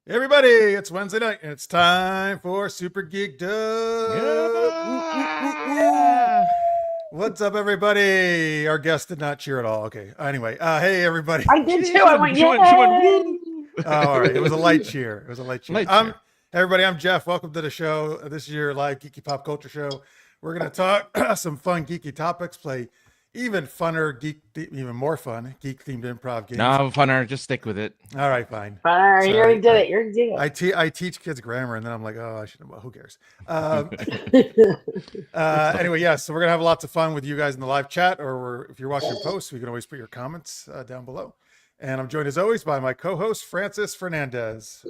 Everybody, it's Wednesday night and it's time for Super Geeked Up. Yeah. What's up, everybody? Our guest did not cheer at all. Okay. Anyway, hey, everybody. I did too. I went, She went, yay! woo. Oh, all right. It was a light cheer. It was a light cheer. Light cheer. Everybody, I'm Jeff. Welcome to the show. This is your live geeky pop culture show. We're going to talk some fun geeky topics, play even funner, even more fun geek-themed improv games. No, funner. Just stick with it. All right, fine. Fine, you already did it. You already did it. I teach kids grammar, and then I'm like, oh, I should. Well, who cares? Anyway, yes. So we're gonna have lots of fun with you guys in the live chat, or if you're watching posts, we can always put your comments down below. And I'm joined as always by my co-host Francis Fernandez.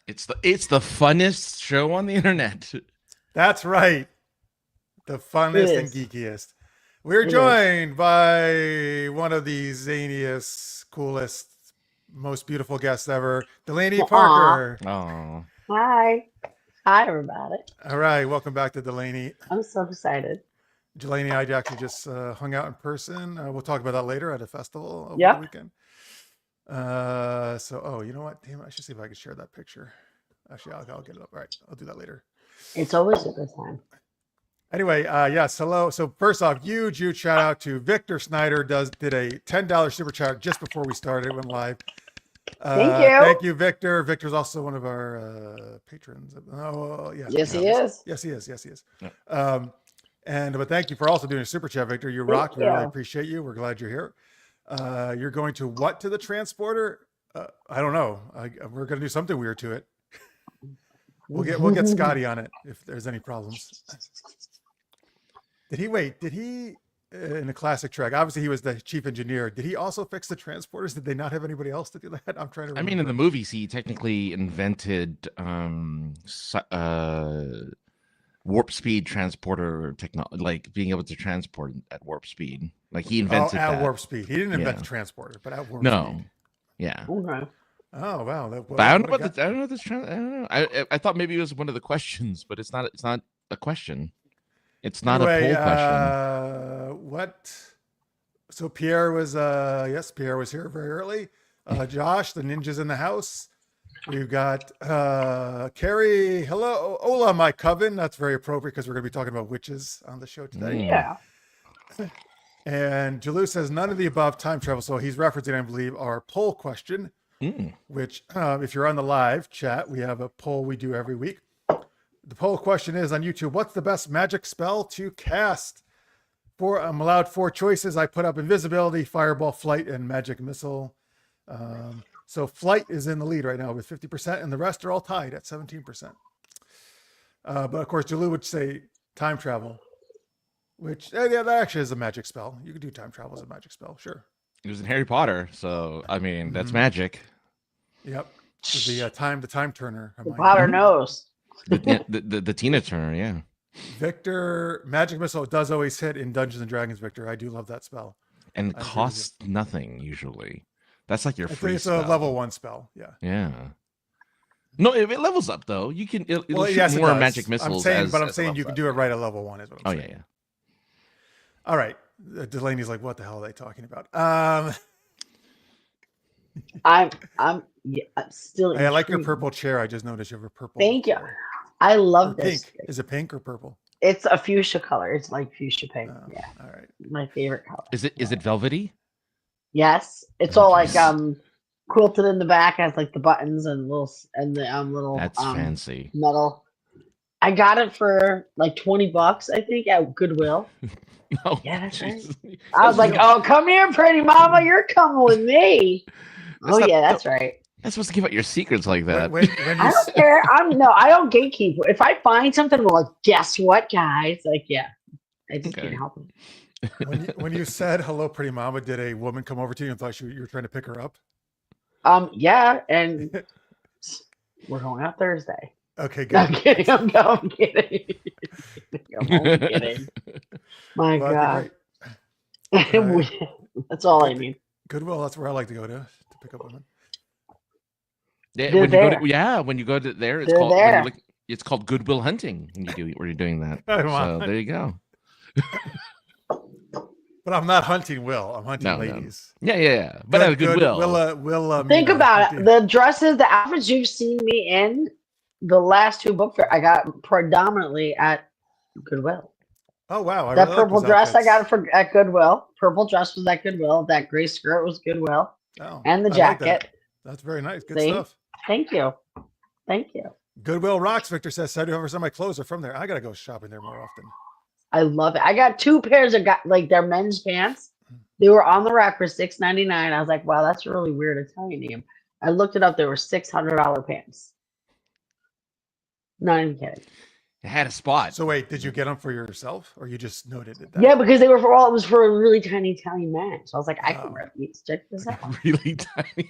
It's the funnest show on the internet. That's right, the funnest and geekiest. We're joined by one of the zaniest, coolest, most beautiful guests ever, Delaney Parker. Oh, Hi. Hi, everybody. All right, welcome back to Delaney. I'm so excited. Delaney and I actually just hung out in person. We'll talk about that later at a festival over the weekend. So, you know what? Damn it, I should see if I can share that picture. Actually, I'll get it up. All right, I'll do that later. It's always a good time. Anyway, yes, hello. So first off, huge shout out to Victor Snyder. Did a $10 super chat just before we started. It went live. Thank you, Victor. Victor's also one of our patrons. Oh, yeah. Yes, he is. Yes, he is. Yes, he is. Yeah. But thank you for also doing a super chat, Victor. You rock. We really appreciate you. We're glad you're here. You're going to what to the transporter? I don't know. We're going to do something weird to it. We'll get Scotty on it if there's any problems. Did he in a classic Trek, obviously he was the chief engineer. Did he also fix the transporters? Did they not have anybody else to do that? I'm trying to remember. I mean, in the movies, he technically invented warp speed transporter technology, like being able to transport at warp speed. Like he invented at that. warp speed. He didn't invent the transporter, but at warp speed. Yeah. Okay. Oh wow! But I don't know I don't know. I thought maybe it was one of the questions, but it's not. It's not a question. It's not a poll question. What? So Pierre was Pierre was here very early. Josh, the ninja's in the house. We've got Carrie. Hello, hola, my coven. That's very appropriate because we're going to be talking about witches on the show today. Yeah. And Jalou says none of the above time travel. So he's referencing, I believe, our poll question. Which, if you're on the live chat, we have a poll we do every week. The poll question is on YouTube: what's the best magic spell to cast? I'm allowed 4 choices. I put up invisibility, fireball, flight, and magic missile. So flight is in the lead right now with 50%, and the rest are all tied at 17%. But of course, Jalou would say time travel, which that actually is a magic spell. You could do time travel as a magic spell, sure. It was in Harry Potter, so I mean that's magic. Yep, the time turner. The Potter knows. The Tina Turner, yeah. Victor, magic missile does always hit in Dungeons and Dragons. Victor, I do love that spell, and costs nothing usually. That's like your free. It's a level 1 spell. Yeah. Yeah. No, if it levels up though, you can. It'll shoot yes, more magic missiles. I'm saying you can do it right at level 1. Is what I'm saying. Yeah. All right. Delaney's like, what the hell are they talking about? I'm still. Hey, I like your purple chair. I just noticed you have a purple. Thank you. I love this. Pink. Is it pink or purple? It's a fuchsia color. It's like fuchsia pink. Yeah. All right. My favorite color. Is it velvety? Yes. It's all like quilted in the back, has like the buttons and little That's fancy. Metal. I got it for like $20, I think, at Goodwill. No, yeah, that's right. I was like, "Oh, come here, pretty mama, you're coming with me." That's right. Not supposed to give out your secrets like that. I don't care. I don't gatekeep. If I find something, I'm like, guess what, guys? Like, yeah, I just can't help it. When you said hello, pretty mama, did a woman come over to you and thought you were trying to pick her up? Yeah, and we're going out Thursday. Okay, good. I'm kidding. I'm kidding. I'm only kidding. My God. That's all I need. Goodwill, that's where I like to go to pick up women. Yeah, when you go to there, it's called Goodwill Hunting when you're doing that. So there you go. But I'm not hunting Will. I'm hunting No. ladies. Yeah. But at a goodwill. Will Think about it. The dresses, the outfits you've seen me in the last 2 book fairs, I got predominantly at Goodwill. Oh wow! That purple dress I got at Goodwill. Purple dress was at Goodwill. That gray skirt was Goodwill. Oh, and the I like jacket. That's very nice. Good See? stuff. Thank you. Goodwill rocks. Victor says, "I do have some of my clothes are from there. I gotta go shopping there more often." I love it. I got 2 pairs of their men's pants. They were on the rack for $6.99. I was like, wow, that's a really weird Italian name. I looked it up. They were $600 pants. Not even kidding. It had a spot. So wait, did you get them for yourself, or you just noted it? Yeah, because they were it was for a really tiny Italian man. So I was like, I can wear these. Check this out. Really tiny.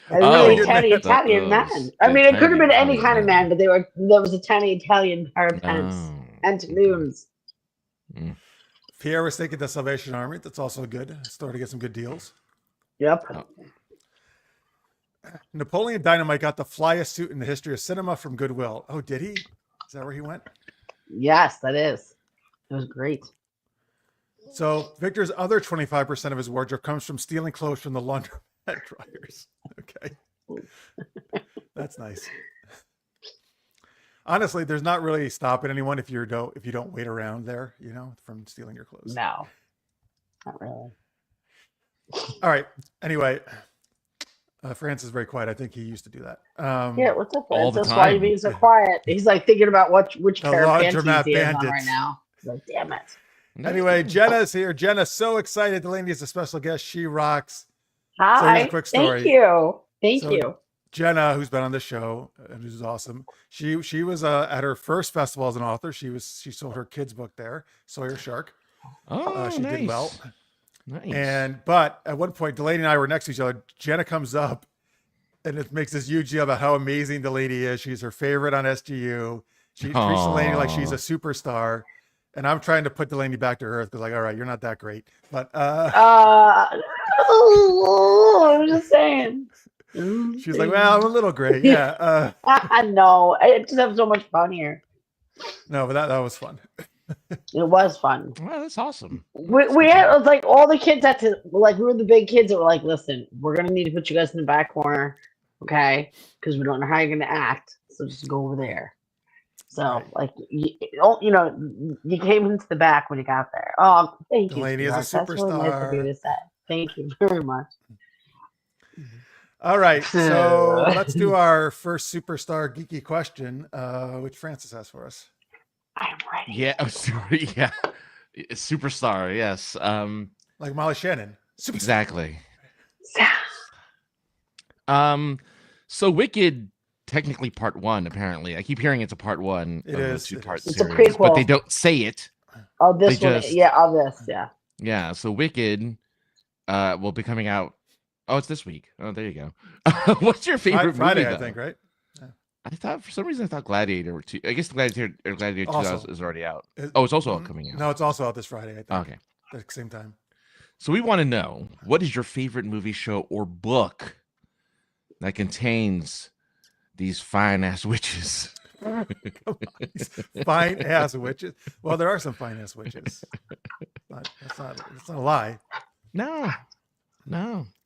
A really tiny Italian man. I mean, it could have been any kind of man, but there was a tiny Italian pair of pants. Pantaloons. Pierre was thinking the Salvation Army. That's also good. Starting to get some good deals. Yep. Napoleon Dynamite got the flyest suit in the history of cinema from Goodwill. Oh, did he? Is that where he went? Yes, that is. It was great. So Victor's other 25% of his wardrobe comes from stealing clothes from the laundromat dryers. Okay. That's nice. Honestly, there's not really stopping anyone if you don't wait around there, from stealing your clothes. No, not really. All right. Anyway, France is very quiet. I think he used to do that. Yeah, what's up? All the That's why he's being so quiet. He's like thinking about which pair of pants he's on right now. He's like, damn it. Anyway, Jenna's here. Jenna's so excited. Delaney is a special guest. She rocks. Hi. So here's a quick story. Thank you. Jenna, who's been on the show and who's awesome. She was at her first festival as an author. She sold her kids' book there, Sawyer Shark. She nice. did well. Nice. But at one point, Delaney and I were next to each other. Jenna comes up and it makes this huge deal about how amazing Delaney is. She's her favorite on SGU. She treats Delaney like she's a superstar. And I'm trying to put Delaney back to earth because, all right, you're not that great. But I'm just saying. She's like, well, I'm a little great. Yeah. I know. I just have so much fun here. No, but that was fun. It was fun. Well, that's awesome. We had like all the kids had to we were the big kids that were like, listen, we're gonna need to put you guys in the back corner, okay? Because we don't know how you're gonna act. So just go over there. So you came into the back when you got there. Oh, thank you. Delaney is a superstar. That's really nice of you to say. Thank you very much. All right, so let's do our first superstar geeky question, which Francis has for us. I'm ready. Yeah, superstar. Yes. Like Molly Shannon. Superstar. Exactly. So Wicked, technically part 1. Apparently, I keep hearing it's a part 1. It is. 2-part It's a series, but prequel. they don't say it. Oh, this one. Of this. Yeah. Yeah. So Wicked, will be coming out. Oh, it's this week. Oh, there you go. What's your favorite Friday, movie? I think, right? I thought for some reason Gladiator 2. I guess Gladiator 2 is already out. It's also coming out. No, it's also out this Friday, I think. Okay. At the same time. So we want to know, what is your favorite movie, show, or book that contains these fine ass witches? Fine ass witches. Well, there are some fine ass witches. That's not a lie. No.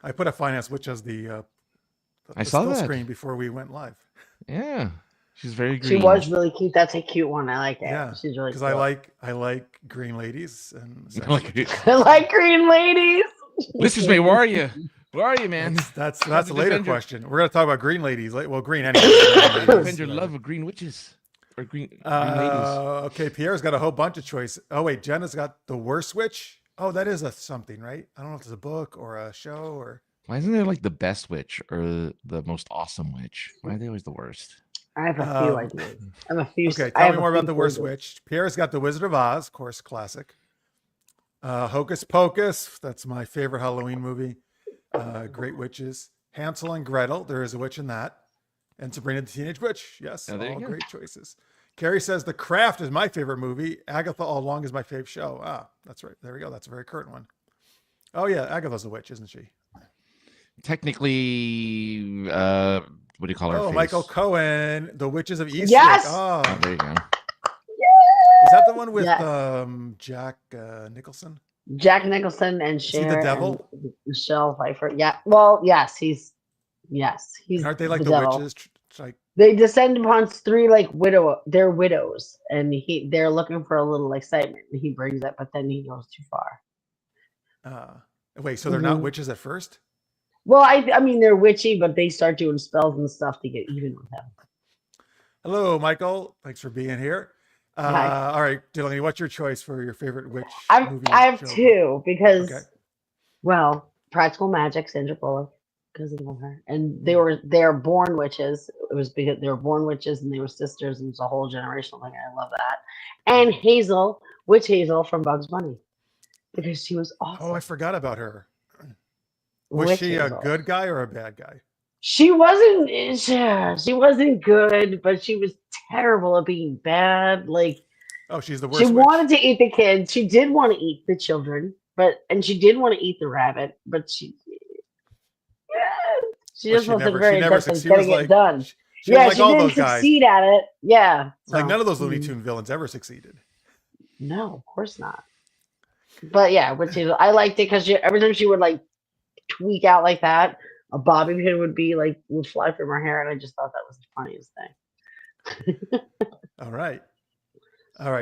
I put a fine ass witch as the I saw that screen before we went live. Yeah, she's very green. She was really cute. That's a cute one. I like it. Yeah, she's really. Because cute. I like green ladies and I like green ladies. Listen, mate, where are you? Where are you, man? That's a later question. We're gonna talk about green ladies. Well, green anyway. Defend your love of green witches or green ladies. Okay, Pierre's got a whole bunch of choices. Oh wait, Jenna's got the worst witch. Oh, that is something, right? I don't know if it's a book or a show or. Why isn't there like the best witch or the most awesome witch? Why are they always the worst? I have a few ideas. I have a few. Okay, tell me more about the worst witch. Pierre's got the Wizard of Oz, of course, classic. Hocus Pocus, that's my favorite Halloween movie. Great Witches. Hansel and Gretel, there is a witch in that. And Sabrina the Teenage Witch, yes, all great choices. Carrie says The Craft is my favorite movie. Agatha All Along is my fave show. Ah, that's right. There we go. That's a very current one. Oh yeah, Agatha's a witch, isn't she? Technically, what do you call her? Oh, face? Michael Cohen, The Witches of Eastwick. Yes. Oh, there you go. Is that the one with Jack Nicholson? Jack Nicholson and Is he the Cher devil? and Michelle Pfeiffer. Yeah. Well, he's And aren't they like the the devil. witches? Like, They descend upon three like they're widows, and they're looking for a little excitement, and he brings it, but then he goes too far. wait, so they're not Mhm. witches at first? Well, I mean they're witchy, but they start doing spells and stuff to get even with him. Hello, Michael. Thanks for being here. Hi. All right, Delaney, what's your choice for your favorite witch movie? I have show, book? two because Okay. well, Practical Magic, Sandra Bullock, because I love her, and they're born witches. It was because they were born witches and they were sisters, and it's a whole generational thing. I love that. And Hazel, Witch Hazel from Bugs Bunny, because she was awesome. Oh, I forgot about her. Was Witch she Hazel. a good guy or a bad guy? She wasn't. She wasn't good, but she was terrible at being bad. Like Oh, she's the she worst witch. wanted to eat the kids. She did want to eat the children, and she did want to eat the rabbit, but she just wasn't very adept at getting it done. She was like she all didn't those guys. succeed at it. Yeah. Like none of those Looney Tune villains ever succeeded. No, of course not. But yeah, which is I liked it because every time she would like tweak out like that, a bobby pin would fly from her hair, and I just thought that was the funniest thing. All right.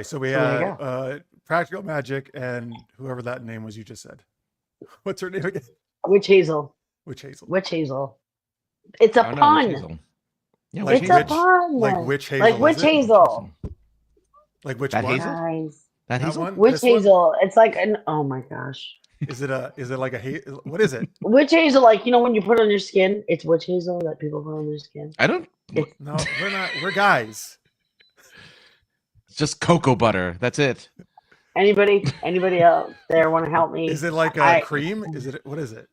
So we there you have Practical Magic and whoever that name was you just said. What's her name again? Witch Hazel. Witch Hazel. Witch Hazel. It's a pun. Yeah, like it's a pun. Like Witch Hazel. Like Witch Hazel. Like which that one? Hazel? Guys. That Hazel? One? Witch This Hazel. one? It's like an what is it like what is it? Witch Hazel, like when you put it on your skin, it's Witch Hazel that people put on their skin. I don't. No, we're not. We're guys. It's just cocoa butter. That's it. Anybody out there want to help me? Is it like a cream? What is it?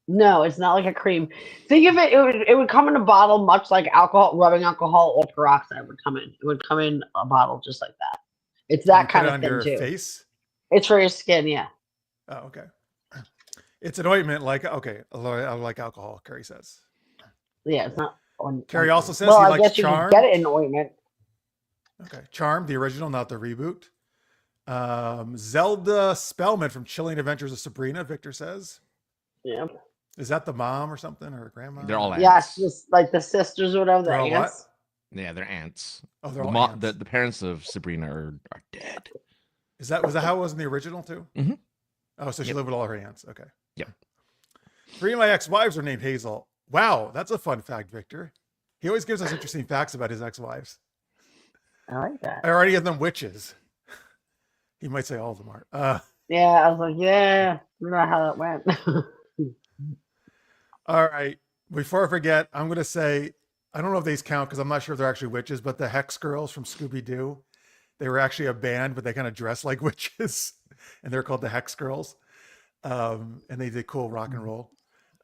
No, it's not like a cream. Think of it. It would come in a bottle, much like rubbing alcohol or peroxide would come in. It would come in a bottle just like that. It's that kind of thing too. Face? It's for your skin, yeah. Oh, okay. It's an ointment, like like alcohol. Carrie says. Yeah, it's not. Carrie also says well, he I likes guess you Charm. can get it in ointment. Okay, Charm, the original, not the reboot. Zelda Spellman from Chilling Adventures of Sabrina. Victor says. Yeah. Is that the mom or something or grandma? They're all aunts. Yes, just like the sisters or whatever. The aunts. Yeah, they're aunts. Oh, they're all aunts. The parents of Sabrina are dead. Was that how it was in the original too? Mm-hmm. Oh, so she lived with all her aunts. Okay. Yep. 3 of my ex-wives are named Hazel. Wow, that's a fun fact, Victor. He always gives us interesting facts about his ex-wives. I like that. Are any of them witches? He might say all of them are. Yeah, I was like, yeah, I don't know how that went. All right. Before I forget, I'm going to say, I don't know if these count because I'm not sure if they're actually witches, but the Hex Girls from Scooby-Doo, they were actually a band, but they kind of dress like witches, and they're called the Hex Girls. And they did cool rock and roll.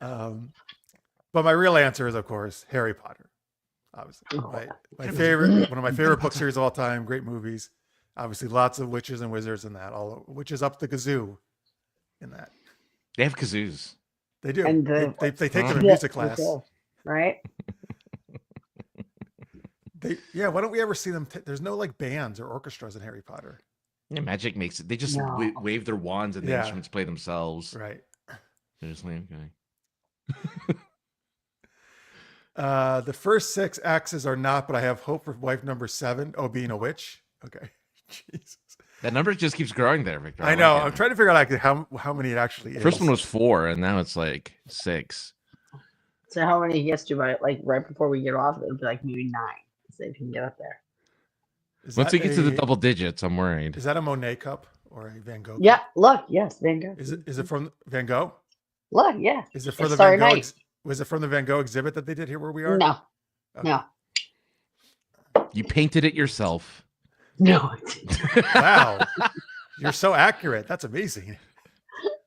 But my real answer is, of course, Harry Potter. Obviously, my favorite, one of my favorite book series of all time. Great movies. Obviously, lots of witches and wizards in that. All witches up the kazoo in that. They have kazoos. They do. And they take them in music class. Right? Why don't we ever see them? There's no like bands or orchestras in Harry Potter. Yeah, magic makes it. They just wave their wands and the instruments play themselves. Right. They're just like, okay. The first 6 X's are not, but I have hope for wife number 7. Oh, being a witch. Okay. Jesus. That number just keeps growing there, Victor. I know. I'm trying to figure out how many it actually is. First one was 4, and now it's like 6. So how many he gets to by like right before we get off? It'll be like maybe 9. See if you can get up there. Once we get to the double digits, I'm worried. Is that a Monet cup or a Van Gogh? Yeah. Look. Yes, Van Gogh. Is it from Van Gogh? Look. Yeah. Is it for the Van Gogh? Was it from the Van Gogh exhibit that they did here where we are? No. Okay. No. You painted it yourself. No. Wow. You're so accurate. That's amazing.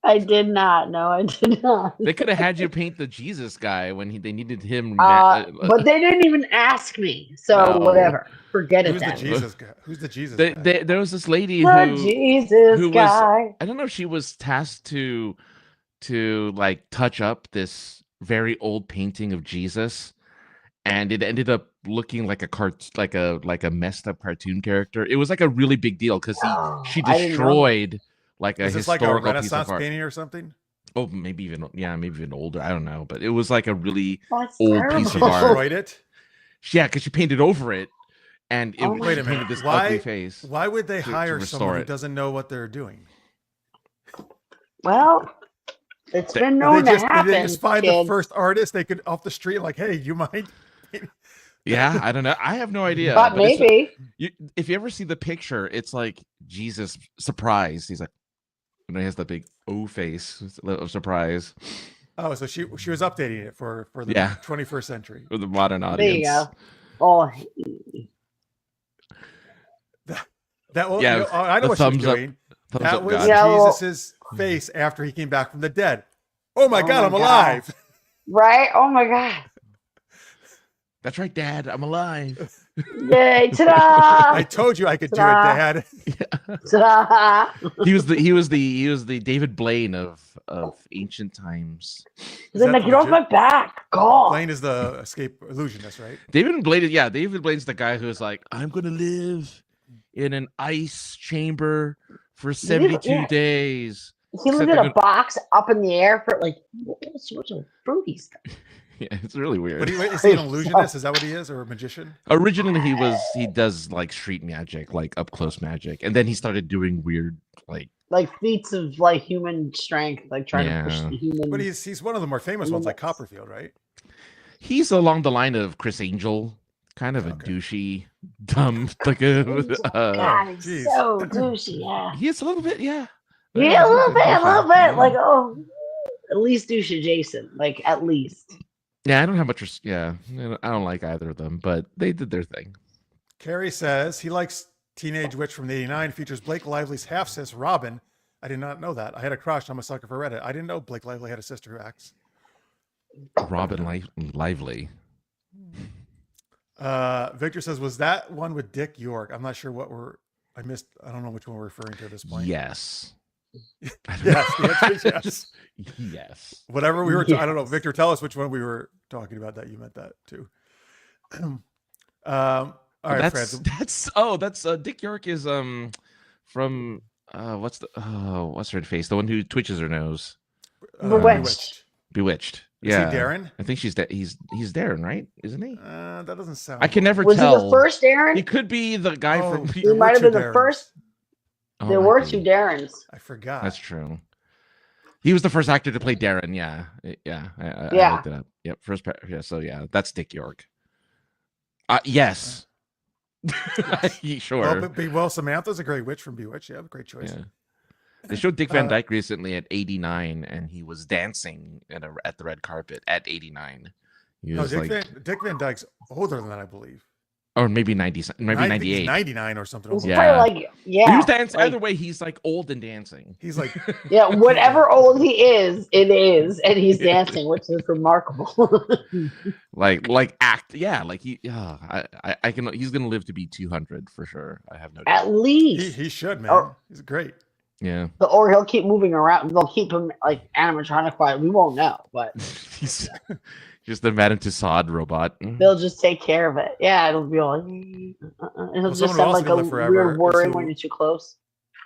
I did not. No, I did not. They could have had you paint the Jesus guy when they needed him. But they didn't even ask me. So whatever. Forget it. Who's the Jesus guy? Who's the Jesus guy? There was this lady who was, I don't know if she was tasked to like touch up this very old painting of Jesus, and it ended up looking like a messed up cartoon character. It was like a really big deal because she destroyed like a Is this like a historical piece Renaissance of art. painting or something? Oh, maybe even older. I don't know, but it was like a really That's old piece of She terrible. art. destroyed it. Yeah, because she painted over it, and Oh my Wait a she painted minute. this ugly face. Why would they to hire restore someone who it. doesn't know what they're doing? Well, it's been They known to just happen. they just find the kid. first artist they could off the street, like, hey, you mind? Yeah, I don't know. I have no idea. But it's- maybe. if you ever see the picture, it's like Jesus surprised. He's like, and he has the big O face of surprise Oh, so she was updating it for the Yeah. 21st century. for the modern There audience. you go. Oh, That well, Yeah, you know, I know the what she was thumbs up- doing. Thumbs That up was God. Yeah, well- Jesus's face after he came back from the dead. Oh my Oh God, my I'm God. alive. right? Oh my God. That's right, Dad. I'm alive. Yay. Ta-da! I told you I could do it, Ta-da. Dad. Ta-da! He was the David Blaine of ancient times. Is Then that like, get off my legit? back. God. Blaine is the escape illusionist, right? David Blaine's the guy who's like, I'm gonna live in an ice chamber for 72 yeah. days. He lived Except in they're a box up in the air for like what's a fruity stuff. Yeah, it's really weird. But is he an illusionist? Is that what he is, or a magician? Originally, he does like street magic, like up close magic, and then he started doing weird, like feats of like human strength, like trying to push Yeah. the human. But he's one of the more famous ones, like Copperfield, right? he's along the line of Chris Angel, kind of a Okay. douchey, dumb, like a. God, he's Jeez. so douchey. Yeah, He is a little bit, yeah. yeah, a little bit, Yeah. Like, oh, at least douche adjacent. Like, at least. Yeah, I don't have much. Yeah, I don't like either of them, but they did their thing. Carrie says he likes Teenage Witch from the '89, features Blake Lively's half sis Robin. I did not know that. I had a crush. I'm a sucker for Reddit. I didn't know Blake Lively had a sister who acts. Robin Lively. Victor says, was that one with Dick York? I'm not sure I missed. I don't know which one we're referring to at this point. Yes. Yes, the answer is yes. Yes. Whatever we were, I don't know. Yes. Victor, tell us which one we were talking about that you meant that too. All right, That's Dick York is from what's her face? The one who twitches her nose. Bewitched. Bewitched. Is Yeah. he Darren? I think he's Darren, right? Isn't he? That doesn't sound. I can never Was tell. he the first Darren? He could be the guy Oh, from. he- He There might have were been two the Darrens. first. Oh, There might were be. two Darrens. I forgot. That's true. He was the first actor to play Darren. Yeah, yeah. I Yeah. looked it up. Yep. Yeah. So yeah, that's Dick York. Yes. Sure. Well, Samantha's a great witch from Bewitched. Yeah, great choice. Yeah. They showed Dick Van Dyke recently at 89, and he was dancing at the red carpet at 89. He No, was Dick Van Dyke's older than that, I believe. or maybe 90, maybe I think he's 98. 99 or something. He's almost. Yeah. probably like, yeah. He was dancing. like- Either way, he's like old and dancing. He's like, Yeah, whatever old he is, it is, and he's dancing, which is remarkable. like act. Yeah, like I can. He's gonna live to be 200 for sure. I have no doubt. At least, he should, man. Oh. He's great. Yeah. or he'll keep moving around. They'll keep him like animatronic quiet. We won't know, but He's just the Madame Tussauds robot. they'll just take care of it. Yeah, it'll be all. It'll just someone who sound also like can a live forever weird is whirring who- when you're too close.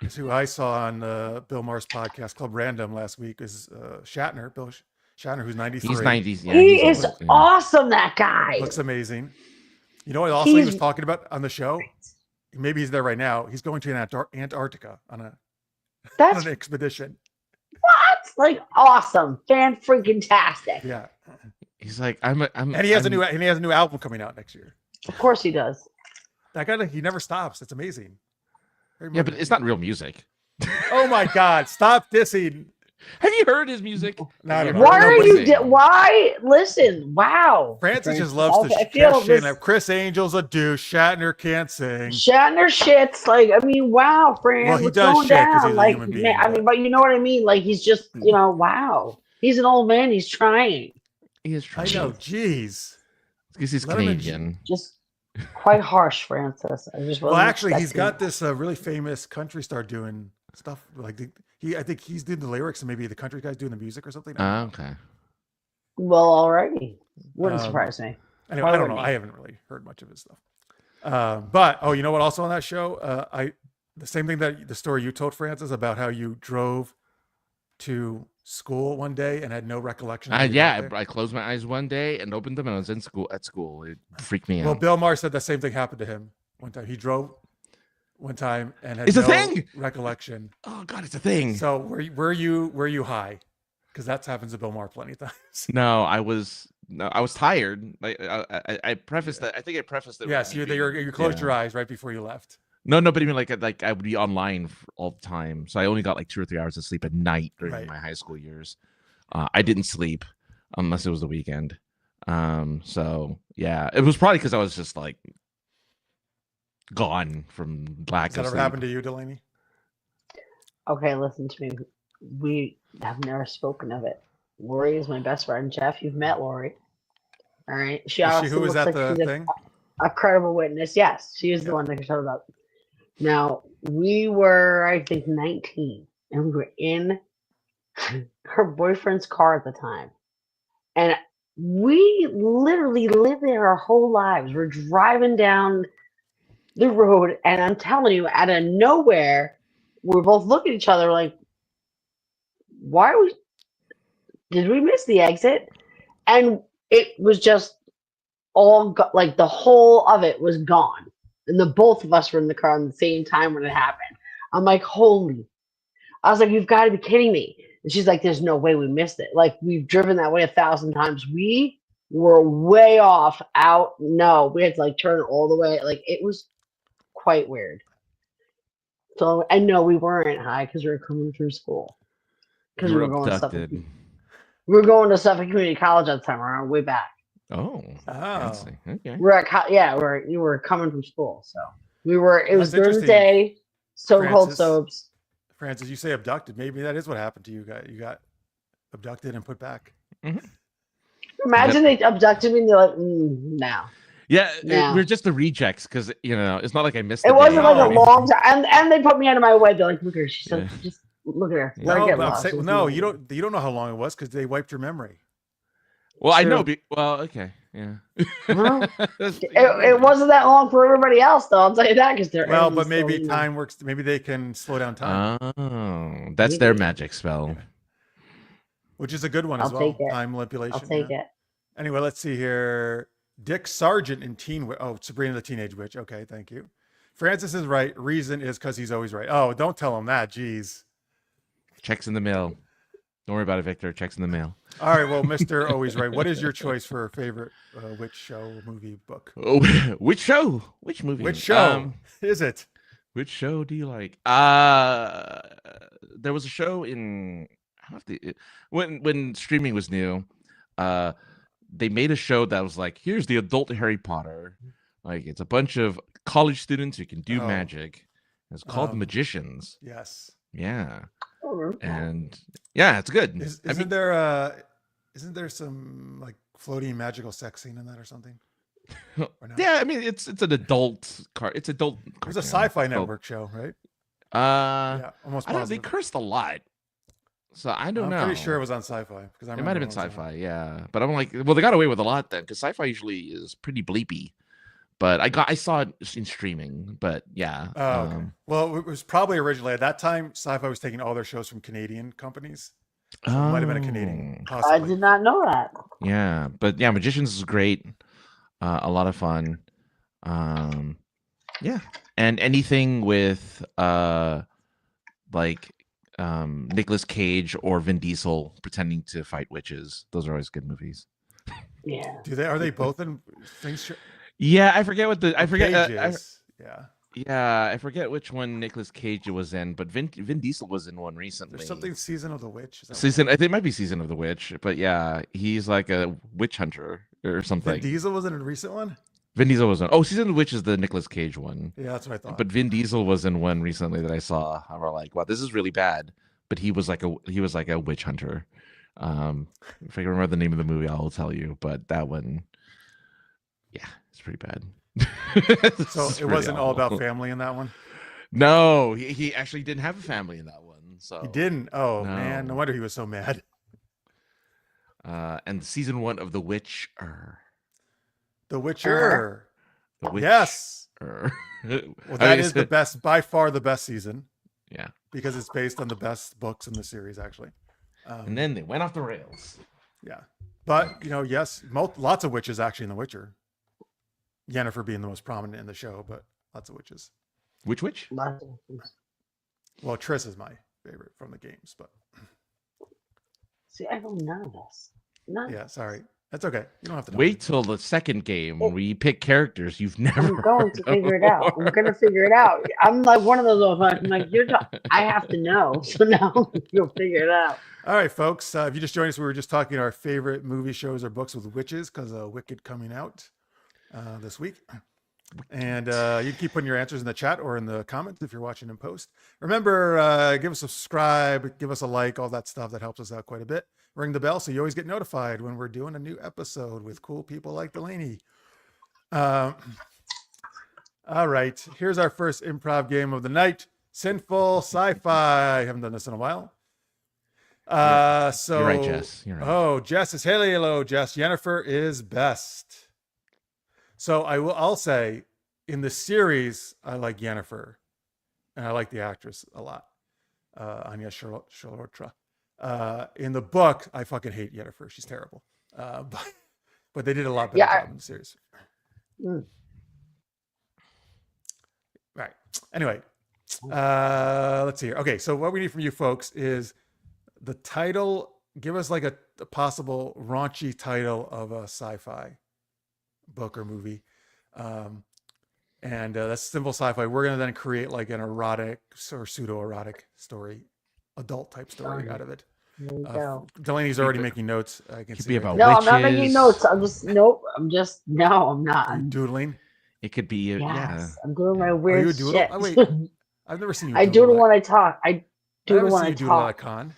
It's who I saw on Bill Maher's podcast Club Random last week is Shatner. Bill Shatner, who's 93. He's 90s. Yeah, He he's is old, yeah. awesome. That guy. Looks amazing. You know what also he was He's- talking about on the show? Maybe he's there right now. He's going to Antarctica on That's an expedition. what? Like awesome, fan freaking tastic. Yeah. He's like And he has a new album coming out next year. Of course he does. That guy, he never stops. It's amazing. Very Yeah, but motivating. it's not real music. Oh my God! Stop dissing. Have you heard his music? No, I don't know. Why No, are but you? Why? Listen. Wow. Francis just loves Okay, I to feel cash in. this- Chris Angel's a douche. Shatner can't sing. Shatner shits. Like, I mean, wow, Fran. Well, he what's does going shit 'cause down? he's a Like, human being, man, I mean, but you know what I mean? Like, he's just, wow. He's an old man. He's trying. He is I trying. know. Jeez. Because he's Let him Canadian. Just quite harsh, Francis. I just Well, wasn't actually, he's expecting- got this really famous country star doing stuff like I think he's doing the lyrics and maybe the country guy's doing the music or something. Okay. Well, alrighty. Wouldn't Um, surprise me. Anyway, I don't know. already. I haven't really heard much of his stuff. But you know what? Also on that show, the same thing that the story you told Francis about how you drove to school one day and had no recollection. Of how you got there? I closed my eyes one day and opened them, and I was at school. It freaked me Well, out. Bill Maher said the same thing happened to him one time. He drove one time and had It's a no thing! recollection. Oh God, it's a thing. So were you high? Because that happens to Bill Maher plenty of times. No, I was tired. Like I prefaced that. I think I prefaced it. Yes, you closed your eyes right before you left. No, but even like I would be online all the time, so I only got like 2 or 3 hours of sleep at night during my high school years. I didn't sleep unless it was the weekend. So yeah, it was probably because I was just like gone from lack of sleep. Has that ever happened to you, Delaney? Okay, listen to me. We have never spoken of it. Lori is my best friend. Jeff, you've met Lori. All right. Who was at the thing? A credible witness. Yes, she is the one that showed up. Now, we were, I think, 19, and we were in her boyfriend's car at the time. And we literally lived there our whole lives. We're driving down the road, and I'm telling you, out of nowhere, we're both looking at each other like, why are we, did we miss the exit? And it was just all, like the whole of it was gone. And the both of us were in the car at the same time when it happened. I'm like, holy. I was like, you've got to be kidding me. And she's like, there's no way we missed it. Like, we've driven that way 1,000 times. We were way off out. No, we had to like turn all the way. Like, it was quite weird. So, and no, we weren't high because we were coming through school. Because we were going to Suffolk. We were going to Suffolk Community College at the time. We're on our way back. Oh, fancy. Okay. You were coming from school, so we were. It was during the day, so-called soaps. Francis, you say abducted. Maybe that is what happened to you. You got abducted and put back. Mm-hmm. Imagine they abducted me and they're like, no. Yeah, we're just the rejects because it's not like I missed. It wasn't like a long time, and they put me out of my way. They're like, look at her. She's so, just look at her. No, you don't know how long it was because they wiped your memory. Well, I know. Well, okay, yeah. Well, it wasn't that long for everybody else, though. I'll tell you that because they're but maybe time works. Maybe they can slow down time. Oh, that's their magic spell, which is a good one as well. Time manipulation. I'll take it. Anyway, let's see here. Dick Sargent in Sabrina the Teenage Witch. Okay, thank you. Francis is right. Reason is because he's always right. Oh, don't tell him that. Jeez. Checks in the mail. Don't worry about it, Victor. Checks in the mail. All right. Well, Mr. Always Right. What is your choice for favorite witch show, movie, book? Oh, which show? Which movie? Which show is it? Which show do you like? There was a show in when streaming was new. They made a show that was like, here's the adult Harry Potter. Like, it's a bunch of college students who can do magic. It's called The Magicians. Yes. Yeah. And yeah, it's good. Isn't there some like floating magical sex scene in that or something? Or yeah, I mean it's an adult car. It's adult. It was a Sci-Fi Network show, right? Yeah, almost. I don't know. They cursed a lot, so I don't know. I'm pretty sure it was on Sci-Fi because it might have been Sci-Fi. Yeah, but I'm like, well, they got away with a lot then because Sci-Fi usually is pretty bleepy. But I saw it in streaming, but yeah. Oh, okay. Well, it was probably originally at that time. Sci-Fi was taking all their shows from Canadian companies. So it might have been a Canadian. Possibly. I did not know that. Yeah, but yeah, Magicians is great. A lot of fun. Yeah, and anything with Nicolas Cage or Vin Diesel pretending to fight witches. Those are always good movies. Yeah. Are they both in things? Yeah, I forget what I forget. Yeah, I forget which one Nicolas Cage was in, but Vin Diesel was in one recently. There's something Season of the Witch. I think it might be Season of the Witch, but yeah, he's like a witch hunter or something. Vin Diesel was in a recent one. Vin Diesel was in. Oh, Season of the Witch is the Nicolas Cage one. Yeah, that's what I thought. But Vin Diesel was in one recently that I saw. I was like, wow, this is really bad. But he was like a witch hunter. If I can remember the name of the movie, I will tell you. But that one, yeah, it's pretty bad. So it wasn't all about family in that one. No, he actually didn't have a family in that one. So he didn't. Oh no. Man, no wonder he was so mad. And season 1 of The Witcher. The Witcher. The Witcher. Yes. Or Well, that is the best, by far the best season. Yeah, because it's based on the best books in the series, actually. and then they went off the rails. Yeah, but yes, lots of witches actually in The Witcher. Yennefer being the most prominent in the show, but lots of witches. Which witch? Lots of witches. Well, Triss is my favorite from the games, but See, I don't know this. None. yeah, sorry, that's okay. You don't have to know. Wait till the second game when we pick characters you've never. I'm going to figure it out. I'm going to figure it out. I'm like one of those. I'm like I have to know. So now you'll figure it out. All right, folks. If you just joined us, we were just talking our favorite movie, shows, or books with witches because Wicked coming out this week. And you can keep putting your answers in the chat or in the comments if you're watching in post. Remember, give us a subscribe, give us a like, all that stuff. That helps us out quite a bit. Ring the bell so you always get notified when we're doing a new episode with cool people like Delaney. All right, here's our first improv game of the night. Sinful Sci-Fi. I haven't done this in a while. So You're right, Jess. You're right. Oh, Jess is hello, Jess. Yennefer is best. So I'll say in the series, I like Yennefer, and I like the actress a lot. Anya Chalotra. In the book, I fucking hate Yennefer. She's terrible. But they did a lot better job in the series. Right. Anyway, let's see here. Okay, so what we need from you folks is the title. Give us like a possible raunchy title of a sci-fi book or movie. And that's Sinful Sci-Fi. We're going to then create like an erotic or pseudo-erotic story, adult type story out of it. There you go. Delaney's already making notes. I can Could see be it. about No, witches. I'm not making notes. I'm just no, I'm not. Are you doodling? It could be Yes, yeah. I'm doing my Are weird you a doodle? shit. Oh, wait. I've never seen you. I doodle when I talk. I I've doodle never when seen I you doodle at a talk. con.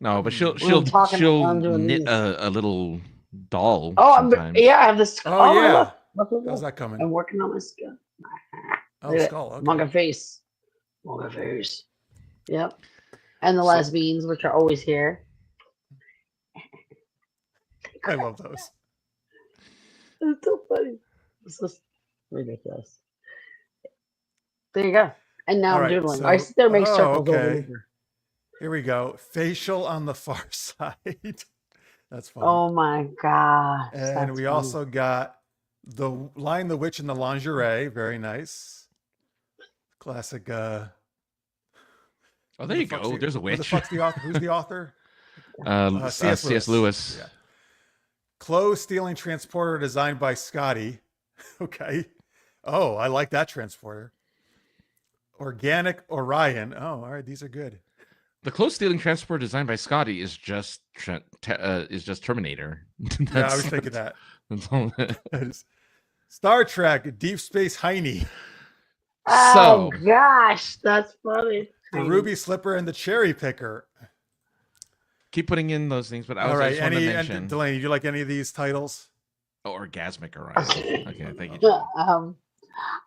No, but she'll I'm talking, I'm doing knit these. a little doll. Oh, sometimes. I have this. Oh, yeah. Look. How's that coming? I'm working on my skill. Oh, skull. Okay. Manga face. Yep. And the lesbians, which are always here. I love those. It's so funny. It's just ridiculous. There you go. And now All I'm right, doodling. so- I sit there and make circles over okay. here. Here we go. Facial on the far side. That's funny. Oh my gosh. and that's we funny. also got the Lion, the Witch, and the Lingerie. Very nice. Classic. Oh, who there the you fuck's go. the- There's a who the witch. fuck's the author? Who's the author? C.S. Lewis. Yeah. Clothes stealing transporter designed by Scotty. Okay. Oh, I like that transporter. Organic Orion. Oh, all right. These are good. The clothes stealing transport designed by Scotty is just Terminator. Yeah, I was thinking that. That's all. Star Trek Deep Space Heine. Oh So- gosh, that's funny. The Ruby Slipper and the Cherry Picker. Keep putting in those things, but I All was right. just wanted to Any mention and Delaney, do you like any of these titles? orgasmic Orion. Okay, thank you.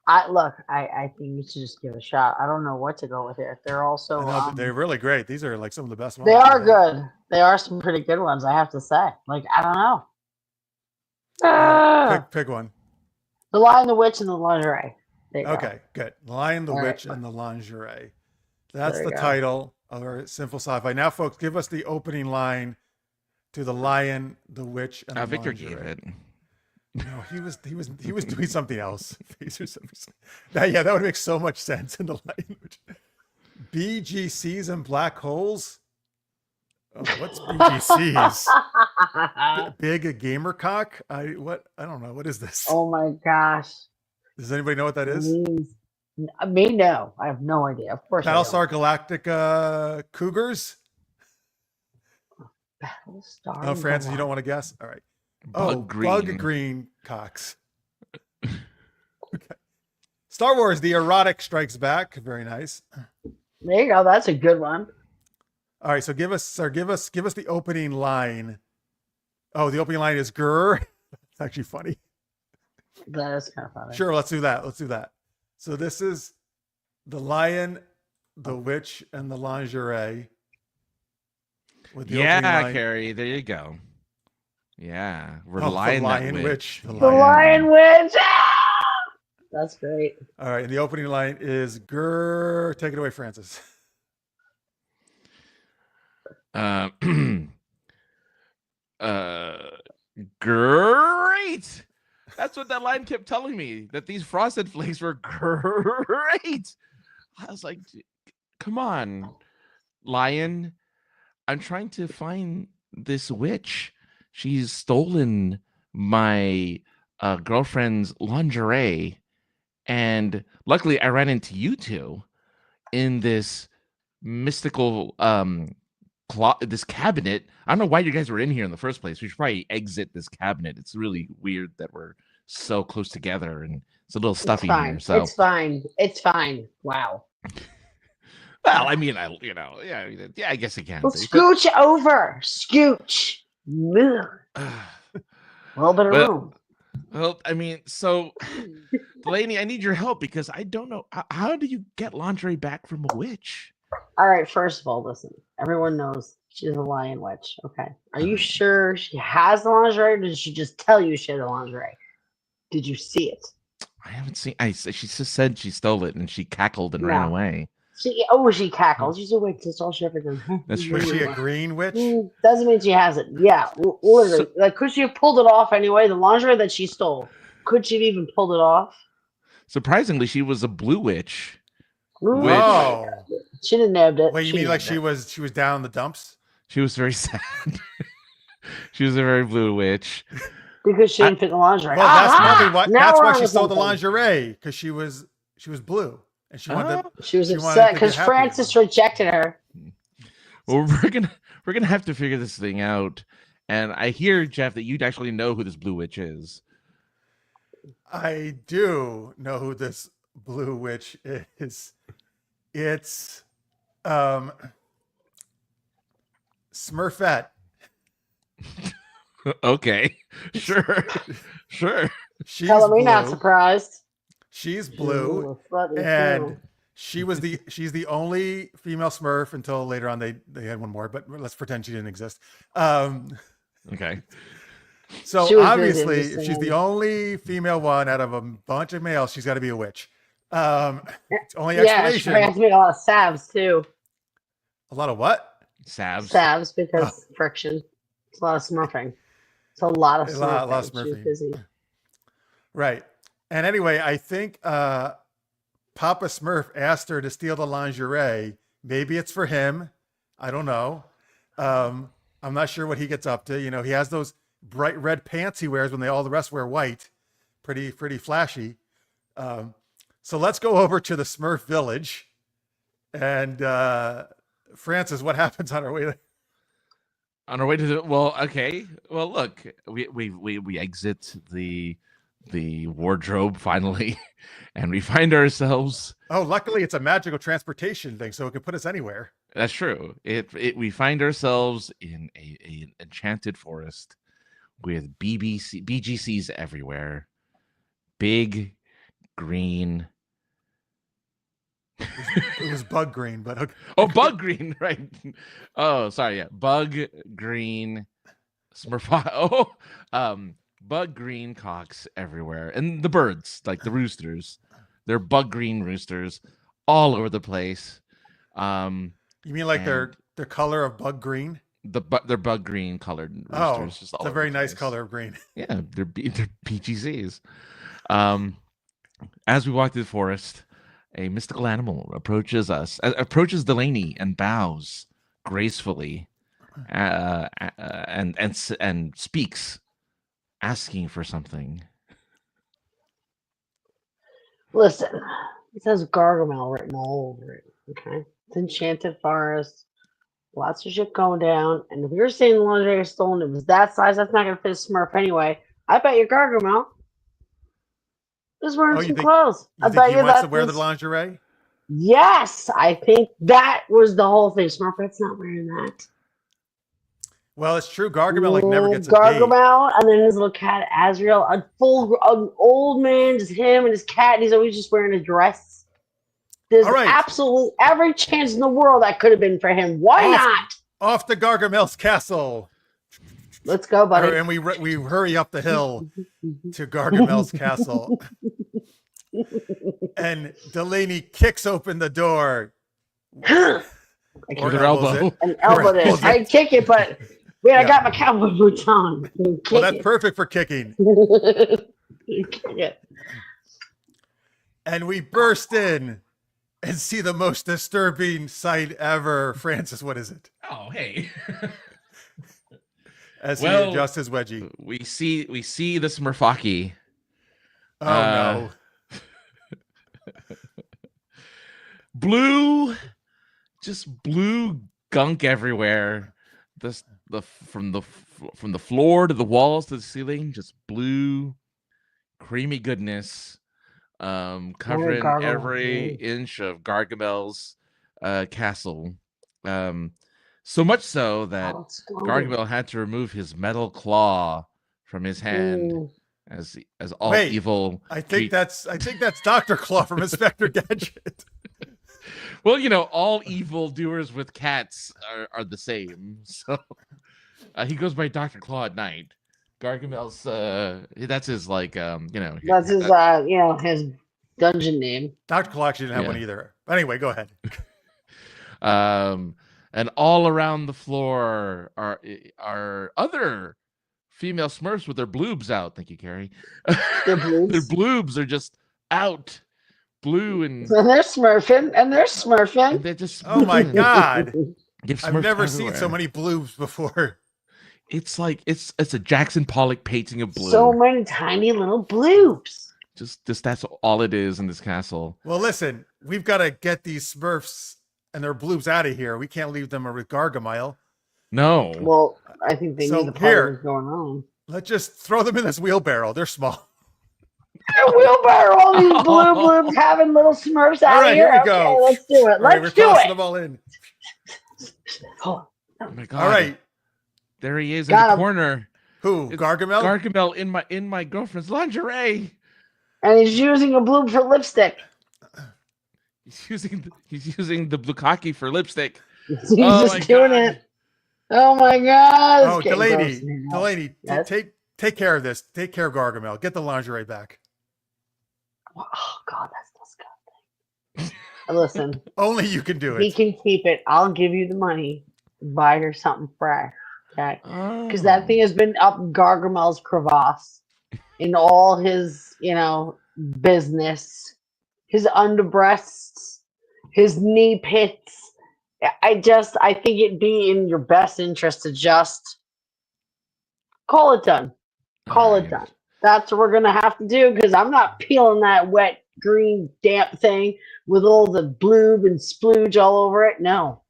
I think you should just give it a shot. I don't know what to go with here. They're also I know, they're really great. These are like some of the best ones. they are good. They are some pretty good ones, I have to say. Like, I don't know. Pick one. The Lion, the Witch, and the Lingerie. There you go. Okay, good. Lion, the All right. Witch, and the Lingerie. That's There you the go. title of our Sinful Sci-Fi. Now, folks, give us the opening line to the Lion, the Witch, and the Victor Lingerie. gave it. No, he was doing something else. Yeah, that would make so much sense in the Lion. BGCs and black holes. Oh, what's BGCs? Big gamer cock. I don't know. What is this? Oh my gosh. Does anybody know what that is? Me, no. I have no idea. Of course. Battlestar Galactica Cougars. Battlestar. Oh, Francis, you don't want to guess? All right. Bug green. Bug green cocks. Okay. Star Wars: The Erotic Strikes Back. Very nice. There you go. That's a good one. All right, so give us the opening line. Oh, the opening line is "grr." It's actually funny. That is kind of funny. Sure, let's do that. So this is the Lion, the Witch, and the Lingerie. With the opening line. Carrie, there you go. Yeah, we're Oh, lying the that Lion witch. Witch. The Lion Witch. That's great. All right, and the opening line is "Grrr." Take it away, Francis. Uh, great. That's what that line kept telling me, that these Frosted Flakes were great. I was like, come on, Lion. I'm trying to find this witch. She's stolen my girlfriend's lingerie. And luckily I ran into you two in this mystical this cabinet. I don't know why you guys were in here in the first place. We should probably exit this cabinet. It's really weird that we're so close together, and it's a little stuffy in here. So it's fine. It's fine. Wow. Well, I mean, I I guess it can Well, be. scooch over. Scooch. Move. A little bit of room. Well, I mean, so Delaney, I need your help because I don't know. How do you get lingerie back from a witch? All right, first of all, listen. Everyone knows she's a lion witch. Okay. Are you sure she has the lingerie, or did she just tell you she had the lingerie? Did you see it? I haven't seen. She just said she stole it and she cackled and ran away. She cackled. She's a witch. That's all she ever done. That's true. Was she a green witch? Doesn't mean she has it. Yeah, literally. Like, could she have pulled it off anyway? The lingerie that she stole. Could she have even pulled it off? Surprisingly, she was a blue witch. Oh, she didn't nabbed it. Wait, you mean like she was down in the dumps? She was very sad. She was a very blue witch. Because she didn't fit the lingerie. Well, that's probably why. That's why she stole the lingerie, because she was blue and she wanted. She was upset because Francis rejected her. Well, we're gonna have to figure this thing out. And I hear, Jeff, that you actually know who this blue witch is. I do know who this blue witch is. It's Smurfette. Okay, sure. She's Telling me blue. not surprised. She's blue, and she's the only female Smurf until later on they had one more, but let's pretend she didn't exist. Okay. So obviously, if she's the only female one out of a bunch of males, she's got to be a witch. It's only explanation. Yeah, she has to make a lot of salves too. A lot of what? Salves because friction. It's a lot of smurfing. It's a lot of smurfing. A lot of smurfing. Right. And anyway, I think Papa Smurf asked her to steal the lingerie. Maybe it's for him. I don't know. I'm not sure what he gets up to. You know, he has those bright red pants he wears when all the rest wear white. Pretty flashy. So let's go over to the Smurf village. And Francis, what happens on our way there? On our way to the okay. Well, look, we exit the wardrobe finally, and we find ourselves. Oh, luckily it's a magical transportation thing, so it can put us anywhere. That's true. We find ourselves in an enchanted forest with BGCs everywhere, big, green. It was bug green, but okay. Oh, bug green, right? Oh, sorry, yeah, bug green, Smurf. Bug green cocks everywhere, and the birds, like the roosters, they're bug green roosters all over the place. You mean like their color of bug green? They're bug green colored roosters. Oh, just all it's a very nice color of green. Yeah, they're PGCs. As we walk through the forest, a mystical animal approaches Delaney and bows gracefully, and speaks, asking for something. Listen, it says Gargamel written all over it. Okay, it's enchanted forest, lots of shit going down. And if you're saying the lingerie is stolen, it was that size. That's not gonna fit a Smurf anyway. I bet you Gargamel is wearing some clothes. I bet he wants to wear the lingerie. Yes, I think that was the whole thing. Smurfette's not wearing that. Well, it's true. Gargamel never gets a Gargamel, and then his little cat Azrael, an old man, just him and his cat, and he's always just wearing a dress. There's absolutely every chance in the world that could have been for him. Why not? Off to Gargamel's castle. Let's go, buddy. And we hurry up the hill to Gargamel's castle. And Delaney kicks open the door. With her elbow. An elbow elbows this. I kick it, but wait, I got my cowboy boots on. Well, that's perfect for kicking. Kick it. And we burst in and see the most disturbing sight ever. Francis, what is it? Oh, hey. As he adjusts his wedgie. We see the Smurfaki. Oh no. Blue gunk everywhere. From the floor to the walls to the ceiling, just blue, creamy goodness, covering every inch of Gargamel's castle. So much so that Gargamel had to remove his metal claw from his hand as all evil. I think that's Dr. Claw from Inspector Gadget. Well, all evil doers with cats are the same. So he goes by Dr. Claw at night. Gargamel's that's his that's his his dungeon name. Dr. Claw actually didn't have one either. Anyway, go ahead. And all around the floor are other female Smurfs with their bloobs out. Thank you, Carrie. Their bloobs? Their bloobs are just out, blue and they're smurfing. And they're just. Oh my god! I've never seen so many bloobs before. It's like it's a Jackson Pollock painting of blue. So many tiny little bloobs. Just that's all it is in this castle. Well, listen, we've got to get these Smurfs and their bloobs out of here. We can't leave them with Gargamel. No. Well, I think they need the part what's going on. Let's just throw them in this wheelbarrow. They're small. A wheelbarrow, all these blue bloobs having little Smurfs out of here. Here we go. Okay, let's do it. We're tossing them all in. Oh my god! All right, there he is in the corner. Who? Gargamel? Gargamel in my girlfriend's lingerie. And he's using a bloob for lipstick. He's using the bukkake for lipstick. He's just doing it. Oh my god! Oh, Delaney, yes? take care of this. Take care of Gargamel. Get the lingerie back. Oh god, that's disgusting. Listen, only you can do it. He can keep it. I'll give you the money. Buy her something fresh, okay? Because that thing has been up Gargamel's crevasse in all his, business, his underbreasts, his knee pits. I think it'd be in your best interest to just call it done. Call it done. That's what we're gonna have to do because I'm not peeling that wet, green, damp thing with all the bloob and splooge all over it. No.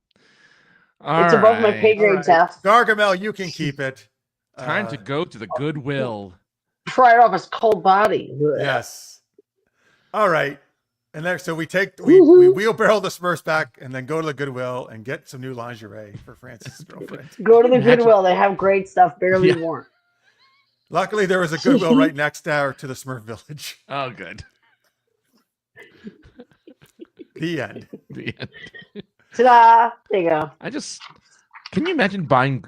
It's above my pay grade, Jeff. Gargamel, you can keep it. Time to go to the Goodwill. Pry it off his cold body. Yes. All right. And next, so we wheelbarrow the Smurfs back and then go to the Goodwill and get some new lingerie for Francis' girlfriend. Go to the Goodwill. They have great stuff, barely worn. Luckily, there was a Goodwill right next door to the Smurf village. Oh, good. The end. The end. Ta-da! There you go. Can you imagine buying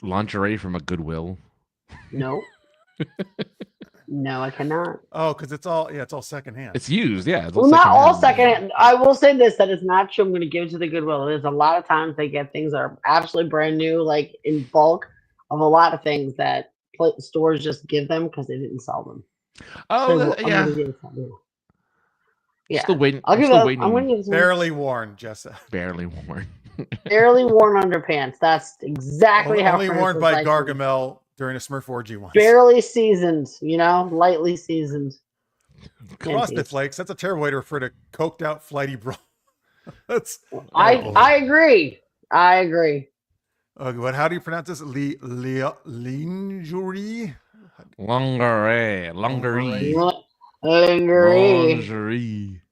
lingerie from a Goodwill? No. No, I cannot. Oh, because it's all secondhand. It's used, yeah. Well, not all secondhand. I will say this, that it's not true. I'm going to give it to the Goodwill. There's a lot of times they get things that are absolutely brand new, like in bulk of a lot of things that stores just give them because they didn't sell them. Oh, yeah. Yeah. Still waiting. I'm waiting. Barely worn, Jessa. Barely worn. Barely worn underpants. That's exactly how. Only worn by Gargamel during a Smurf orgy once. Barely seasoned, lightly seasoned. Frosted Flakes. That's a terrible way to refer to coked out flighty bra. That's. I agree. I agree. What? How do you pronounce this? Lingerie. Lingerie.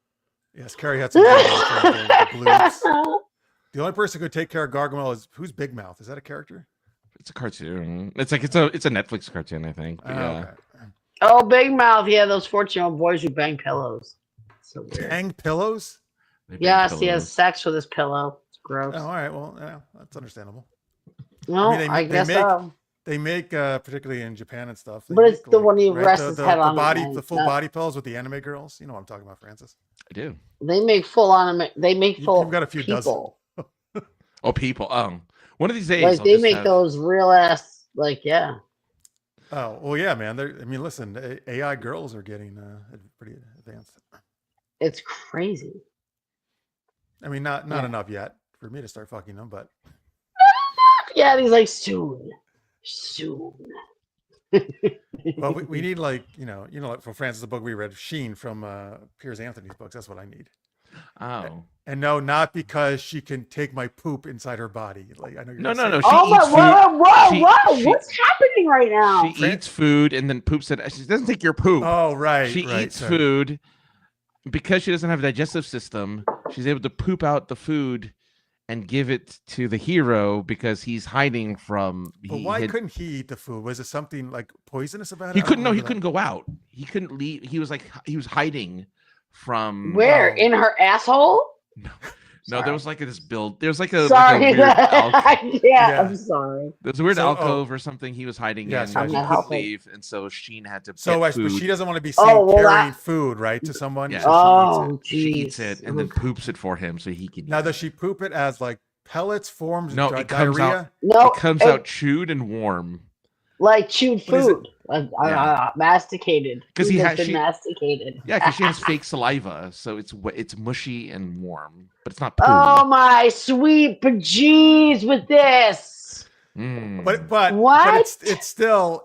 Yes, Carrie had some the only person who could take care of Gargamel is who's Big Mouth? Is that a character? It's a cartoon. It's a Netflix cartoon, I think. Okay. Oh, Big Mouth. Yeah, those 14-year-old boys who bang pillows. So weird. Bang pillows? Yes, he has sex with his pillow. It's gross. Oh, all right. Well, yeah, that's understandable. Well, I guess so. They make, particularly in Japan and stuff. But it's the one he rests his head on. The full body pills with the anime girls. You know what I'm talking about, Francis. I do. They make full anime. They make full. You've got a few people. dozen. Oh, people. One of these days, Like they make those real ass. Like yeah. Oh well, yeah, man. I mean, listen, AI girls are getting pretty advanced. It's crazy. I mean, not enough yet for me to start fucking them, but yeah, he's like soon. Well, we need like like from Francis, the book we read, Sheen from Piers Anthony's books. That's what I need. Oh. And no, not because she can take my poop inside her body. Like I know. No. Oh my! Whoa! What's happening right now? She eats food and then poops it. She doesn't take your poop. Oh right. She eats food because she doesn't have a digestive system. She's able to poop out the food and give it to the hero because he's hiding from. But why couldn't he eat the food? Was it something like poisonous about it? He couldn't. No, he couldn't go out. He couldn't leave. He was hiding from where in her asshole. No, there was like this build. There's like a sorry. Like a weird yeah, I'm sorry. There's a weird alcove or something he was hiding in. So he couldn't leave, and so Sheen had to. But she doesn't want to be seen carrying food, right, to someone. Yeah. So she eats it and then poops it for him, so he can. Now, does she poop it as like pellets, forms? No, it comes diarrhea? It comes out chewed and warm. Like chewed food, masticated. Because he has masticated. Yeah, because she has fake saliva, so it's mushy and warm, but it's not poo. Oh my sweet bejeez with this. But what? it's still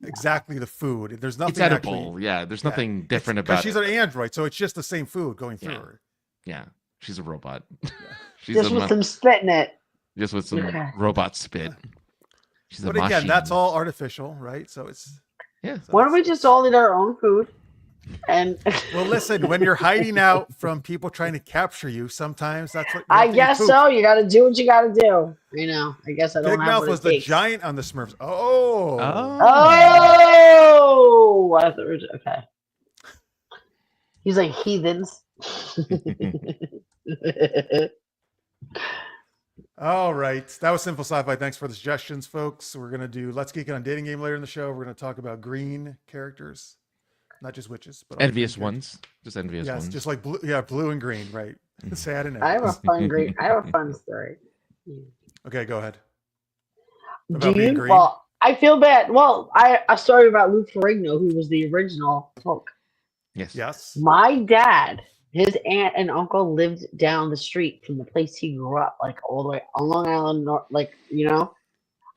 exactly the food. There's nothing. It's edible. There's nothing different about it. She's an android, so it's just the same food going through her. Yeah, she's a robot. She's just with some spit in it. Just with some robot spit. But again, that's all artificial, right? So it's why don't we just all eat our own food? And well, listen, when you're hiding out from people trying to capture you, sometimes that's what I guess so. You got to do what you got to do. You know, I guess I don't. Big have Mouth was the giant on the Smurfs. Oh, I thought okay. He's like heathens. All right. That was Sinful Sci-Fi. Thanks for the suggestions, folks. We're going to do Let's Geek It on Dating Game later in the show. We're going to talk about green characters, not just witches, but envious ones. Just envious ones. Yes, just like blue, blue and green, right? Sad and I have a fun story. Okay, go ahead. Do you? Well, I feel bad. Well, a story about Lou Ferrigno, who was the original Hulk. Yes. My dad, his aunt and uncle lived down the street from the place he grew up, like all the way on Long Island,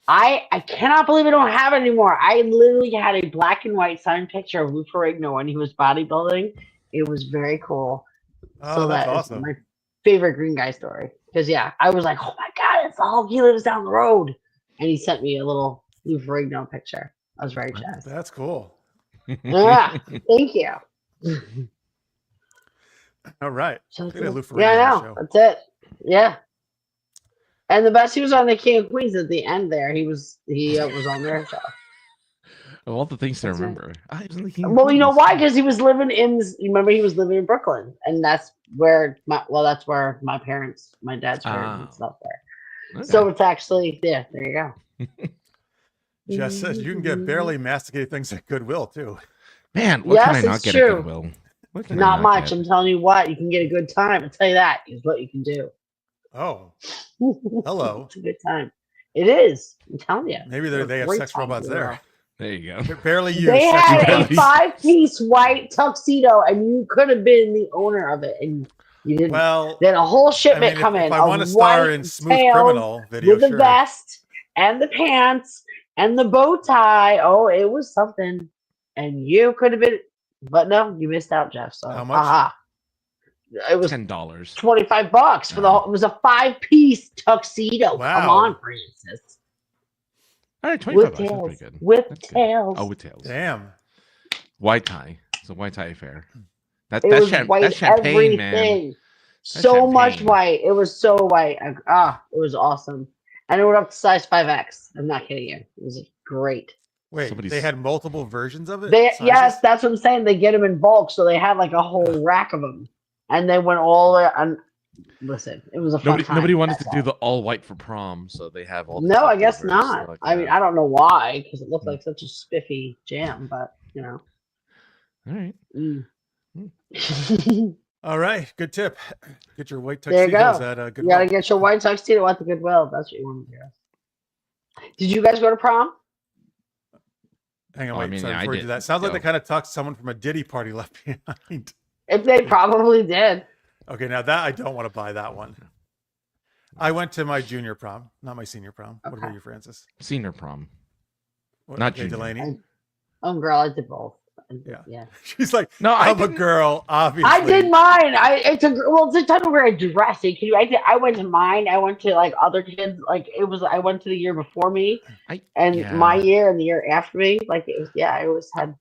I cannot believe I don't have it anymore. I literally had a black and white signed picture of Lou Ferrigno when he was bodybuilding. It was very cool. Oh, so that's that awesome. is my favorite green guy story. Because I was like, oh my God, it's the Hulk. He lives down the road. And he sent me a little Lou Ferrigno picture. I was very jazzed. That's cool. Yeah, thank you. All right. So cool. Yeah, I know. That's it. Yeah. And the best, he was on the King of Queens at the end there. He was on their show. Of all the things to remember. Well, you know why? Because he was living he was living in Brooklyn. And that's where my dad's parents and stuff there. Okay. So it's actually, there you go. Jess says you can get barely masticated things at Goodwill too. Man, what can I not get at Goodwill? Not much. I'm telling you what, you can get a good time. I'll tell you that is what you can do. Oh, hello. It's a good time. It is. I'm telling you. Maybe they have sex robots there. There you go. They're barely used. They had a 5-piece white tuxedo, and you could have been the owner of it, and you didn't. Well, then a whole shipment come in. If I want to star in Smooth Criminal video, with the vest and the pants and the bow tie. Oh, it was something, and you could have been. But no, you missed out, Jeff. So how much? It was $10, $25 for the whole. It was a 5-piece tuxedo. Wow. Come on, Francis. All right, $25. With That's tails. pretty good. With That's tails. Good. Oh, with tails. Damn. White tie. It's a white tie affair. That's white, champagne, everything. man. So much white. It was so white. It was awesome. And it went up to size 5X. I'm not kidding you. It was great. Wait, they had multiple versions of it? Yes, that's what I'm saying. They get them in bulk, so they had like a whole rack of them. And they went all the way, and listen, it was a fun time. Nobody wanted to do the all white for prom, so they have all. No, I guess leftovers, not. like, I mean, I don't know why, because it looked like such a spiffy jam, but all right. All right, good tip. Get your white There you tuxedos go. at a good. You gotta get your white tuxedo at the Goodwill. That's what you want to do. Did you guys go to prom? Hang on, Oh, I wait. mean, Sorry, yeah, I before you do did. that, sounds like they Go. kind of tucked someone from a Diddy party left behind. If they probably did. Okay, now that I don't want to buy that one. I went to my junior prom, not my senior prom. What about you, Francis? Senior prom. What, Not okay, junior. Delaney. Oh, girl, I did both. Yeah. She's like, No, I'm a girl, obviously. I did mine. It's the type of wear a dress. I went to mine. I went to like other kids. Like it was. I went to the year before me, my year and the year after me. Like it was. Yeah, I always had.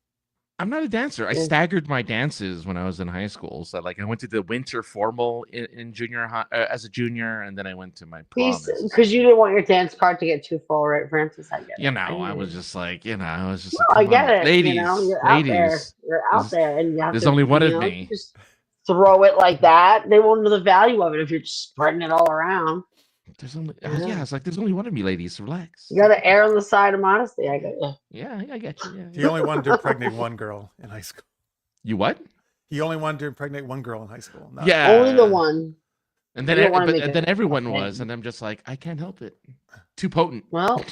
I'm not a dancer. I staggered my dances when I was in high school. So like I went to the winter formal in junior high as a junior, and then I went to my prom. Because you didn't want your dance card to get too full, right, Francis? I get it. I was just like, I was just. No, like, I get it. ladies, You're ladies. out there. You're out there, and you have There's only one of me. Just throw it like that. They won't know the value of it if you're just spreading it all around. There's only it's like there's only one of me, ladies. Relax. You got to err on the side of modesty. I get you. Yeah, I got you. Yeah, He only wanted to impregnate one girl in high school. You what? He only wanted to impregnate one girl in high school. Yeah, only the one. And then everyone was, and I'm just like, I can't help it. Too potent. Well,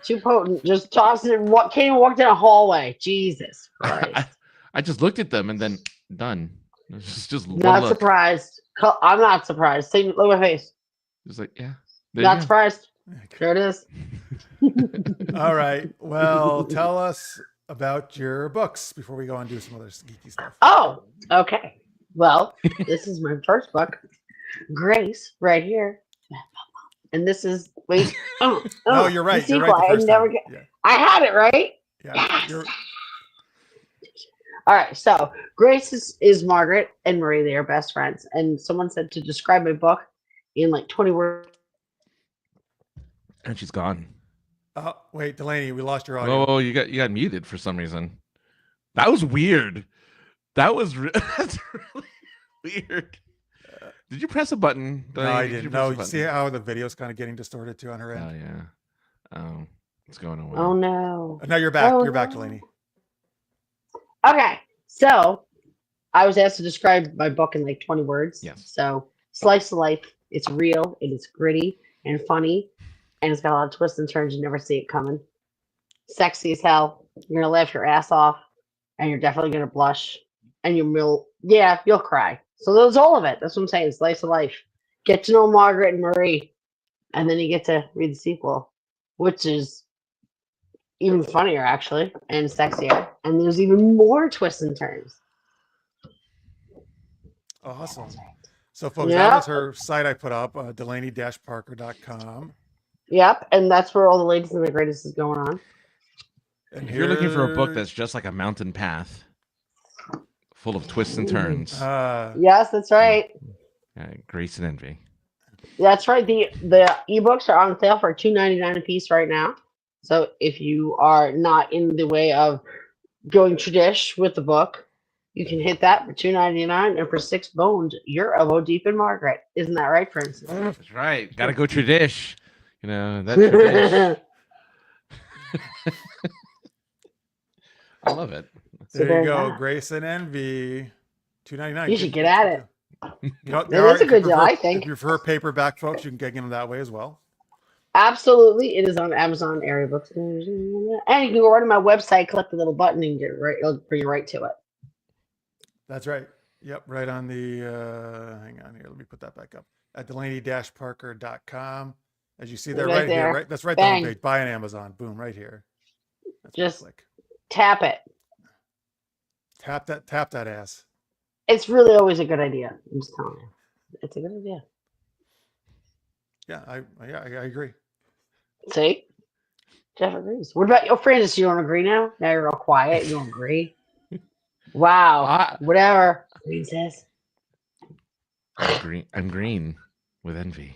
too potent. Just tossing it. What can't even walk down a hallway? Jesus Christ. I just looked at them and then done. It's just Not look. surprised. I'm not surprised. See, look at my face. Just like, yeah. Not surprised. There it is. All right. Well, tell us about your books before we go and do some other geeky stuff. Oh, okay. Well, this is my first book, Grace, right here. And this is No, you're right. You're sequel. right. I had it right. Yeah. Yes. All right. So Grace is Margaret and Marie. They are best friends. And someone said to describe my book in like 20 words. And she's gone. Oh, wait, Delaney, we lost your audio. Oh, you got muted for some reason. That was weird. That's really weird. Did you press a button? No, I didn't. No, you see how the video's kind of getting distorted too on her end? Oh, yeah. Oh, it's going away. Oh, no. Now you're back. Oh, you're back, Delaney. Okay. So I was asked to describe my book in like 20 words. Yes. So slice of life. It's real. It is gritty and funny. And it's got a lot of twists and turns. You never see it coming. Sexy as hell. You're going to laugh your ass off. And you're definitely going to blush. And you'll cry. So that's all of it. That's what I'm saying. Slice of life. Get to know Margaret and Marie. And then you get to read the sequel, which is even funnier, actually, and sexier. And there's even more twists and turns. Awesome. So, folks, that was her site I put up, Delaney-Parker.com. Yep, and that's where all the latest and the greatest is going on. And if you're looking for a book that's just like a mountain path, full of twists and turns. Yes, that's right. Grace and Envy. That's right. The ebooks are on sale for $2.99 a piece right now. So if you are not in the way of going tradish with the book, you can hit that for $2.99, and for $6 bones, you're a deep in Margaret. Isn't that right, Francis? That's right. Got to go tradish. That's tradish. I love it. There you go, Grace and Envy, $2.99. You should get at it. It's a good deal, I think. If you prefer paperback, folks, you can get them that way as well. Absolutely, it is on Amazon area books, and you can go right to my website, click the little button, and get right. It'll bring you right to it. That's right. Yep, right on the. Hang on here. Let me put that back up at Delaney-Parker.com. As you see there, right here, right. That's right. The homepage. Buy on Amazon. Boom, right here. That's just click. Tap it. Tap that ass. It's really always a good idea. I'm just telling you, it's a good idea. Yeah, I agree. See, Jeff agrees. What about your Francis? You don't agree now? Now you're all quiet. You don't agree? Wow. Whatever. Princess. I'm green with envy.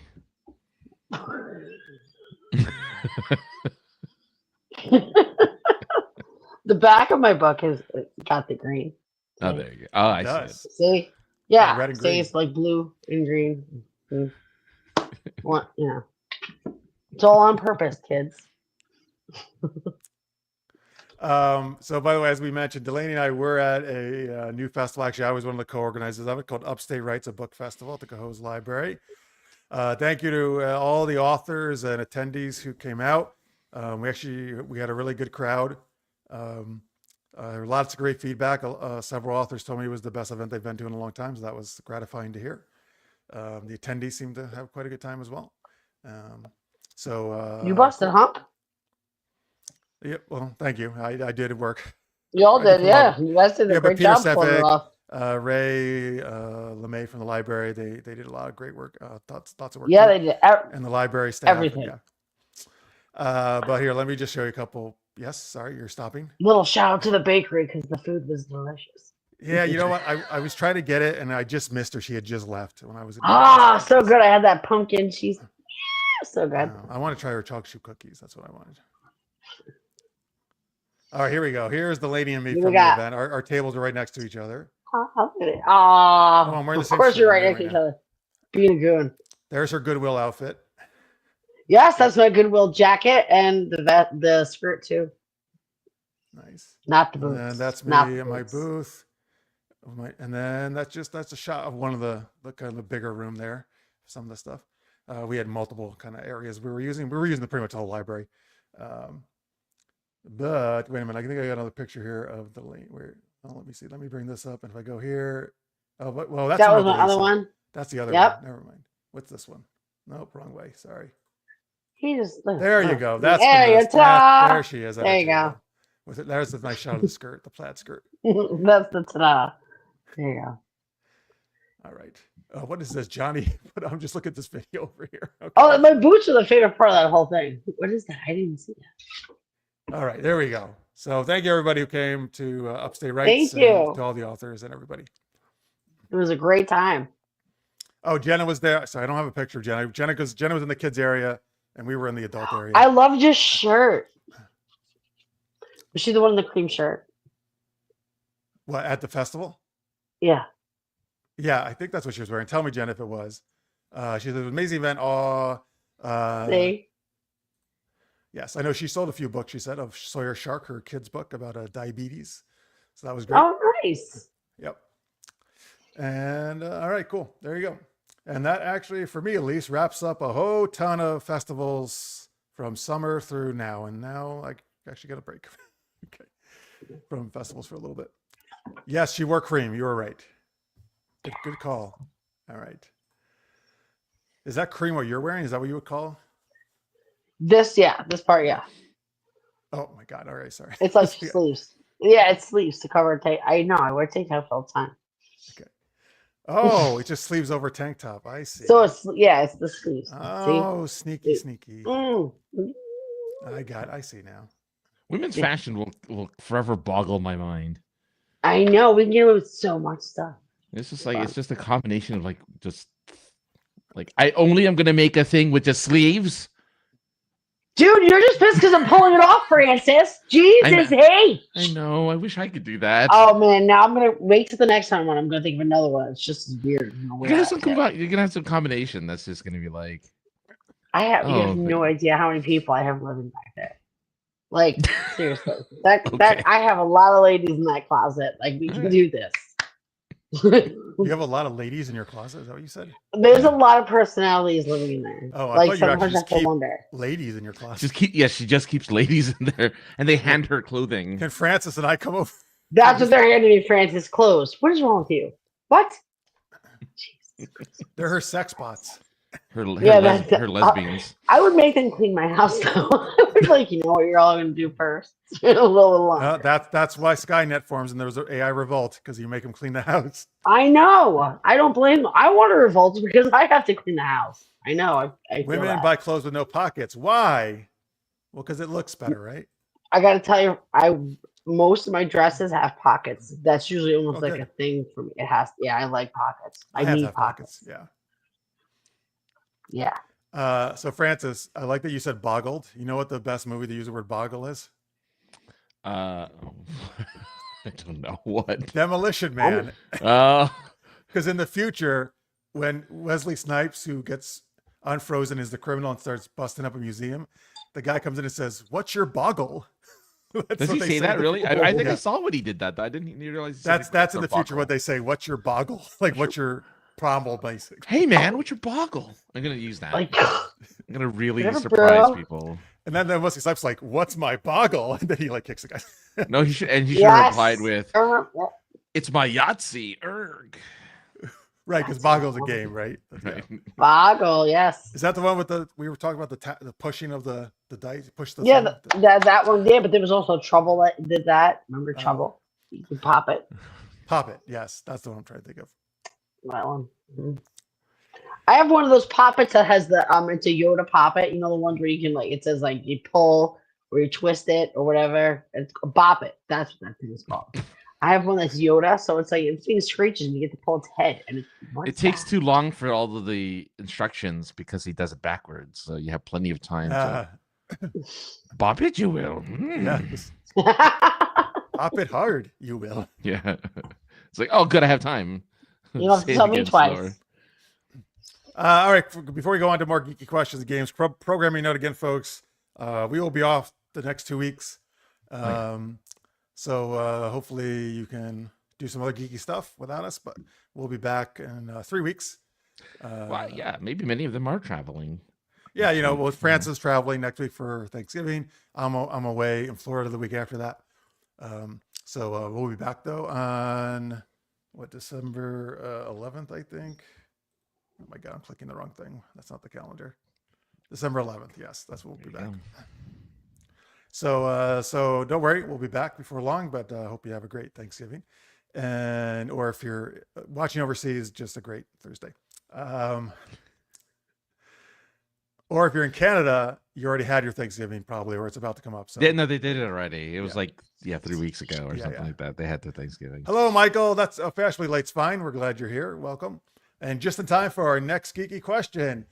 The back of my book has got the green. Oh, there you go. Oh, I see it. See? Yeah, red and green. stays like blue and green. What? Yeah, it's all on purpose, kids. So by the way, as we mentioned, Delaney and I were at a new festival. Actually, I was one of the co-organizers of it, called Upstate Writes, a book festival at the Cohoes Library. Thank you to all the authors and attendees who came out. We had a really good crowd. Lots of great feedback. Several authors told me it was the best event they've been to in a long time, so that was gratifying to hear. The attendees seemed to have quite a good time as well. You busted, huh? Yeah, well, thank you. I did work. You all did, yeah. You guys did a great Peter job pulling it off. Ray LeMay from the library, they did a lot of great work. Lots of work. Yeah, too. they did. And the library staff. Everything. Yeah. But here, let me just show you a couple. Yes, sorry, you're stopping. Little shout out to the bakery because the food was delicious. Yeah, you know what? I was trying to get it and I just missed her. She had just left when I was. So good. I had that pumpkin cheese. So good. I want to try her chocolate chip cookies. That's what I wanted. All right, here we go. Here's the lady and me from the event. Our tables are right next to each other. Of course you're right next to each other. Being a goon. There's her Goodwill outfit. Yes, that's my Goodwill jacket and the skirt too. Nice. Not the boots. And that's me in my booth. And then that's a shot of one of the kind of the bigger room there. Some of the stuff. We had multiple kind of areas we were using. We were using pretty much the whole library. But wait a minute, I think I got another picture here of the link. Let me see. Let me bring this up. And if I go here, that was the other one. That's the other one. Never mind. What's this one? Nope, wrong way. Sorry. There you go. That's there she is. There you go. There's the nice shot of the skirt, the plaid skirt. That's the ta-da. There you go. All right. What is this, Johnny? I'm just looking at this video over here. Okay. Oh, my boots are the favorite part of that whole thing. What is that? I didn't see that. All right, there we go. So thank you everybody who came to Upstate Writes. Thank you to all the authors and everybody. It was a great time. Oh, Jenna was there. So I don't have a picture of Jenna. Jenna was in the kids area and we were in the adult area. I loved your shirt. Was she the one in the cream shirt? What, at the festival? Yeah. Yeah, I think that's what she was wearing. Tell me, Jen, if it was. She said it was an amazing event. Yes, I know she sold a few books, she said, of Sawyer Shark, her kid's book about diabetes. So that was great. Oh, nice. Yep. And all right, cool. There you go. And that actually, for me at least, wraps up a whole ton of festivals from summer through now. And now I actually got a break okay, from festivals for a little bit. Yes, she wore cream. You were right. Good call. All right. Is that cream what you're wearing? Is that what you would call? This part, yeah. Oh my God. All right. Sorry. It's like sleeves. Yeah, it's sleeves to cover tank. I know. I wear tank tops all the time. Okay. Oh, it just sleeves over tank top. I see. So it's the sleeves. Oh, see? Sneaky. Mm. I see now. Women's fashion will forever boggle my mind. I know. We can get away with so much stuff. It's just like it's just a combination of I only am gonna make a thing with just sleeves. Dude, you're just pissed because I'm pulling it off, Francis. Jesus, hey. I know. I wish I could do that. Oh man, now I'm gonna wait till the next time when I'm gonna think of another one. It's just as weird. You're gonna have some combination that's just gonna be like. You have no idea how many people I have living back there. Like seriously, that I have a lot of ladies in that closet. Like we can do this. You have a lot of ladies in your closet. Is that what you said? There's a lot of personalities living in there. Oh, I thought you actually just keep wonder. ladies in your closet. She just keeps ladies in there, and they hand her clothing. Can Francis and I come over? That's what they're handing me, Francis. Clothes. What is wrong with you? What? They're her sex bots. Her lesbians. I would make them clean my house though. I would you know what you're all gonna do first. A little longer. That's why Skynet forms and there was an AI revolt because you make them clean the house. I know. I don't blame them. I want to revolt because I have to clean the house. I know. I Women buy clothes with no pockets. Why? Well, because it looks better, right? I got to tell you, most of my dresses have pockets. That's usually almost a thing for me. It has. Yeah, I like pockets. I need pockets. Yeah. Yeah. So Francis, I like that you said boggled. You know what the best movie to use the word boggle is? I don't know what. Demolition Man. Because in the future, when Wesley Snipes, who gets unfrozen, is the criminal and starts busting up a museum, the guy comes in and says, "What's your boggle?" Does he say that really? I think I saw when he did that. I didn't realize. That's in the future what they say. What's your boggle? Like, what's your problem, basically? Hey man, what's your boggle? I'm gonna use that. Like, I'm gonna really Whatever, surprise bro. people. And then Wesley Snipes like, "What's my boggle?" And then he like kicks the guy. No, he should have replied with, Uh, "It's my Yahtzee." Erg. Right, because boggle's a game, right? Right. Boggle, yes. Is that the one with we were talking about the pushing of the dice? Push the Yeah, thing? that one did, but there was also Trouble that did that. Remember Trouble? You can pop it. Pop it. Yes, that's the one I'm trying to think of. That one. Mhm. I have one of those poppets that has the it's a Yoda poppet. You know the ones where you can like it says like you pull or you twist it or whatever. It's a bop it. That's what that thing is called. I have one that's Yoda, so it's like if thing screeches and you get to pull its head, and It takes too long for all of the instructions because he does it backwards. So you have plenty of time to bop it. You will. Yes. Pop it hard, you will. Yeah. It's like, oh, good, I have time. You don't have to tell me twice. All right, before we go on to more geeky questions and games, programming note again, folks. We will be off the next 2 weeks. So hopefully you can do some other geeky stuff without us, but we'll be back in 3 weeks. Well, yeah, maybe many of them are traveling. Yeah, you know, well, Francis traveling next week for Thanksgiving. I'm away in Florida the week after that. So we'll be back though on December 11th, I think. Oh my God, I'm clicking the wrong thing. That's not the calendar. December 11th. Yes, that's when we'll be back. So don't worry, we'll be back before long, but hope you have a great Thanksgiving. Or if you're watching overseas, just a great Thursday. Or if you're in Canada, you already had your Thanksgiving probably, or it's about to come up. So Yeah, no, they did it already. It was 3 weeks ago or something like that. They had their Thanksgiving. Hello, Michael. That's fashionably late's fine. We're glad you're here. Welcome. And just in time for our next geeky question.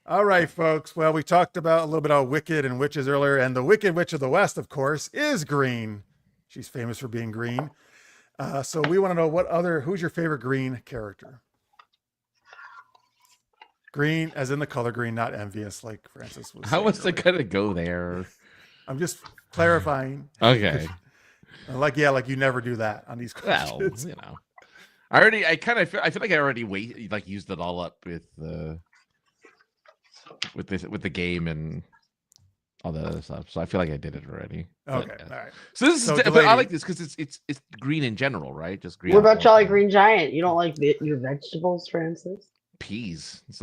All right, folks. Well, we talked about a little bit about Wicked and witches earlier, and the Wicked Witch of the West, of course, is green. She's famous for being green. So we want to know who's your favorite green character? Green, as in the color green, not envious, like Francis was. How was it gonna go there? I'm just clarifying. Okay. Like you never do that on these questions. Well, you know, I feel like I already used it all up with the game and all that other stuff. So I feel like I did it already. Okay, But, all right. So this is, but I like this because it's green in general, right? Just green. What about Jolly Green Giant? You don't like your vegetables, Francis? Peas. That's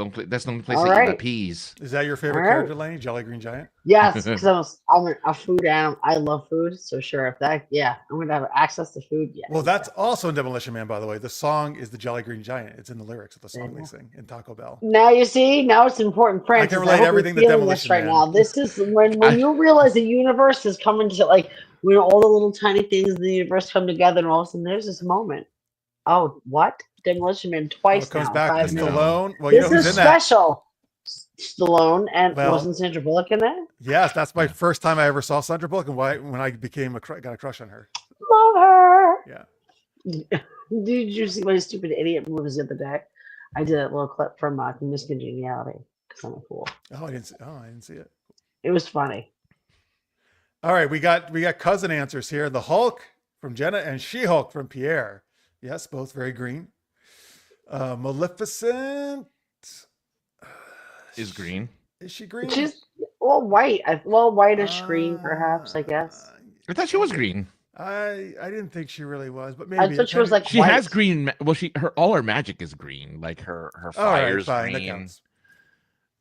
the only place All I eat my right. peas. Is that your favorite character, Laney? Jolly Green Giant? Yes, because I'm a food animal. I love food, so sure. If that, I'm gonna have access to food. Yeah. Well, that's also in Demolition Man, by the way. The song is the Jolly Green Giant. It's in the lyrics of the song they sing in Taco Bell. Now you see. Now it's important, Francis. I can relate everything to Demolition right Man. now. This is when you realize the universe is coming to when all the little tiny things in the universe come together, and all of a sudden there's this moment. Oh, what? Demolition Man twice it comes now. back to Stallone. Well, this you know who's is in that? special. Stallone and Well, wasn't Sandra Bullock in that? Yes, that's my first time I ever saw Sandra Bullock, and when I got a crush on her. Love her. Yeah. Did you see my stupid idiot movies the other day? I did a little clip from Miss Congeniality because I'm a fool. I didn't see it. It was funny. All right, we got cousin answers here. The Hulk from Jenna and She-Hulk from Pierre. Yes, both very green. Maleficent Is green. Is she green? She's white. Whitish green, perhaps. I guess. I thought she was green. I didn't think she really was, but maybe I thought she was like she white. has green. Well, all her magic is green. Like her fire is fine, that green. counts.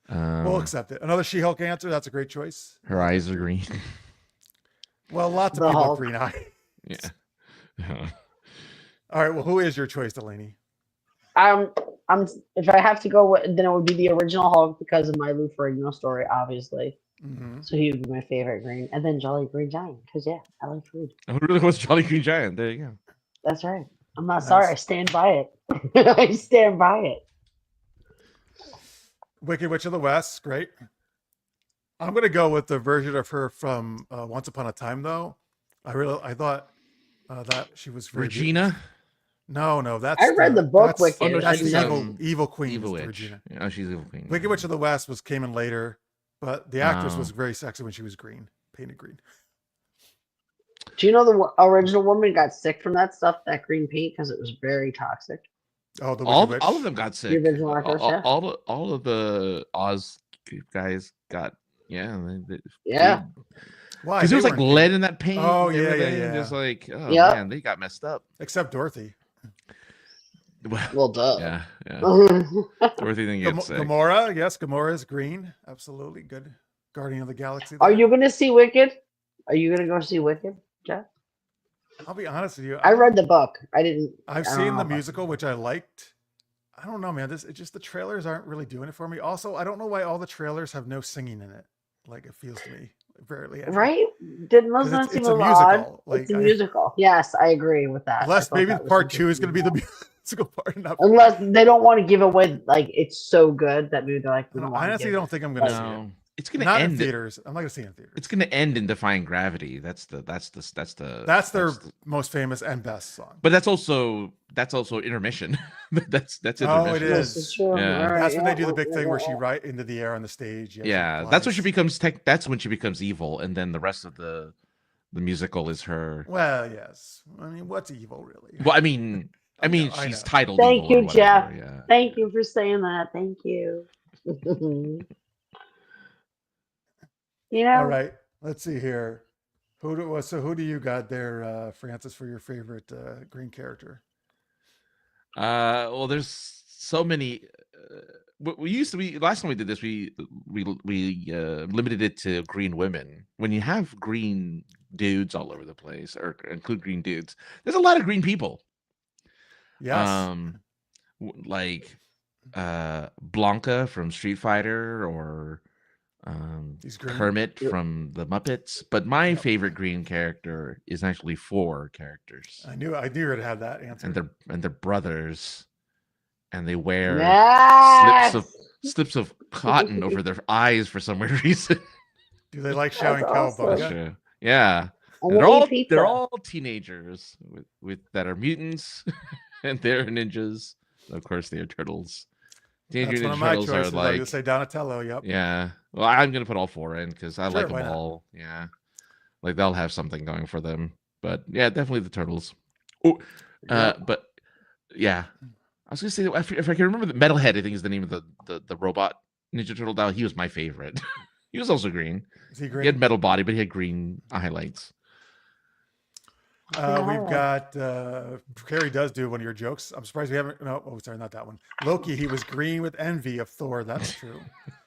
We'll accept it. Another She-Hulk answer. That's a great choice. Her eyes are green. Well, lots of The people Hulk. have green eyes. Yeah. All right. Well, who is your choice, Delaney? I'm. If I have to go, then it would be the original Hulk because of my Lou Ferrigno story, obviously. Mm-hmm. So he would be my favorite green, and then Jolly Green Giant because I like food. Who really was Jolly Green Giant? There you go. That's right. I'm not sorry. I stand by it. I stand by it. Wicked Witch of the West. Great. I'm gonna go with the version of her from Once Upon a Time, though. I thought that she was very Regina. No, that's I read the book that's, Wicked. That's I the never- evil queen. Evil is Witch. Regina. Oh, she's Evil Queen. Wicked Witch of the West came in later, but the actress Oh. was very sexy when she was green, painted green. Do you know the original woman got sick from that stuff, that green paint, because it was very toxic? Oh, the all Wicked Witch. all of them got sick. The original actors, yeah. All of the Oz guys got Yeah. Why? because They it was like weren't lead in that paint. Oh, and yeah, everything, yeah. Just like Yep. man, they got messed up. except Dorothy. Well, duh. Yeah. Oh, Dorothy didn't get sick. Gamora, yes, Gamora is green. Absolutely good. Guardian of the Galaxy. Are there. you going to see Wicked? Are you going to go see Wicked, Jeff? I'll be honest with you. I read the book. I didn't. I've I don't seen know the about- musical, which I liked. I don't know, man. It's just the trailers aren't really doing it for me. Also, I don't know why all the trailers have no singing in it. Like it feels to me, rarely. Any. Right? Didn't those 'Cause not it's seem a a little odd? musical. Like, It's a musical. Yes, I agree with that. Unless I thought maybe that was part 2 is interesting. going to be the musical part. Not Unless they don't want to give away, like, it's so good that maybe they're like, we don't I want to honestly give don't think I'm going to see it. No, it's gonna Not end. in theaters. I'm not going to see it in theaters. It's gonna end in Defying Gravity. That's their most famous and best song. But that's also intermission. that's intermission. Oh, it This is. is true. Yeah. All right, That's when yeah, they do the big yeah, thing where yeah, she yeah. right into the air on the stage. Yeah, that's when she becomes that's when she becomes evil, and then the rest of the musical is her. Well, yes. I mean, what's evil, really? Well, I mean, I know. she's titled. Thank evil you, or whatever, Jeff. Yeah. Thank you for saying that. Thank you. You know, All right. Let's see here. Who do you got there, Francis, for your favorite green character? Well, there's so many. Last time we did this, we limited it to green women. When you have green dudes all over the place, or include green dudes, there's a lot of green people. Yes. Like Blanca from Street Fighter, or He's green. Kermit from the Muppets. But my favorite green character is actually 4 characters, I knew you'd have that answer. and they're brothers, and they wear yes! slips of cotton over their eyes for some weird reason. Do they like shouting That's awesome. cowabunga? Yeah, And they're they all eat pizza. they're all teenagers with that are mutants, and they're ninjas. Of course, they are turtles. Teenage That's one Mutant of my Turtles choices. are I'm going to like, say Donatello. Yep. yeah. Well, I'm gonna put all 4 in because I Sure, like why them not? all. Yeah, like they'll have something going for them. But yeah, definitely the turtles. Oh, but yeah, I was gonna say if I can remember, the Metalhead, I think is the name of the robot Ninja Turtle. Now he was my favorite. He was also green. Is he He green? had metal body, but he had green highlights. We've got Carrie does do one of your jokes. I'm surprised we haven't. No, oh, sorry, not that one. Loki. He was green with envy of Thor. That's true.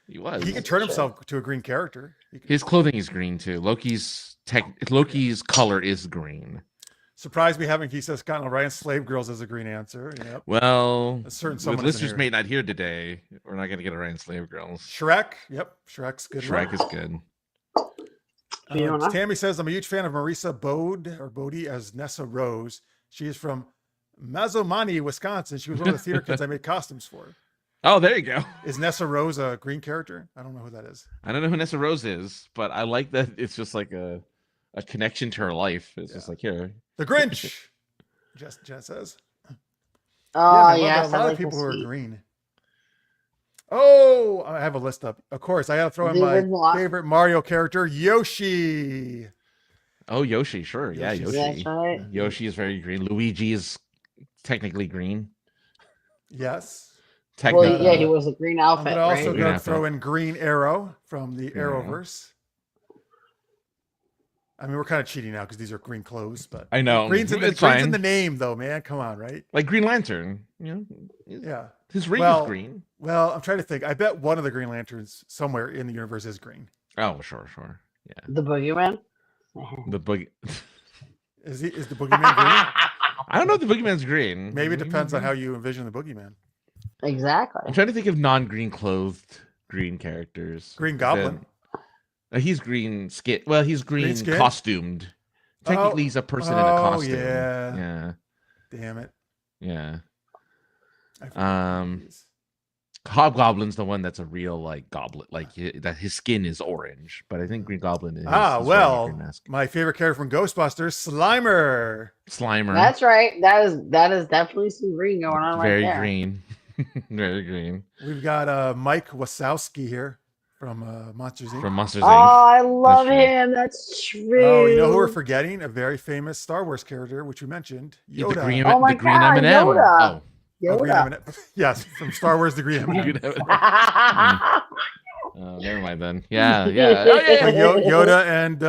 He was. He can turn himself to a green character. His clothing is green too. Loki's color is green. Surprised we haven't. He says Scott and Ryan Slave Girls is a green answer. Yep. Well, A certain with someone is in listeners here. may not hear today, we're not gonna get around Slave Girls. Shrek. Yep. Shrek's good. Shrek is good. You don't know? Tammy says, I'm a huge fan of Marisa Bodie as Nessa Rose. She is from Mazomani, Wisconsin. She was one of the theater kids I made costumes for. Oh, there you go. Is Nessa Rose a green character? I don't know who that is. I don't know who Nessa Rose is, but I like that it's just like a connection to her life. It's just like, here. The Grinch. Jess says. Oh, man, yes. a lot I of like people the who are sweet. green. Oh, I have a list up. Of course, I got to throw in The my original- favorite Mario character, Yoshi. Oh, Yoshi, sure. Yeah, Yoshi's- Yoshi. That's right. Yoshi is very green. Luigi is technically green. Yes. Technically. Well, yeah, he was a green I'm outfit, gonna also right? Green gonna outfit. throw in Green Arrow from the Green Arrow. Arrowverse. I mean, we're kind of cheating now because these are green clothes, but I know. green's in It's the fine. name, though, man. Come on, right? Like Green Lantern. Yeah. His ring Well- is green. Well, I'm trying to think. I bet one of the Green Lanterns somewhere in the universe is green. Oh, sure. Yeah. The boogeyman. The boog. Is the Boogeyman green? I don't know if the Boogeyman's green. Maybe it depends on how you envision the Boogeyman. Exactly. I'm trying to think of non-green clothed green characters. Green Goblin. He's green skin. Well, he's green skin? costumed. Technically, he's a person in a Oh, costume. yeah. Yeah. Damn it. Yeah. I forgot Um, these. Hobgoblin's the one that's a real like goblet, like that his skin is orange. But I think Green Goblin is. he's wearing a green Well, mask. my favorite character from Ghostbusters, Slimer. Slimer. That's right. That is definitely some green going on right Very there. green. Very green. We've got Mike Wazowski here from Monsters Inc. From Monsters Oh, Inc. I love true. him. That's true. Oh, you know who we're forgetting? A very famous Star Wars character, which we mentioned, Yoda. The green, Oh my the green God, M&M. Yoda. Oh. Oh, green Yoda. M&M. Yes, from Star Wars, the green M&M. Green M&M. Oh, never mind then. Yeah. Oh, yeah. Yoda and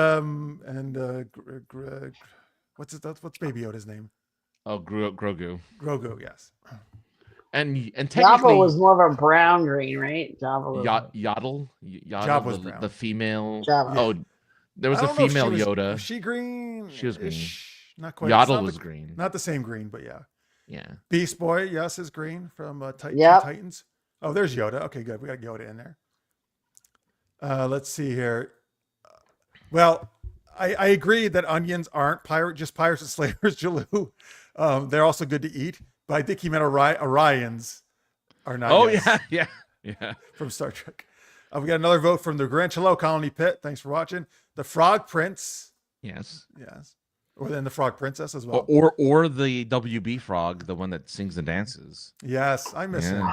what's Baby Yoda's name? Oh, Grogu. Grogu, yes. And Jabba technically, was more of a brown green, right? Jabba was Yaddle, Jabba was brown. the female. Jabba. Oh, there was I a don't know if female she was- Yoda. Was she green? She was green. Not quite. It's Yaddle not was the- green. Not the same green, but yeah. Yeah. Beast Boy, yes, is green from Yep. Titans. Oh, there's Yoda. Okay, good. We got Yoda in there. Let's see here. Well, I agree that onions aren't just pirates and slavers, Jaloo. They're also good to eat, but I think he meant Orions are not. Oh, yes, yeah. from Star Trek. We got another vote from the Grand Hello Colony Pit. Thanks for watching. The Frog Prince. Yes. Yes. Or then the Frog Princess as well. Or the WB frog, the one that sings and dances. Yes, I miss him.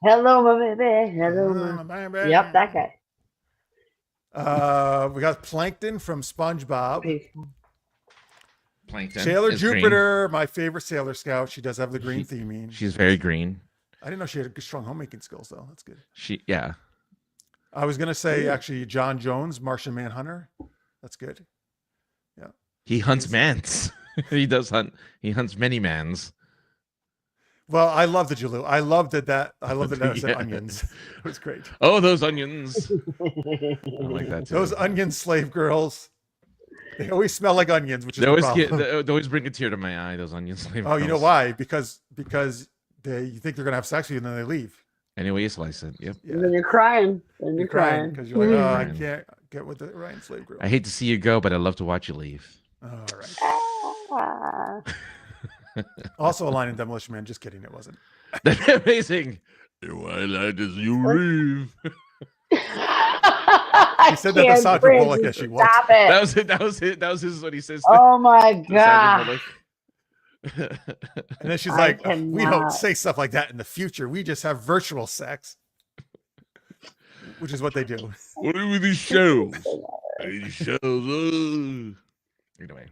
Hello, my baby. Hello, my... Baby. Yep, that guy. We got Plankton from SpongeBob. Plankton. Sailor is Jupiter, my favorite Sailor Scout. She does have the green theming. green. She's very green. I didn't know she had strong homemaking skills, though. That's good. Yeah. I was gonna say actually John Jones, Martian Manhunter. That's good. Yeah. He hunts mans. He does hunt. He hunts many mans. Well, I love the Jaloo. I loved that. I loved that said Yeah. onions. It was great. Oh, those onions. I like that too. Those onion slave girls. They always smell like onions, which is They the always problem. they always bring a tear to my eye. Those onions. Oh, you know why? Because you think they're gonna have sex with you and then they leave. Anyway, you slice it. Yep. Yeah. And then you're crying. Then You're you're crying crying. because you're like, oh, I Crying. can't get with the Ryan slave girl. I hate to see you go, but I love to watch you leave. All right. Ah. Also a line in Demolition Man. Just kidding, it wasn't. That'd be amazing. Why like as you leave? He said that to Sandra Bullock as she walked. Stop it. That was it. That was it. That was his what he says. Oh my to Sandra god. Bullock. And then she's I like, we don't cannot. say stuff like that in the future. We just have virtual sex, which is what they do. What are these shows? These shows. Anyway,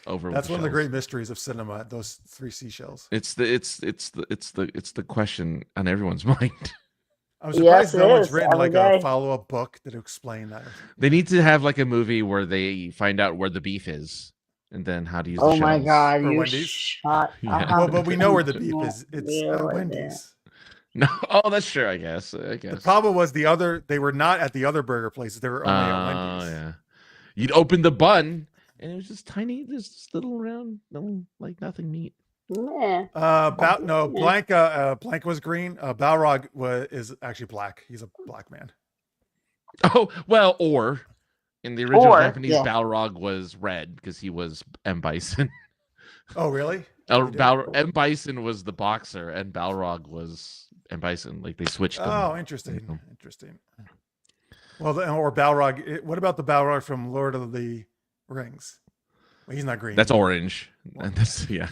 over. That's with one of the shells. great mysteries of cinema. Those three seashells. It's the question on everyone's mind. I'm Yes, surprised no it one's is, written every like day. a follow-up book that explain that. They need to have like a movie where they find out where the beef is, and then how to use. Oh the my shells. god, Or you Wendy's? shut Yeah. up. Well, but we know where the beef is. It's Yeah, right Wendy's. No, oh, that's true. I guess. The problem was they were not at the other burger places. They were only at Wendy's. Yeah. You'd open the bun, and it was just tiny, this little round, no, like nothing meat. Yeah. Blanca was green. Balrog is actually black. He's a black man. Oh well, or in the original Or, Japanese, yeah. Balrog was red because he was M Bison. Oh, really? M Bison was the boxer, and Balrog was M Bison. Like they switched them. Oh, interesting. Interesting. Well, or Balrog. What about the Balrog from Lord of the Rings? Well, he's not green. That's orange. And that's yeah.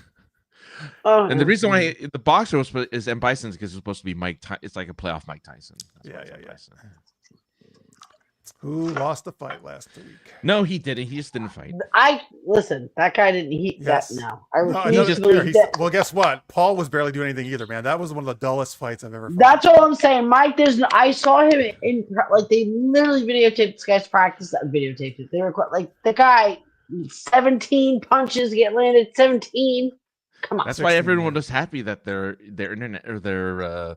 Oh, And the reason why the boxer is M Bison is because it's supposed to be Mike. It's like a playoff Mike Tyson. That's why Yeah, it's yeah, M. yeah. Bison. Who lost the fight last week? No, he didn't. He just didn't fight. I listen. That guy didn't. Yes. That no. I No, refuse no, to it's believe clear. that. Well, guess what? Paul was barely doing anything either, man. That was one of the dullest fights I've ever fought. That's all I'm saying, Mike. There's no. I saw him in like they literally videotaped this guy's practice. Videotaped it. They were like the guy. 17 punches get landed. 17. Come on. That's why 16, everyone yeah. was happy that their internet or their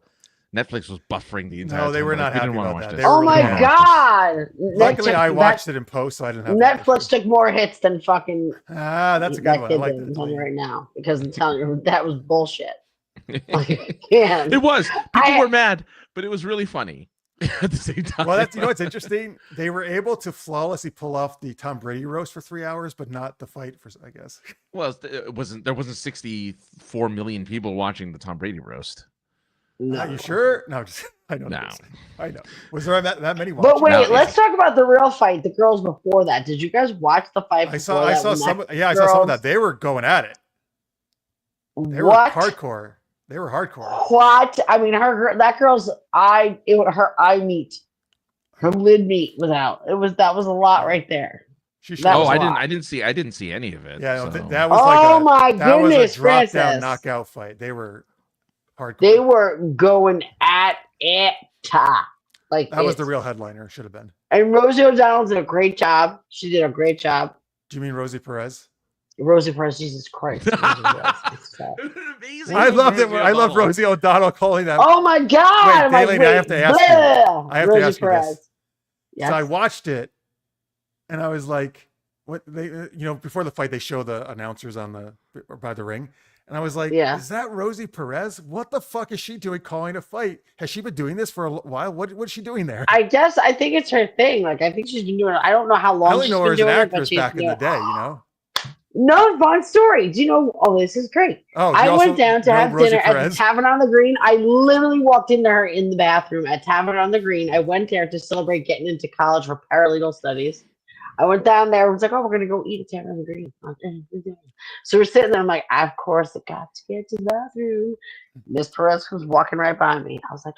Netflix was buffering the entire time. No, they were not Like, we happy didn't wanna about watch that. this. They were Oh really my mad. god! Luckily, I watched it in post, so I didn't have that Netflix issue. took more hits than fucking That's a good that one. I kid like did. I'm that. telling you right now because I'm telling you that was bullshit. Like, yeah. It was. People I- were mad, but it was really funny at the same time. Well, that's what's interesting. They were able to flawlessly pull off the Tom Brady roast for 3 hours, but not the fight for, I guess. Well, it wasn't. There wasn't 64 million people watching the Tom Brady roast. No. Are you sure? No, just I know. No. I know. Was there that many? But wait, No, let's talk about the real fight. The girls before that. Did you guys watch the fight? I saw some. Yeah, I saw some of that. They were going at it. They were hardcore. They were hardcore. What? I mean, that girl's eye. Her eye meat. Her lid meat was out. That was a lot right there. I didn't see any of it. Yeah, so. that was my goodness, was a drop Francis. down knockout fight. They were hardcore. They were going at it. Like that was the real headliner. Should have been. And Rosie O'Donnell did a great job. She did a great job. Do you mean Rosie Perez? Rosie Perez, Jesus Christ. Amazing. I loved it. I love Rosie O'Donnell calling that. Oh my God! Wait, Delaney, I have to ask you. I have to ask you this. Yes. So I watched it, and I was like, "What?" They, before the fight, they show the announcers by the ring, and I was like, "Is that Rosie Perez? What the fuck is she doing calling a fight? Has she been doing this for a while? What's she doing there?" I think it's her thing. Like I think she's been doing it. I don't know how long. I only know her as an actress back in the day. No, fun story. Do you know? Oh, this is great. Oh, I went down to have dinner at the Tavern on the Green. I literally walked into her in the bathroom at Tavern on the Green. I went there to celebrate getting into college for paralegal studies. I went down there. I was like, "Oh, we're gonna go eat at Tavern on the Green." So we're sitting there. I'm like, "Of course, I got to get to the bathroom." Miss Perez was walking right by me. I was like,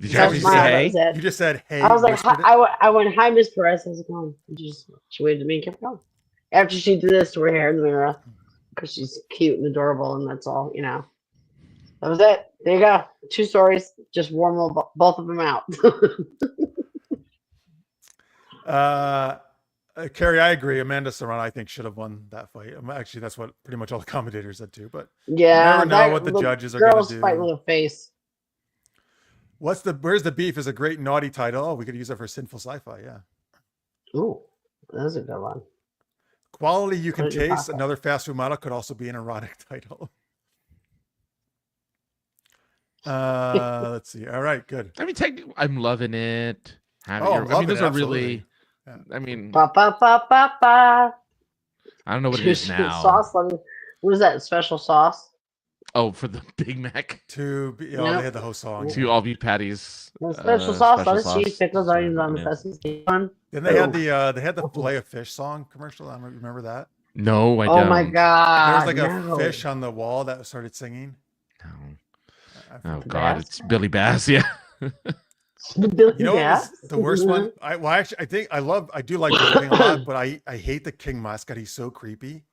"Did you actually say hey?" You just said hey. I was like, I went, "Hi, Miss Perez. How's it going?" And she waved at me and kept going. After she did this to her hair in the mirror, because she's cute and adorable, and that's all, That was it. There you go. 2 stories. Just warm both of them out. Carrie, I agree. Amanda Serrano, I think, should have won that fight. Actually, that's what pretty much all the commentators said too. But yeah, you never know what the judges are going to do. Fight with a face. Where's the beef is a great naughty title. Oh, we could use that for Sinful Sci-Fi. Yeah. Ooh, that's a good one. Quality you can taste. Another fast food model could also be an erotic title. Let's see. All right, good. I mean, I'm loving it. Those are really. Yeah. I mean, ba, ba, ba, ba, ba. I don't know what it is now. Sauce. What is that special sauce? Oh, for the Big Mac. They had the whole song. 2 all-beef patties. Special sauce, lettuce, cheese, pickles, onions on the sesame one. Then they had the filet of fish song commercial. I don't remember that. No, I don't. Oh my God! There was like a fish on the wall that started singing. No. Oh God, it's Billy Bass. Yeah. The worst one? I do like Billy a lot, but I hate the king mascot. He's so creepy.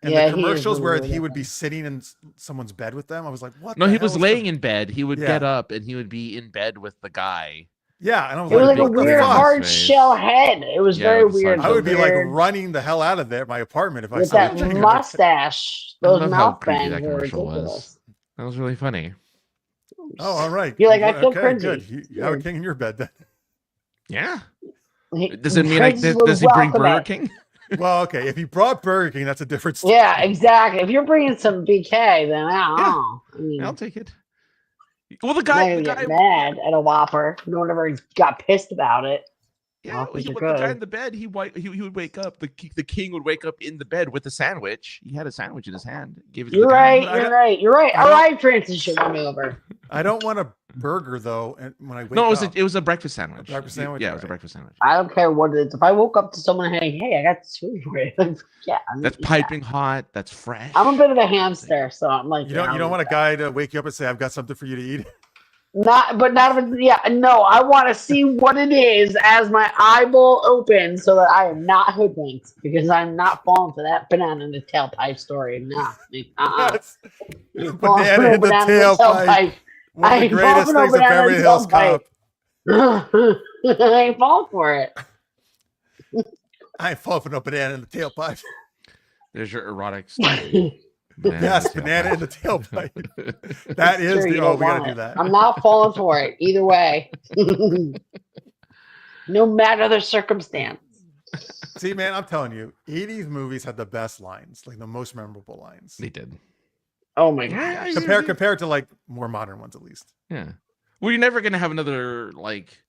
And the commercials where he would be sitting in someone's bed with them, I was like, "What?" No, he was laying in bed. He would get up and he would be in bed with the guy. Yeah, and I was it was like a weird hard shell head. It was very weird. I would be like running the hell out of there, my apartment, if I saw that mustache. Those mouth bangs that commercial was. That was really funny. Oh, all right. You're like, I feel cringy. Good. You have a king in your bed then. Yeah. Does it mean does he bring Burger King? Well, okay. If he brought Burger King, that's a different story. Yeah, exactly. If you're bringing some BK, then I don't know. I'll take it. Well, the guy get mad at a Whopper. No one ever got pissed about it. Yeah, the guy in the bed. He would wake up. The king would wake up in the bed with a sandwich. He had a sandwich in his hand. You're right. You're right. All right, Francis, you won me over. I don't want a burger though. And when I wake up, it was a breakfast sandwich. Breakfast sandwich. Yeah, it was a breakfast sandwich. I don't care what it is. If I woke up to someone saying, "Hey, I got this food for you," that's piping hot. That's fresh. I'm a bit of a hamster, so I'm like, you don't want a guy to wake you up and say, "I've got something for you to eat." No, I want to see what it is as my eyeball opens so that I am not hoodwinked because I'm not falling for that banana in the tailpipe story. No. Banana in the tailpipe. One of the greatest things of Beverly Hills Cop. I ain't falling for it. I ain't falling for no banana in the tailpipe. There's your erotic story. Banana in the tailpipe. That is we gotta do that. I'm not falling for it either way. No matter the circumstance. See, man, I'm telling you, 80s movies had the best lines, like the most memorable lines. They did. Oh my God. Compared to like more modern ones, at least. Yeah. Well, you're never gonna have another like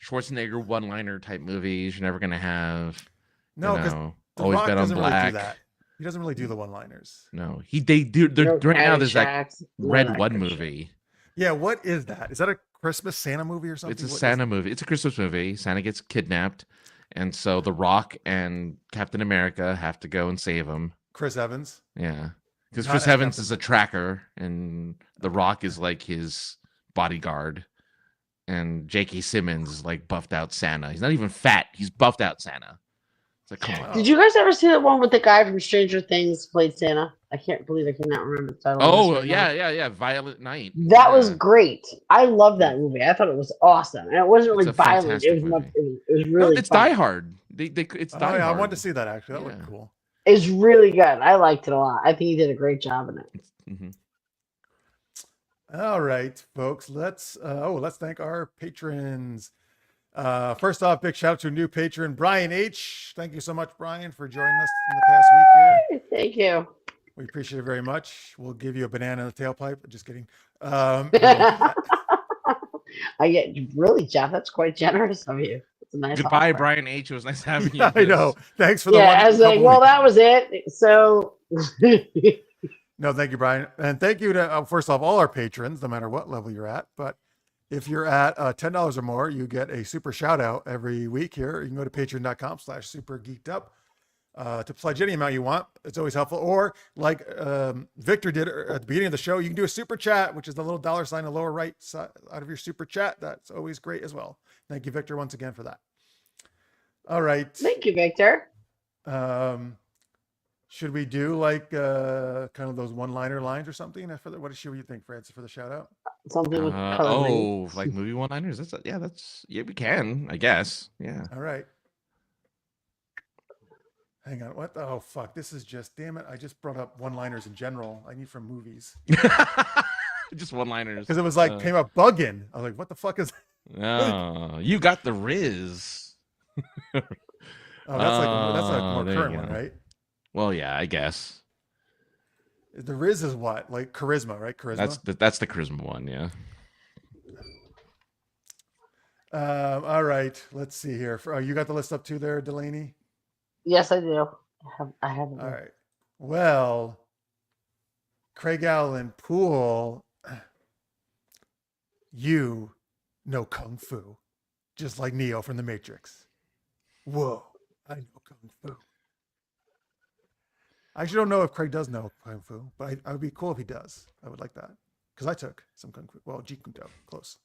Schwarzenegger one-liner type movies. You're never gonna have because Always Bet on Black. Really he doesn't really do the one-liners. No, they do. Right now, there's that Red One movie. Yeah, what is that? Is that a Christmas Santa movie or something? It's a What is Santa movie. It's a Christmas movie. Santa gets kidnapped, and so The Rock and Captain America have to go and save him. Chris Evans? Yeah, because Not Chris as Evans Captain- is a tracker, and The Rock is like his bodyguard, and J.K. Simmons is like buffed out Santa. He's not even fat. He's buffed out Santa. It's like, come on. Did you guys ever see that one with the guy from Stranger Things played Santa? I can't believe I cannot remember the title. of Oh this right now. yeah. Violet Night. That was Yeah. great. I love that movie. I thought it was awesome, and it wasn't It's really a violent. It fantastic was much, movie. it was No, really. it's fun. Die Hard. It's Oh, Die yeah, I Hard. wanted to see that actually. That Yeah. looked cool. It's really good. I liked it a lot. I think he did a great job in it. Mhm. All right, folks. Let's thank our patrons. First off, big shout out to a new patron, Brian H. Thank you so much, Brian, for joining us in the past week here. Thank you. We appreciate it very much. We'll give you a banana in the tailpipe. Just kidding. I get really, Jeff. That's quite generous of you. It's a nice. Goodbye, offer. Brian H. It was nice having you. Yeah, I know. Thanks for the Yeah, one. I was like, couple well, weeks. that was it. So. No, thank you, Brian. And thank you to, first off, all our patrons, no matter what level you're at. But if you're at $10 or more, you get a super shout out every week here. You can go to patreon.com/supergeekedup to pledge any amount you want. It's always helpful. Or like Victor did at the beginning of the show, you can do a super chat, which is the little dollar sign in the lower right side out of your super chat. That's always great as well. Thank you, Victor, once again for that. All right. Thank you, Victor. Should we do like kind of those one-liner lines or something? What do you think, Francis, for the shout out? Something with coloring. Like movie one-liners. That's we can, I guess. Yeah. All right. Hang on. What? Oh, fuck. This is just, damn it. I just brought up one-liners in general. I need from movies. Just one-liners. Because it was like, came up bugging. I was like, what the fuck is Oh, you got the Riz. Oh, that's like a more there you current one, go. right? Well, yeah, I guess. The Riz is what? Like charisma, right? Charisma. That's the charisma one, yeah. All right. Let's see here. You got the list up too there, Delaney? Yes, I do. I have it. All right. Well, Craig Allen Poole, you know Kung Fu, just like Neo from The Matrix. Whoa, I know Kung Fu. I actually don't know if Craig does know Kung Fu, but I would be cool if he does. I would like that. Because I took some Kung Fu. Well, Jeek Kune Do, close.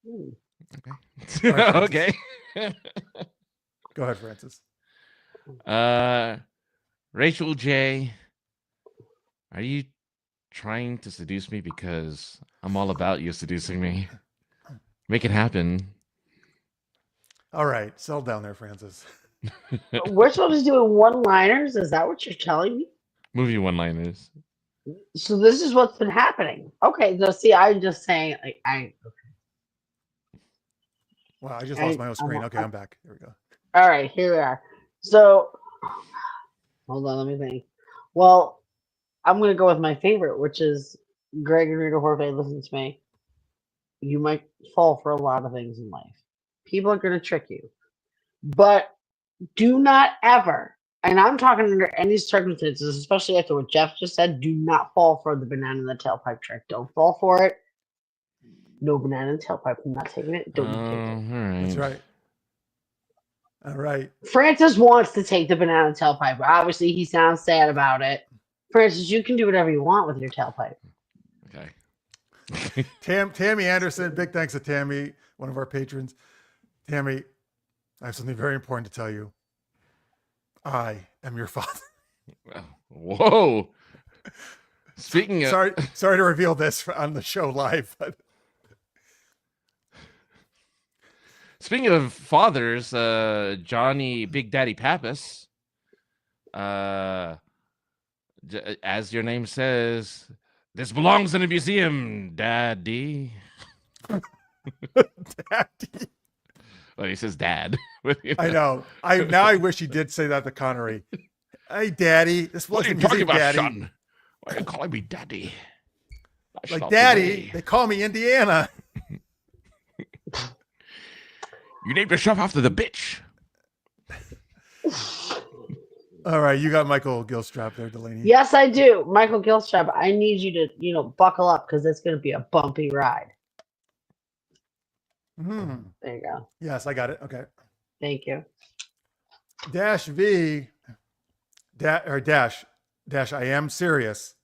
Okay. All right, Okay. Go ahead, Francis. Rachel J, are you trying to seduce me? Because I'm all about you seducing me. Make it happen. All right, settle down there, Francis. We're supposed to do one-liners. Is that what you're telling me? Movie one-liners. So this is what's been happening. Okay, so see, I'm just saying, like, Wow, I just lost my own screen. Okay, I'm back. Here we go. all right, here we are. So, hold on, let me think. Well, I'm gonna go with my favorite, which is Greg and Rita Horvath. Listen to me. You might fall for a lot of things in life. People are gonna trick you, but do not ever. And I'm talking under any circumstances, especially after what Jeff just said. Do not fall for the banana in the tailpipe trick. Don't fall for it. No banana in the tailpipe. I'm not taking it. Don't take it. All right. That's right. All right. Francis wants to take the banana tailpipe. Obviously, he sounds sad about it. Francis, you can do whatever you want with your tailpipe. Okay. Tammy Anderson, big thanks to Tammy, one of our patrons. Tammy, I have something very important to tell you. I am your father. Whoa. Speaking of sorry to reveal this on the show live, but speaking of fathers, Johnny Big Daddy Pappas, as your name says, this belongs in a museum, Daddy. Daddy. Well, he says dad. I know. I wish he did say that to Connery. Hey, Daddy. This What are you wasn't talking about, Daddy. son? Why are you calling me Daddy? I Like shall Daddy, obey. they call me Indiana. You named yourself after the bitch. All right, you got Michael Gilstrap there, Delaney. Yes, I do. Michael Gilstrap, I need you to, buckle up because it's going to be a bumpy ride. Hmm. There you go. Yes, I got it. Okay. Thank you. Dash V. Dash. I am serious.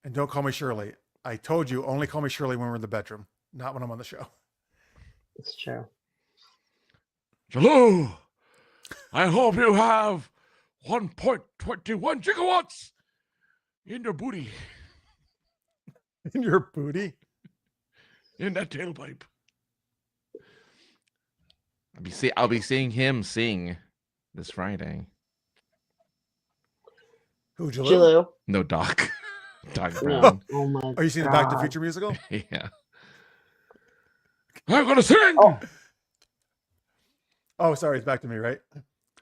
And don't call me Shirley. I told you, only call me Shirley when we're in the bedroom, not when I'm on the show. It's true. Jaloo, I hope you have 1.21 gigawatts in your booty. In your booty? In that tailpipe. I'll be seeing him sing this Friday. Who, Jaloo? Jaloo. No, Doc. Doc No. Brown. Oh my Are you seeing the Back to the Future musical? Yeah. I'm gonna sing. Oh, sorry, it's back to me, right?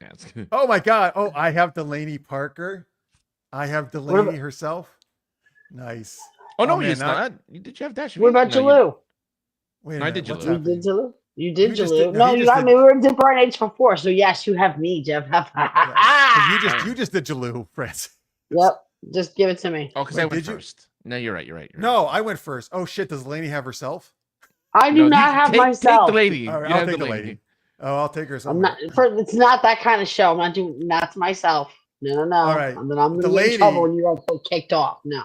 Yeah, it's good. Oh my God. Oh, I have Delaney Parker. I have Delaney herself. Nice. Oh no, man, it's not. Did you have Dash? What about Jaloo? Wait a No, I minute, did what's Jaloo. You did happening? Jaloo? You You did just Jaloo. did- no, No, he you just got did- me. We were in Brian H before, so yes, you have me, Jeff. Yeah. 'Cause you just did Jaloo, France. Yep. Just give it to me. Oh, because Wait, I went did you? first. No, you're right. You're right. No, I went first. Oh shit, does Delaney have herself? I do not have myself. Take the lady. All right, You I'll have take the the lady. Oh, I'll take her I'm somewhere. not. It's not that kind of show. I'm not doing. Not to myself. No. All right. And then I'm The gonna get in lady- trouble when you guys get kicked off. No.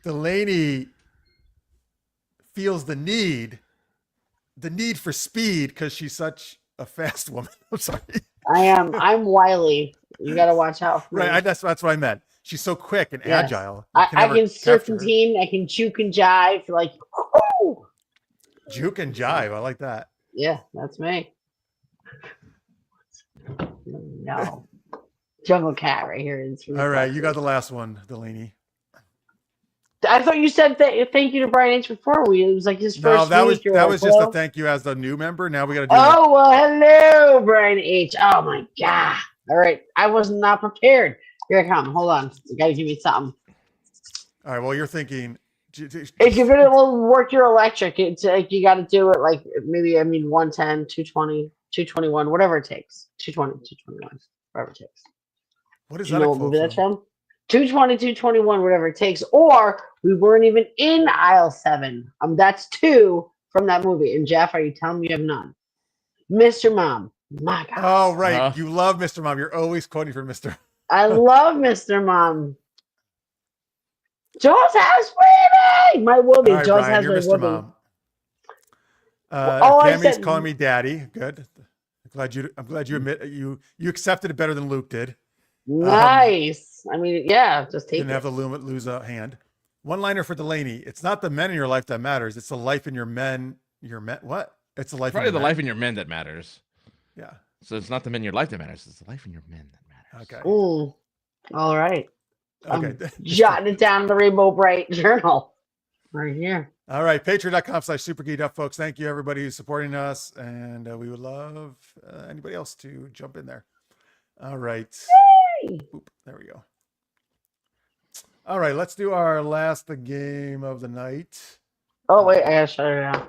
Delaney feels the need for speed because she's such a fast woman. I'm sorry. I'm wily. You gotta watch out for me. Right, that's what I meant. She's so quick and Yes. agile. You I never can capture her. serpentine. I can juke and jive. Like, whoo! Juke and jive. I like that. Yeah, that's me. No. Jungle Cat right here. All right, you got the last one, Delaney. I thought you said thank you to Brian H before. It was like his No, first that week. was just a thank you as the new member. Now we got to do it. Oh, well, hello, Brian H. Oh, my God. All right. I was not prepared. Here I come. Hold on. You got to give me something. All right, well, you're thinking. If you're going to work your electric, it's like you got to do it like maybe, 110, 220, 221, whatever it takes. 220, 221, whatever it takes. What is Do you that? know A what quote movie that's from? from? 220, 221, whatever it takes. Or we weren't even in aisle 7. That's 2 from that movie. And Jeff, are you telling me you have none? Mr. Mom. My God. Oh, right. You love Mr. Mom. You're always quoting from Mr. I love Mr. Mom. Jaws has baby. My Woody. All right, Jaws Brian, has you're my Mr. Woody. Mom. I Tammy's said- calling me daddy. Good. I'm glad you admit you accepted it better than Luke did. Nice. Just take Didn't it. have to lose a hand. One liner for Delaney. It's not the men in your life that matters. It's the life in your men. What? It's the life. Probably in the your men. life in your men that matters. Yeah. So it's not the men in your life that matters. It's the life in your men that matters. Okay. Ooh. All right. Okay. Jotting it down in the Rainbow Bright Journal. Right here. All right. Patreon.com/Super Geeked Up, folks. Thank you, everybody who's supporting us. And we would love anybody else to jump in there. All right. Yay! Oop, there we go. All right. Let's do our last game of the night. Oh, wait. I got to shut it down.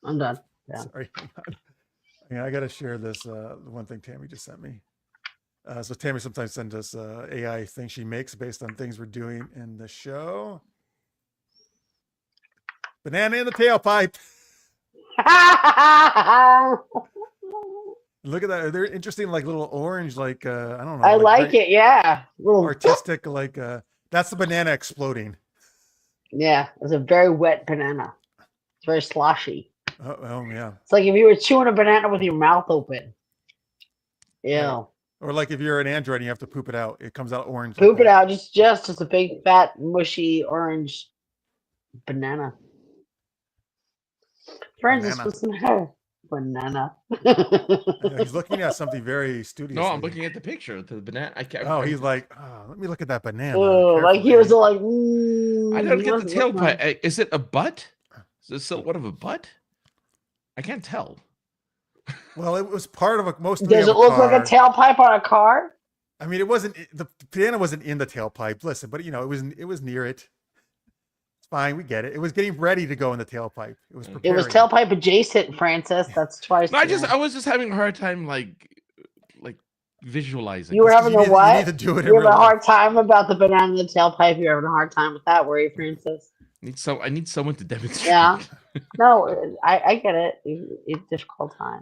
I'm done. Yeah. Sorry. Yeah, I got to share this. The one thing Tammy just sent me. So Tammy sometimes sends us AI things she makes based on things we're doing in the show. Banana in the tailpipe. Look at that. They're interesting, like little orange, like I don't know. I like it. Yeah. Little, artistic, like that's the banana exploding. yeah. It's a very wet banana. It's very sloshy. Oh yeah. It's like if you were chewing a banana with your mouth open. Ew. Right. Or like if you're an android and you have to poop it out, it comes out orange. Poop it out. Just a big, fat, mushy, orange banana. Francis, Banana. what's the matter? Banana. He's looking at something very studious. No, I'm looking at the picture of the banana. I can't. Oh, he's like, let me look at that banana. Oh, like he carefully." was like, I don't get the what's going on? tailpipe. Is it a butt? Is it silhouette of a butt? I can't tell. Well, it was part of a most. Does it look like a tailpipe on a car? I mean, it wasn't. The banana wasn't in the tailpipe. Listen, but it was near it. It's fine. We get it. It was getting ready to go in the tailpipe. It was It preparing. was tailpipe adjacent, Francis. That's twice. No, I was just having a hard time, like visualizing. You were having You a need, what? you need to do it in You having real a life. hard time about the banana in the tailpipe. You're having a hard time with that, were you, Francis? I need someone to demonstrate. Yeah. No, I get it. It's a difficult time.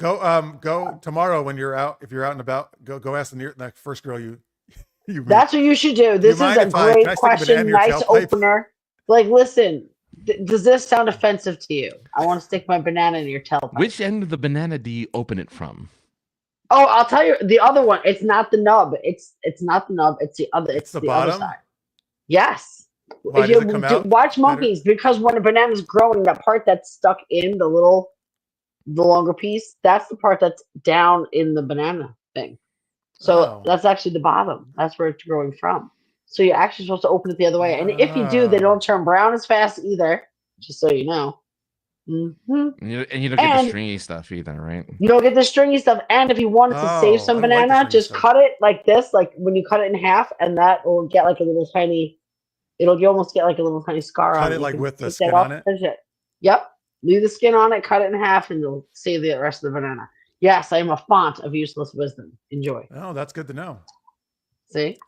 Go tomorrow when you're out. If you're out and about, go ask the first girl you meet. That's what you should do. This is mind a if I- great can I stick a banana question. in your Nice tailpipe? opener. Like, listen, does this sound offensive to you? I want to stick my banana in your tailpipe. Which end of the banana do you open it from? Oh, I'll tell you the other one. It's not the nub. It's not the nub. It's the other. It's the the other bottom? side. Yes. Why If does you it come out watch better? monkeys, because when a banana's growing, that part that's stuck in the longer piece, that's the part that's down in the banana thing. So Oh. that's actually the bottom. That's where it's growing from. So you're actually supposed to open it the other way. And if you do, they don't turn brown as fast either, just so you know. Mm-hmm. And you don't get the stringy stuff either, right? You don't get the stringy stuff. And if you wanted to save some I don't like the banana, stringy just stuff. cut it like this, like when you cut it in half, and that will get like a little tiny, you almost get like a little tiny scar on it. Cut it You like can with the take skin that off, on it? finish it. Yep. Leave the skin on it, cut it in half, and you'll save the rest of the banana. Yes, I am a font of useless wisdom. Enjoy. Oh, that's good to know. See?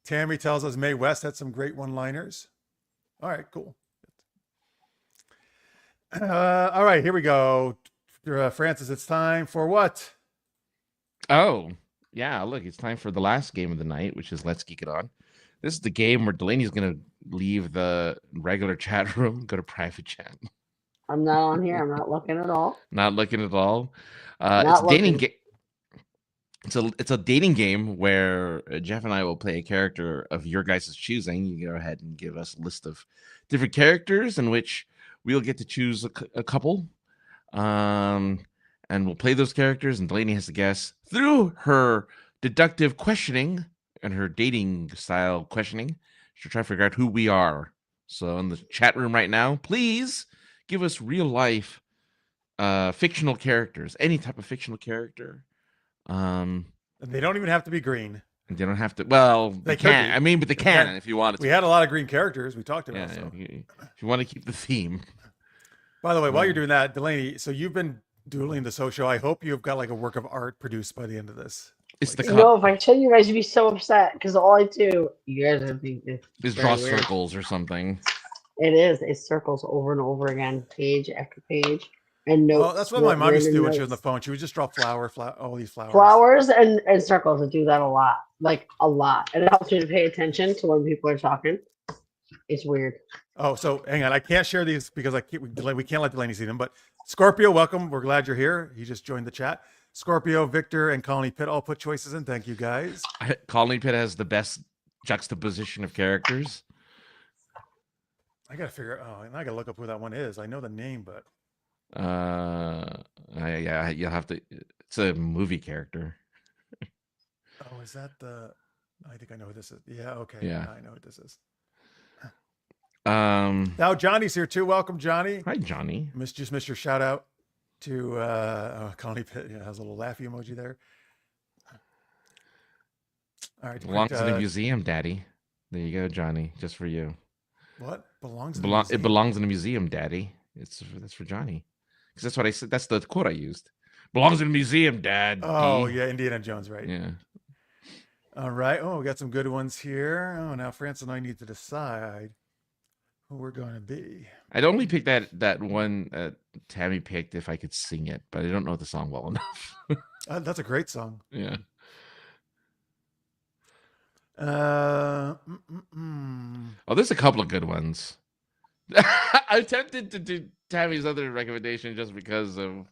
Tammy tells us Mae West had some great one-liners. All right, cool. All right, here we go. Francis, it's time for what? Oh, yeah. Look, it's time for the last game of the night, which is Let's Geek It On. This is the game where Delaney's going to leave the regular chat room, go to private chat. I'm not on here. I'm not looking at all. Not looking at all. Not It's a dating looking. game. It's a dating game where Jeff and I will play a character of your guys' choosing. You go ahead and give us a list of different characters in which we'll get to choose a couple. And we'll play those characters, and Delaney has to guess through her deductive questioning and her dating style questioning. She'll try to figure out who we are. So in the chat room right now, please give us real life fictional characters, any type of fictional character. And they don't even have to be green. They don't have to. Well, they can. be. I mean, but they can if you want to. We had a lot of green characters we talked about. Yeah, So. if you want to keep the theme. By the way, while you're doing that, Delaney, so you've been doodling the social. I hope you've got like a work of art produced by the end of this. It's the You know, if I tell you guys, you'd be so upset because all I do, you guys would think is draw circles or something. It is. It circles over and over again, page after page, and notes. Well, that's what my mom used to do when she was on the phone. She would just draw all these flowers. Flowers and circles. I do that a lot, like a lot, and it helps me to pay attention to when people are talking. It's weird. Oh, so hang on. I can't share these because we can't let Delaney see them. But Scorpio, welcome. We're glad you're here. He just joined the chat. Scorpio, Victor, and Colony Pitt all put choices in. Thank you, guys. Colony Pitt has the best juxtaposition of characters. I gotta figure. Oh, and I gotta look up who that one is. I know the name, but yeah, you'll have to. It's a movie character. oh, is that the? I think I know who this is. Yeah, okay. Yeah. I know who this is. Now Johnny's here too. Welcome, Johnny. Hi, Johnny. Just missed your shout out to Colony Pitt. Yeah, has a little laughy emoji there. All right. Belongs in the museum, Daddy. There you go, Johnny. Just for you. What belongs? In the museum? It belongs in a museum, Daddy. That's for Johnny. Because that's what I said. That's the quote I used. Belongs in a museum, Dad. Oh yeah, Indiana Jones, right? Yeah. All right. Oh, we got some good ones here. Oh, now France and I need to decide who we're going to be. I'd only pick that one Tammy picked if I could sing it, but I don't know the song well enough. That's a great song. Yeah. Oh, there's a couple of good ones. I'm tempted to do Tammy's other recommendation just because of.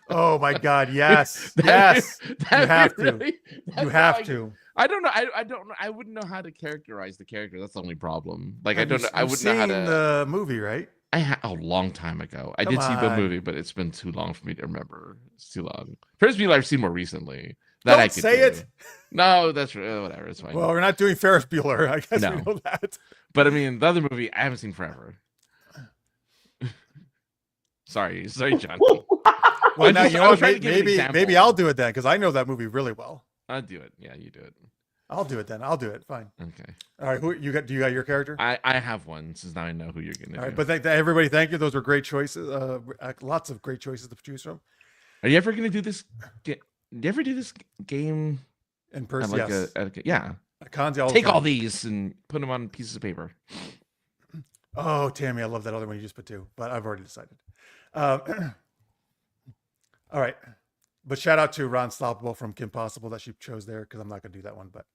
Oh my God! Yes, yes. You have to. You have to. I don't know. I don't know. I wouldn't know how to characterize the character. That's the only problem. Like I don't know. I wouldn't know how to. The movie, right? A long time ago. I did see the movie, but it's been too long for me to remember. It's too long. Ferris Bueller I've seen more recently. That Don't I could say do. it. No, that's whatever. It's fine. Well, we're not doing Ferris Bueller. I guess No. we know that. But I mean, the other movie I haven't seen forever. Sorry, Johnny. Well, now you know what? Maybe Maybe I'll do it then because I know that movie really well. I'll do it. Yeah, you do it. I'll do it then. I'll do it. Fine. Okay. All right. Who you got? Do you got your character? I have one since now I know who you're gonna do. All right. But everybody, thank you. Those were great choices. Lots of great choices to choose from. Are you ever gonna do this you ever do this game In at person, like yes. yeah? At cons, all the Take time. all these and put them on pieces of paper. Oh, Tammy, I love that other one you just put too, but I've already decided. All right. But shout out to Ron Stoppable from Kim Possible that she chose there because I'm not going to do that one. But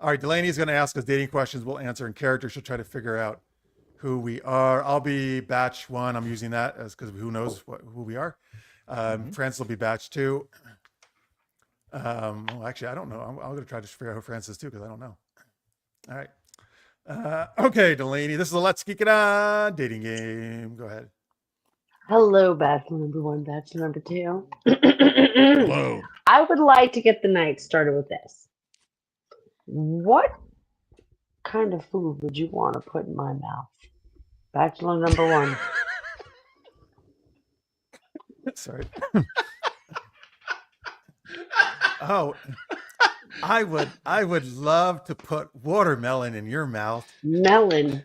all right, Delaney is going to ask us dating questions. We'll answer in character. She'll try to figure out who we are. I'll be batch 1. I'm using that as because who knows who we are. Francis will be batch 2. Well, actually, I don't know. I'm going to try to figure out who Francis is too because I don't know. All right. Okay, Delaney, this is a Let's Geek It On dating game. Go ahead. Hello, Bachelor number 1, Bachelor number 2. Hello. I would like to get the night started with this. What kind of food would you want to put in my mouth? Bachelor number 1. Sorry. Oh, I would love to put watermelon in your mouth. Watermelon.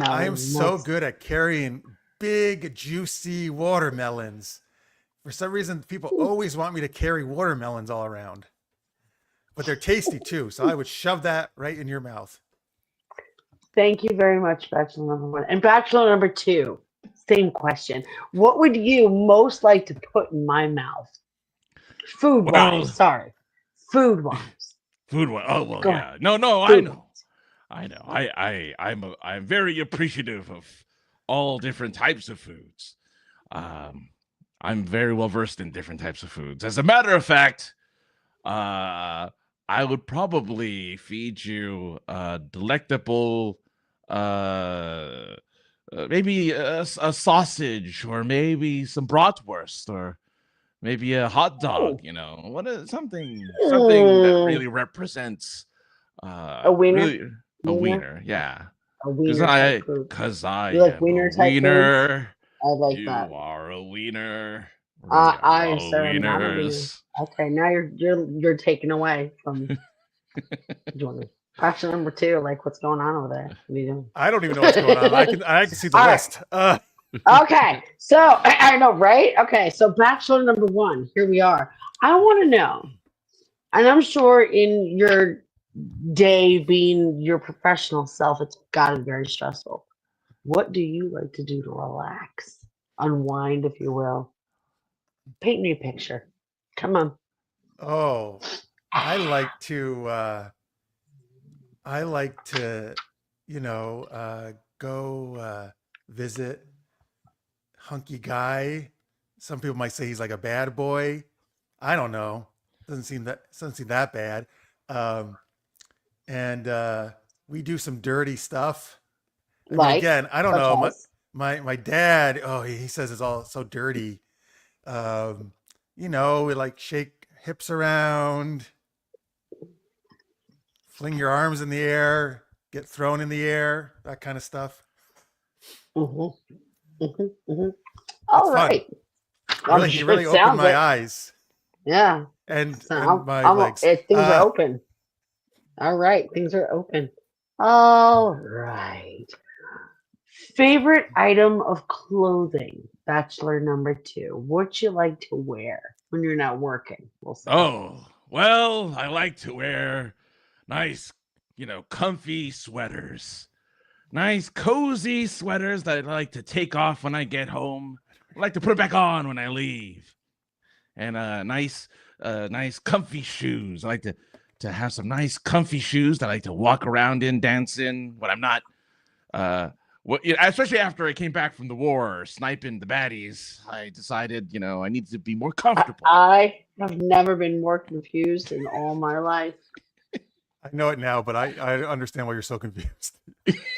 I am so good at carrying big, juicy watermelons. For some reason, people always want me to carry watermelons all around. But they're tasty too, so I would shove that right in your mouth. Thank you very much, Bachelor number 1. And Bachelor number 2, same question. What would you most like to put in my mouth? Food-wise, Well- sorry. Food-wise. Food one. Oh well, Go yeah. ahead. No, Food-wise. I know. I'm very appreciative of all different types of foods. I'm very well versed in different types of foods. As a matter of fact, I would probably feed you delectable, maybe a sausage, or maybe some bratwurst, or maybe a hot dog. You know, something that really represents A wiener? really a Wiener? wiener, yeah. A wiener type food. Because I You like am wiener a type wiener. I like You that. are a wiener. I We sir are am not a wiener. wieners. Okay, now you're taken away from joining. Question number 2, like what's going on over there? What are you doing? I don't even know what's going on. I can see the All right. list. Okay, so I know, right? Okay, so Bachelor number 1, here we are. I want to know, and I'm sure in your day being your professional self, it's got to be very stressful. What do you like to do to relax, unwind, if you will? Paint me a picture. Come on. Oh, I like to, go visit hunky guy. Some people might say he's like a bad boy. I don't know. Doesn't seem that bad. And we do some dirty stuff. I mean, Like, again, I don't such know. as? My dad, he says it's all so dirty. We like shake hips around, fling your arms in the air, get thrown in the air, that kind of stuff. All fun. right. You really opened my eyes. Yeah. And my legs. Things are open. All right. Things are open. All right. Favorite item of clothing, Bachelor number 2. What you like to wear when you're not working? We'll say. Oh, well, I like to wear nice, comfy sweaters. Nice, cozy sweaters that I like to take off when I get home. I like to put it back on when I leave. And nice, comfy shoes. I like to have some nice, comfy shoes that I like to walk around in, dance in when I'm not. Especially after I came back from the war, sniping the baddies, I decided, I need to be more comfortable. I have never been more confused in all my life. I know it now, but I understand why you're so confused.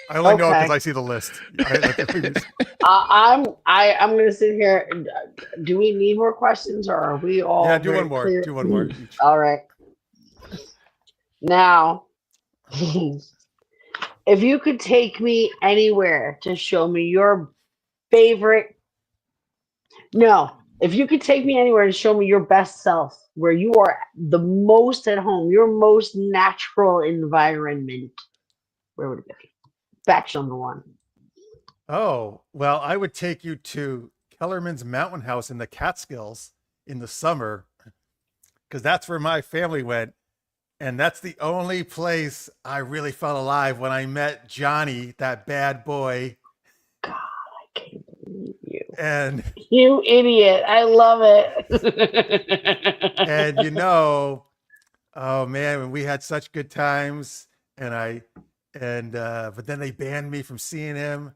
I only know it because I see the list. I'm going to sit here. Do we need more questions, or are we all? Yeah, do one more. Clear? Do one more. All right. Now, if you could take me anywhere to show me your favorite. No, if you could take me anywhere to show me your best self, where you are the most at home, your most natural environment, where would it be? Bachelor number 1. Oh, well, I would take you to Kellerman's Mountain House in the Catskills in the summer because that's where my family went. And that's the only place I really felt alive when I met Johnny, that bad boy. God, I can't believe you. And you idiot. I love it. and oh man, we had such good times. But then they banned me from seeing him.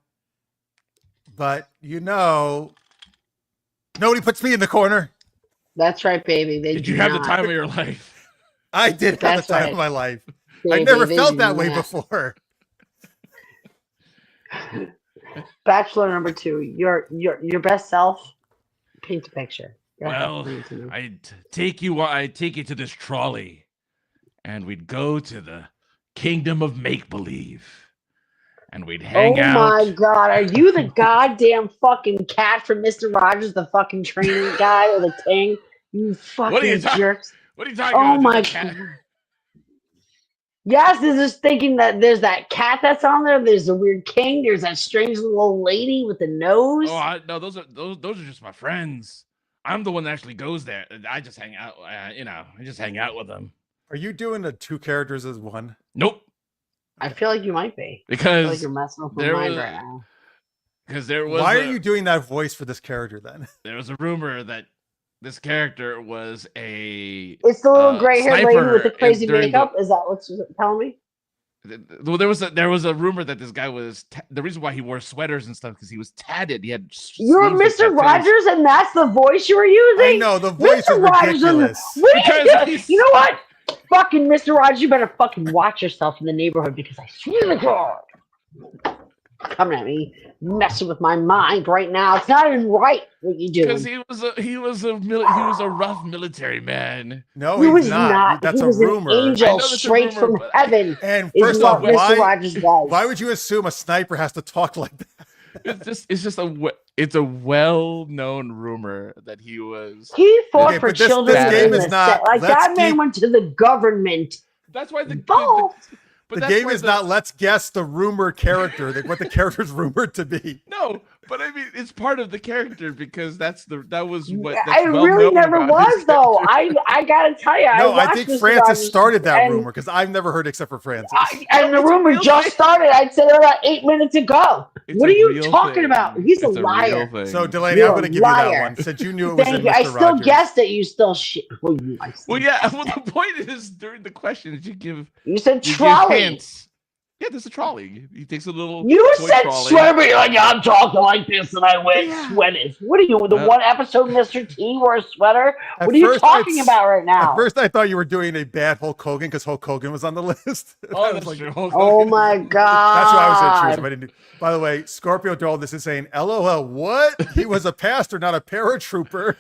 But nobody puts me in the corner. That's right, baby. Did you have the time of your life? I did have the time of my life. I never felt that way before. Bachelor number 2, your best self. Paint a picture. Well, I'd take you to this trolley, and we'd go to the kingdom of make believe, and we'd hang out. Oh my God, are you the goddamn fucking cat from Mr. Rogers, the fucking training guy or the king? You fucking jerks. What are you talking about? Oh my God. Yes, is just thinking that there's that cat that's on there. There's a weird king. There's that strange little old lady with the nose. Oh, no, those are just my friends. I'm the one that actually goes there. I just hang out. I just hang out with them. Are you doing the 2 characters as one? Nope. I feel like you might be. Because I feel like you're messing with my mind right now. Because there was. Why are you doing that voice for this character then? There was a rumor that this character was It's the little gray-haired lady with the crazy makeup. Is that what you're telling me? Well, there was a rumor that this guy was the reason why he wore sweaters and stuff because he was tatted. He had. You're Mr. Rogers, and that's the voice you were using. I know the voice is ridiculous. You know what? Fucking Mr. Rogers, you better fucking watch yourself in the neighborhood because I swear to God, coming at me, messing with my mind right now. It's not even right what you do. Because he was a rough military man. No, he's not. That's a rumor. An angel straight from heaven. And first off, Mr. Rogers does. Why would you assume a sniper has to talk like that? It's a well-known rumor that he was. He fought for children. That man went to the government. That's why the game is not let's guess the rumored character, what the character's rumored to be. No, but I mean it's part of the character because that was what I really never was though. I gotta tell you. No, I think Francis started that rumor because I've never heard except for Francis. And the rumor just started. I'd say about 8 minutes ago. What are you talking about? He's a liar. So Delaney, I'm going to give you that one since you knew it was in Mr. I still Rogers. guessed it. You still shit. Well, yeah. Well, the point is during the question you give. You said trolley. Hints. Yeah, there's a trolley. He takes a little. You said sweater, like I'm talking like this, and I wear sweaters. What are you? The one episode Mr. T wore a sweater. What are you talking about right now? At first, I thought you were doing a bad Hulk Hogan because Hulk Hogan was on the list. Oh, that's true. Oh my God! That's why I was interested. I didn't. By the way, Scorpio Doll, this is saying, "LOL, what? He was a pastor, not a paratrooper."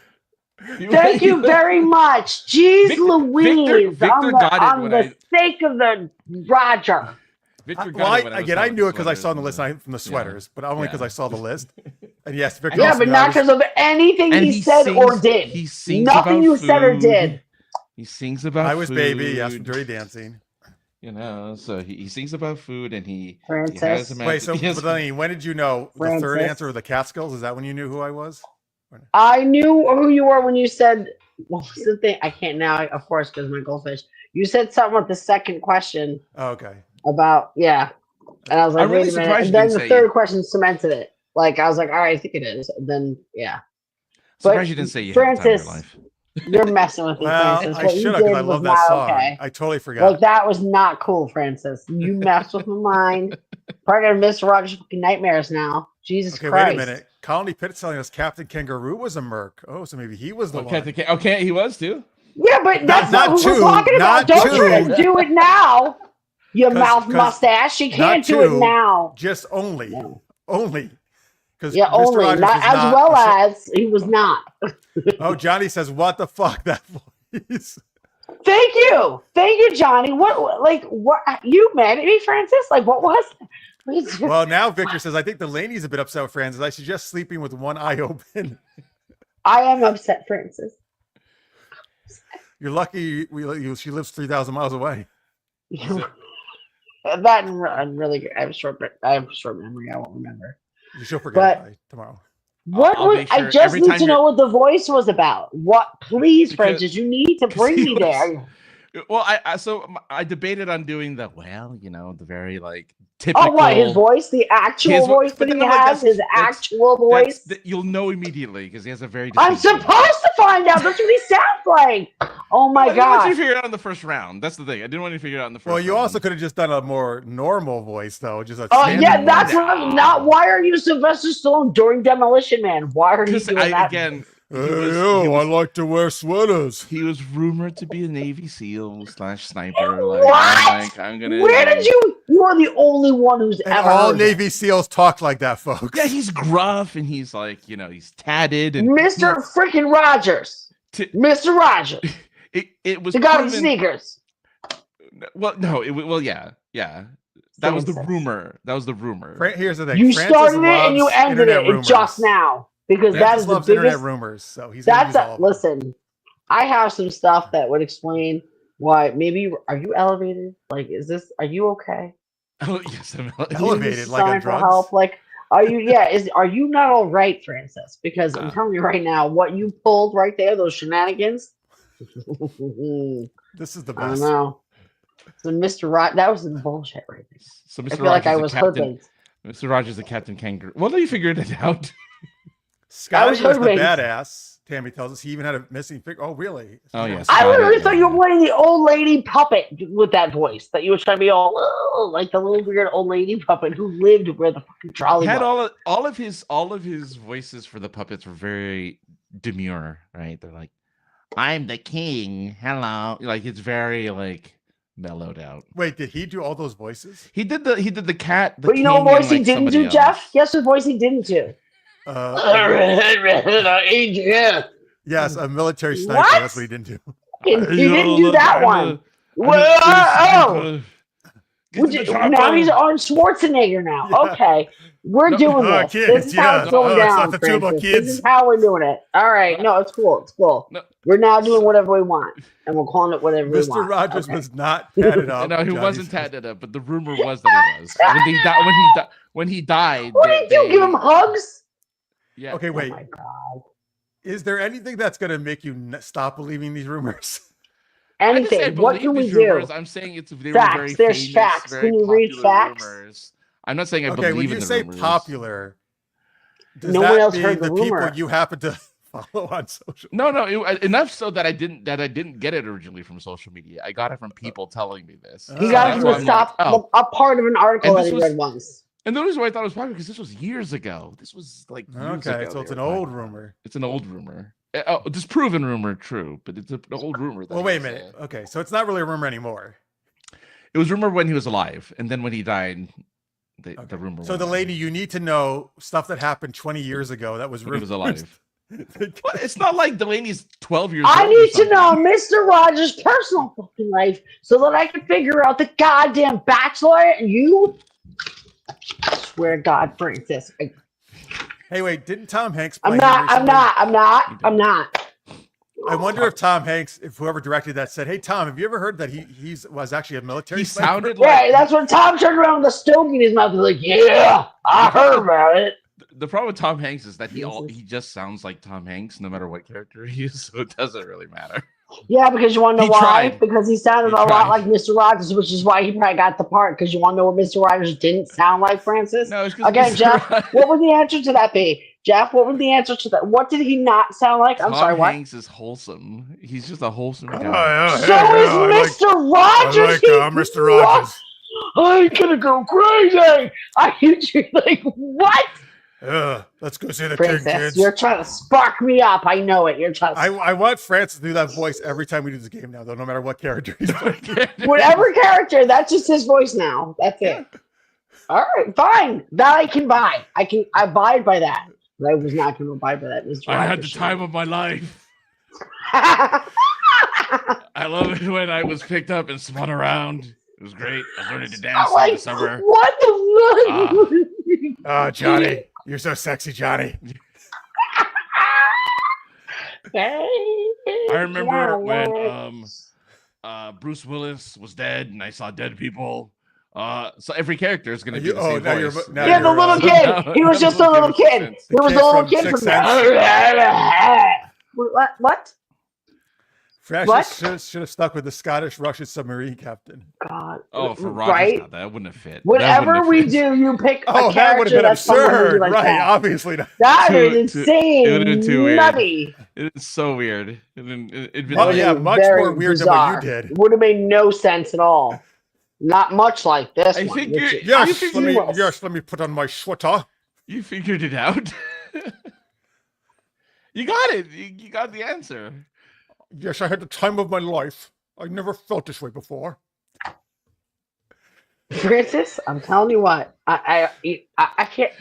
Thank you very much. Jeez Louise. Victor got it on the sake of the Roger. I knew it because I saw on the list from the sweaters, but only because I saw the list. And yes, Victor. Yeah, but not because of anything he said or did. He sings nothing you said or did. He sings about. I was baby. Yes, from Dirty Dancing. So he sings about food and he. Francis. Wait, so when did you know the third answer of the Catskills? Is that when you knew who I was? I knew who you were when you said. What was the thing? I can't now, of course, because my goldfish. You said something with the second question. Oh, okay. About and I was like, wait a minute. And then the third question cemented it. Like I was like, all right, I think it is. And then Surprised you didn't say Francis. You're messing with me, well, Francis. I should have because I love that song. Okay. I totally forgot. Like that was not cool, Francis. You messed with my mind. Probably gonna miss Roger's fucking nightmares now. Jesus Christ. Wait a minute. Colony Pitt's telling us Captain Kangaroo was a merc. Oh, so maybe he was the one. Okay, he was too. Yeah, but that's not who we're talking about. Don't try to do it now. Your mouth mustache. You can't do it now. Just only. Only. Only. Not as well as he was not. Oh, Johnny says, what the fuck, that voice? Thank you, Johnny. What you mad at me, Francis? Like, what was that? Well, now Victor says, I think Delaney's a bit upset with Francis. I suggest sleeping with one eye open. I am upset, Francis. You're lucky she lives 3,000 miles away. That I'm really good. I have short memory. I won't remember. She'll forget by tomorrow. What I'll was? make sure I just every need time to know what the voice was about. What? Please, Because- Francis, you need to bring he me there. Well, I debated on doing the the very like Oh, typical. what? His voice, the actual voice but that then he I'm like, has, his actual voice. You'll know immediately because he has a very. I'm distinct supposed voice. to find out. That's what he sounds like. Oh my I didn't want you god! to figure it out in the first round. That's the thing. I didn't want you to figure it out in the first. Well, you round. also could have just done a more normal voice, though. Just a Oh standard yeah, voice. that's what I'm not. Why are you Sylvester Stallone during Demolition Man? Why are you Because doing that? again, I like to wear sweaters. he was rumored to be a Navy SEAL / sniper. Like, What? I'm gonna. Where did you? You are the only one who's And ever all heard Navy it. SEAls talk like that, folks. Yeah, he's gruff and he's like, he's tatted and Mr. freaking Rogers. Mr. Rogers. It was The guy with proven. sneakers. Well, no, yeah. That was the rumor. That was the rumor. Here's the thing. You Francis started it and you loves ended internet it rumors. just now because that Francis is the loves internet biggest. rumors, so he's gonna use all of them. Listen, I have some stuff that would explain why. Maybe are you elevated? Like, are you okay? Oh yes, I'm Elevated, like on Sign for drugs. help? Like, are you? Yeah, are you not all right, Francis? Because I'm telling you right now, what you pulled right there, those shenanigans. This is the I don't best. know. So Mr. Rod, that was some bullshit right there. So Mr. I feel like I Rogers, was the captain. hoodwinked. Mr. Rogers, the Captain Kangaroo. Well, no, you figured it out. Scotty was was the hoodwinked. badass. Tammy tells us he even had a missing finger. Oh, really? Oh, yes. I literally Yeah. thought you were playing the old lady puppet with that voice. That you were trying to be all like the little weird old lady puppet who lived where the fucking trolley He had was. all of his voices for the puppets were very demure, right? They're like, "I'm the king, hello." Like it's very like mellowed out. Wait, did he do all those voices? He did the cat. The But you know what king, voice and, he didn't somebody do, Jeff? else. Guess what voice he didn't do? Adrian. Yes, a military sniper. What? That's what he didn't do. He didn't do that one. Whoa! Now he's Arnold Schwarzenegger now. Yeah. Okay. We're doing this. kids, This is how it's going it's down. not the two about Francis. kids. This is how we're doing it. All right. No, it's cool. It's cool. No. We're now doing whatever we want. And we're calling it whatever we want. Mr. Rogers Okay. was not tatted up. No, he Johnny wasn't said. tatted up, but the rumor was that he was. When he died. What did you do? Give him hugs? Yeah. Okay, wait. Oh my God. Is there anything that's going to make you stop believing these rumors? I didn't say I Anything. What believe can we these do? rumors. I'm saying they Facts. were very There's famous, facts. very Can you read popular facts? rumors. I'm not saying I Okay, believe when in you the say rumors. popular, does No that one else mean heard the people rumor. you happen to follow on social? No, enough so that I didn't get it originally from social media. I got it from people telling me this. You Oh, got that's it why from I'm stop a part of an article And that this he was- read once. And the reason why I thought it was popular because this was years ago. This was like years Okay, ago so it's they an were old talking about rumor. it. It's an old rumor. Disproven rumor, true, but it's an old rumor. That Well, he wait a was, minute. Okay, so it's not really a rumor anymore. It was rumored when he was alive, and then when he died, the Okay. rumor. So went the on. lady, you need to know stuff that happened 20 years ago that was when he was rumored. alive. Well, it's not like Delaney's 12 years old. I or need to something. know Mr. Rogers' personal fucking life so that I can figure out the goddamn Bachelor. And you, I swear to God, Francis, Hey, wait, didn't Tom Hanks play I'm him not. recently? I'm I wonder if Tom Hanks, if whoever directed that said, "Hey Tom, have you ever heard that he was actually a military He sniper?" sounded Right, like that's when Tom turned around with a stogie in his mouth. He's like, "Yeah, I heard about it." the problem with Tom Hanks is that Jesus. he just sounds like Tom Hanks no matter what character he is, so it doesn't really matter. Yeah, because you want to know He why? tried. Because he sounded He a lot tried. like Mr. Rogers, which is why he probably got the part. Because you want to know what Mr. Rogers didn't sound like, Francis? No, it's 'cause Again, Mr. Jeff, Rogers- what would the answer to that be? Jeff, what would the answer to that? What did he not sound like? I'm Tom sorry, what? Hanks is wholesome. He's just a wholesome Oh, guy. yeah, So yeah, is I like- Mr. Rogers. I'm Mr. Rogers. I'm gonna go crazy. I hit you like what? Let's go see the king, Princess, kids. you're trying to spark me up. I know it. You're trying to I want Francis to do that voice every time we do this game now, though, no matter what character he's playing. whatever character, that's just his voice now. That's it. All right, fine. That I can buy. I abide by that. But I was not going to abide by that. Mr. I had the Rogers. time of my life. I love it when I was picked up and spun around. It was great. I learned to dance in like, the summer. what the fuck? Oh, Johnny, you're so sexy, Johnny. I remember when Bruce Willis was dead and I saw dead people. So every character is going to be the Oh, same now voice. now Yeah, the you're, little kid. He was just a little kid. He was a little from kid Sixth from there. What? Francis should have stuck with the Scottish Russian submarine captain. God. Oh, for Rogers, right? no, that wouldn't have fit. Whatever we do, you pick Oh, a that would have character been that's someone who's absurd, like right? that. Obviously not. That Too- is too- insane. it would've been too weird. Nutty. It's so weird. It'd be Well, like, yeah, It was much very more weird bizarre. than what you did. Would have made no sense at all. Not much like this I one. think which you're- is Yes, seamless. let me put on my sweater. you figured it out. You got it. You got the answer. Yes, I had the time of my life. I never felt this way before. Francis, I'm telling you what. I can't.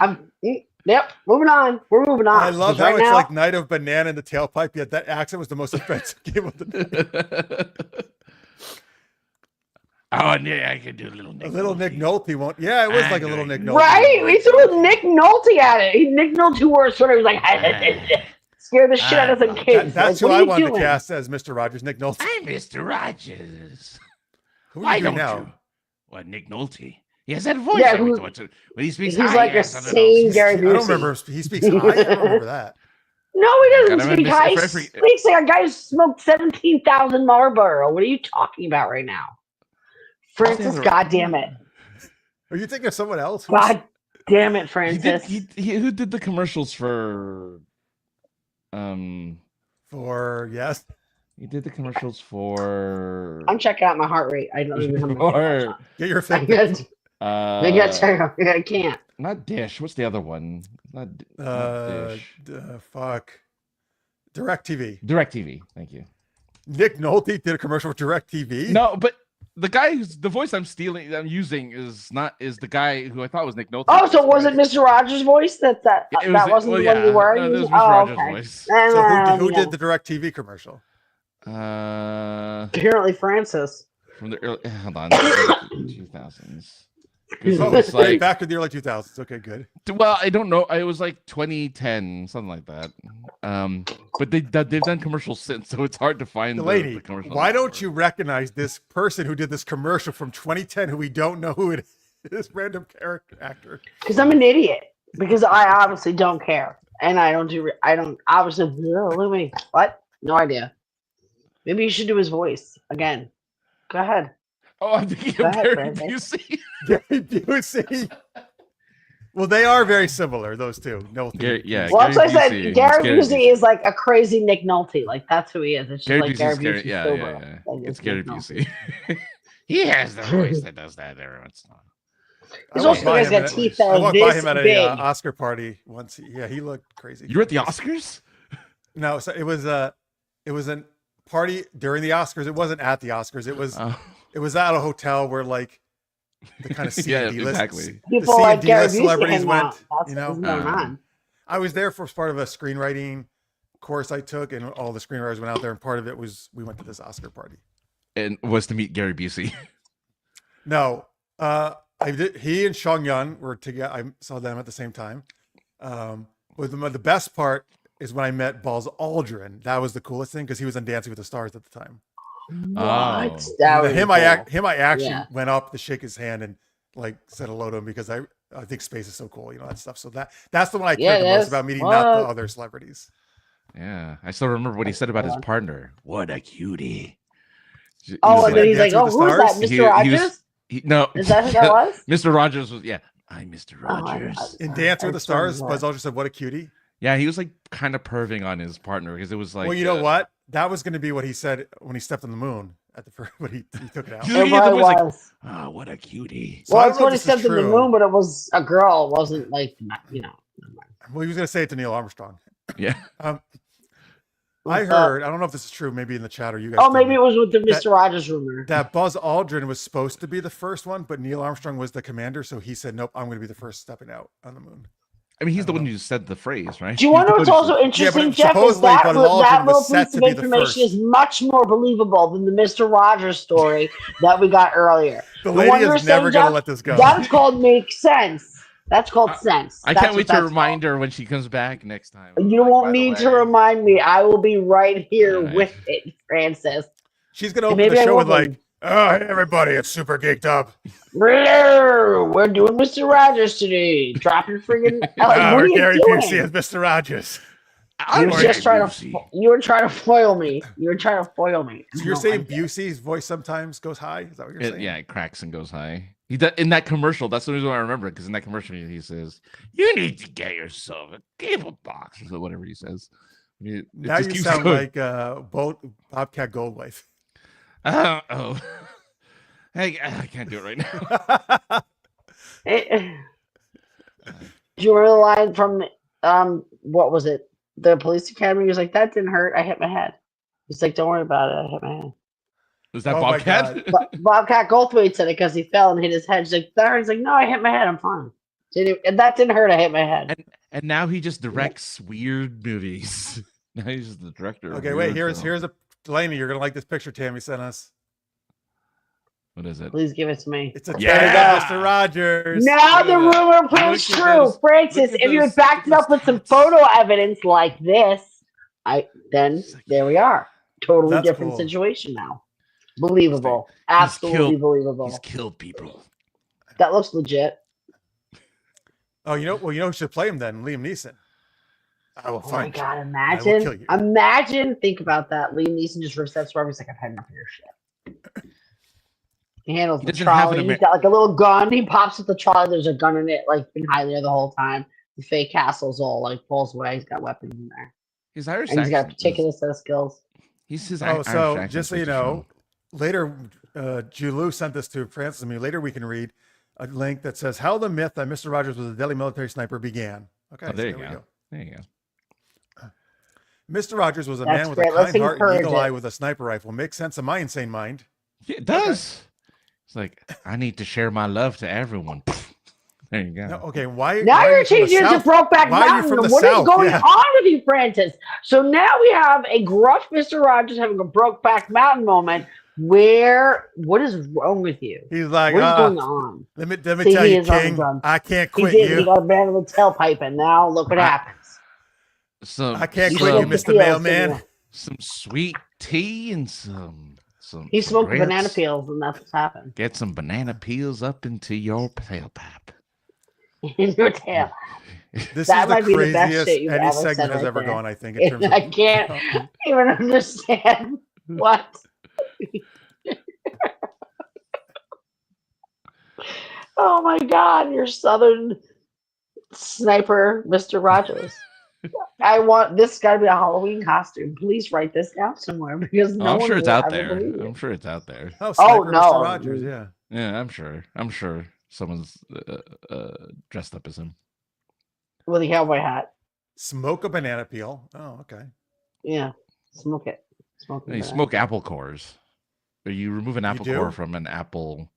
Yep. Moving on. We're moving on. I love 'Cause how right it's now, like Night of Banana and the Tailpipe, yet that accent was the most offensive game of the night. Oh, yeah, I could do a little Nick. A little Nick Nolte. Nolte won't. Yeah, it was like a little Nick Nolte. right? We threw Nick Nolte at it. Nick Nolte wore a sweater. He was like, scare the shit out of some kids. That's like, who what I are you wanted doing? to cast as Mr. Rogers, Nick Nolte. I'm Mr. Rogers. Who are Why you doing don't now? you? What, Nick Nolte? He has that voice. Yeah, every who- once in- when he speaks, he's high, like he a has little- sane Gary I don't Busey. remember. He speaks high. I don't remember that. No, he doesn't Gotta speak miss- high. He if I forget- speaks like a guy who smoked 17,000 Marlboro. What are you talking about right now? Francis, God damn it. Are you thinking of someone else? God damn it, He Francis. did, who did the commercials for? For yes. He did the commercials for. I'm checking out my heart rate. I don't even have my Or, Get your I thing. can't. I can't. not Dish. What's the other one? Not Dish. Fuck. DirecTV. DirecTV. Thank you. Nick Nolte did a commercial for DirecTV. No, but the guy who's the voice I'm using is the guy who I thought was Nick Nolte. Oh, so was it Mr. Rogers' voice? That It wasn't well, the one you were No, this using? was Mr. Oh, Rogers' okay. voice. So who Yeah. did the DirecTV commercial? Apparently Francis. From the early, hold on, 2000s. Oh, It's like, back to the early 2000s. Okay, good. well, I don't know. It was like 2010, something like that. But they've done commercials since, so it's hard to find Delaney, the commercial. why don't you recognize this person who did this commercial from 2010 who we don't know who it is? This random character actor. Because I'm an idiot. Because I obviously don't care. And I don't obviously, look at me. What? No idea. Maybe you should do his voice again. Go ahead. Oh, I'm thinking Go of ahead, Gary Francis. Busey. Gary Busey. Well, they are very similar, those two. Nolte. Gary, yeah. Well, that's what I said. Busey. Gary Gary Busey is like a crazy Nick Nolte. Like, that's who he is. It's just Gary like Busey's Gary Busey. yeah. Like, It's Gary Nick Nolte. Busey. He has the voice that does that every once in a while. He's I walked also by has him got at- teeth I that are walked by this him at big. a Oscar party once. Yeah, he looked crazy. You were at the Oscars? No, so it was a party during the Oscars. It wasn't at the Oscars. It was Oh. it was at a hotel where like the kind of C Yeah, and D list, exactly. People C like and D Gary list Busey celebrities hang went. out. That's You know, what's going on. I was there for part of a screenwriting course I took, and all the screenwriters went out there, and part of it was we went to this Oscar party. And was to meet Gary Busey. No, I did. He and Sean Yun were together. I saw them at the same time. But the best part is when I met Buzz Aldrin. That was the coolest thing because he was on Dancing with the Stars at the time. What? Oh. That was Him, cool. I actually Yeah. went up to shake his hand and like said hello to him because I think space is so cool, you know, that stuff. So that's the one I Yeah, cared the it most is. about meeting, not the What? other celebrities. Yeah. I still remember what he said about his partner. What a cutie. He Oh, was and then he's like, Dancing "Oh, with the who's that, Stars? Mr. He Rogers?" was- no. Is that who that was? Mr. Rogers was, yeah. I'm Mr. Oh, I- Rogers. In Dancing with the I swear to Stars, God. Buzz Aldrin said, "What a cutie." Yeah, he was like kind of perving on his partner because it was like. Well, you know what? That was going to be what he said when he stepped on the moon at the first when he took it out. Yeah, It the probably voice like, was. oh, what a cutie. So I Well, don't that's know what he if this is said to the true. moon, but it was a girl. It wasn't like, you know. Well, he was going to say it to Neil Armstrong. Yeah. I What's heard. I don't know if this is true. Maybe in the chat or you guys. Oh, tell maybe me, it was with the Mr. Rogers rumor. that Buzz Aldrin was supposed to be the first one, but Neil Armstrong was the commander, so he said, "Nope, I'm going to be the first stepping out on the moon." I mean, he's I the don't one know. who said the phrase, right? Do you want to know what's also but interesting, it Jeff? Is supposedly that, Buzz that Aldrin little was set piece to of be the information first. is much more believable than the Mr. Rogers story that we got earlier. The one lady you were is never saying, going to Jeff, let this go. That's called make sense. That's called sense. I That's can't what wait to that's remind her when she comes back next time. called. You Like, won't by the need to way- remind me. I will be right here Alright. with it, Francis. She's going to And open maybe the I show with will like, be. Oh, hey everybody, it's Super Geeked Up. Hello, we're doing Mr. Rogers today. Dropping friggin' like, what are We're you Gary Busey doing? as Mr. Rogers. You I'm were Gary just trying Busey. to. You were trying to foil me. You were trying to foil me. So I you're don't saying like that. Busey's voice sometimes goes high? Is that what you're saying? Yeah, it cracks and goes high. In that commercial, that's the reason why I remember it, because in that commercial he says, "You need to get yourself a cable box," or whatever he says. It Now just you keeps sound going. like Bobcat Goldthwait. Oh, hey, I can't do it right now. Do you remember the line from what was it? The police academy? He was like, "That didn't hurt. I hit my head." He's like, "Don't worry about it. I hit my head." Was that Oh my Bobcat? God. Bobcat Goldthwait said it because he fell and hit his head. He's like, "That hurt." He's like, "No, I hit my head. I'm fine." And that didn't hurt. I hit my head. and now he just directs weird movies. Now he's just the director. Okay, of wait. weird Here's a Delaney. You're gonna like this picture Tammy sent us. What is it? Please give it to me. It's a Yeah. yeah. Mr. Rogers. Now the Look at that. rumor proves Look at true, those- Francis. look at If you those- had backed it look at up with those some tats. photo evidence like this, then there we are. Totally That's different cool. situation now. Believable. Absolutely He's believable. killed people. That looks legit. Oh, you know who should play him then? Liam Neeson. I will Oh my find you. god, I will kill imagine. you. Imagine, think about that. Liam Neeson just rips that sword. He's like, I've had enough of your shit. He handles He the doesn't have trolley. an He's got like a little gun. He pops at the trolley. There's a gun in it, like been hiding there the whole time. The fake castle's all like pulls away. He's got weapons in there. His Irish And he's got a accent. particular set of skills. He's his Oh, Irish so accent just so you goes to know, show. later, Julu sent this to Francis and me. Later, we can read a link that says how the myth that Mr. Rogers was a deadly military sniper began. Okay, Oh, there so you we go. There you go. Mr. Rogers was a That's man with great. a Let's kind heart and encourage eagle it. eye with a sniper rifle. Makes sense in my insane mind. Yeah, it does. It's like, I need to share my love to everyone. There you go. No, okay, why? Now why are you're you from the changing it to South? Brokeback Why are you Mountain. from the What is South? going Yeah. on with you, Francis? So now we have a gruff Mr. Rogers having a Brokeback Mountain moment. What is wrong with you? He's like, What is going on? let me See, tell he you, is on the King, gun. I can't He quit did. He you. got a man with a tailpipe, and now look what happens. I can't He quit you, smoked the Mr. peels, Mailman. didn't some sweet tea and some He some smoked grits. banana peels, and that's what's happened. Get some banana peels up into your tailpipe. In your tail. This That is the might be the best craziest shit you've any ever segment said has right ever there. gone, I think, in terms of. I can't even understand what. Oh my god, you're Southern sniper, Mr. Rogers. I want this got to be a Halloween costume. Please write this down somewhere because no I'm one sure it's will out ever there. believe it. I'm sure it's out there. Oh, Sniper no. Mr. Rogers, yeah. Yeah, I'm sure. I'm sure someone's dressed up as him. With a cowboy hat. Smoke a banana peel. Oh, okay. Yeah, smoke it. Smoke You it. smoke apple cores. Or you remove an apple do? core from an apple.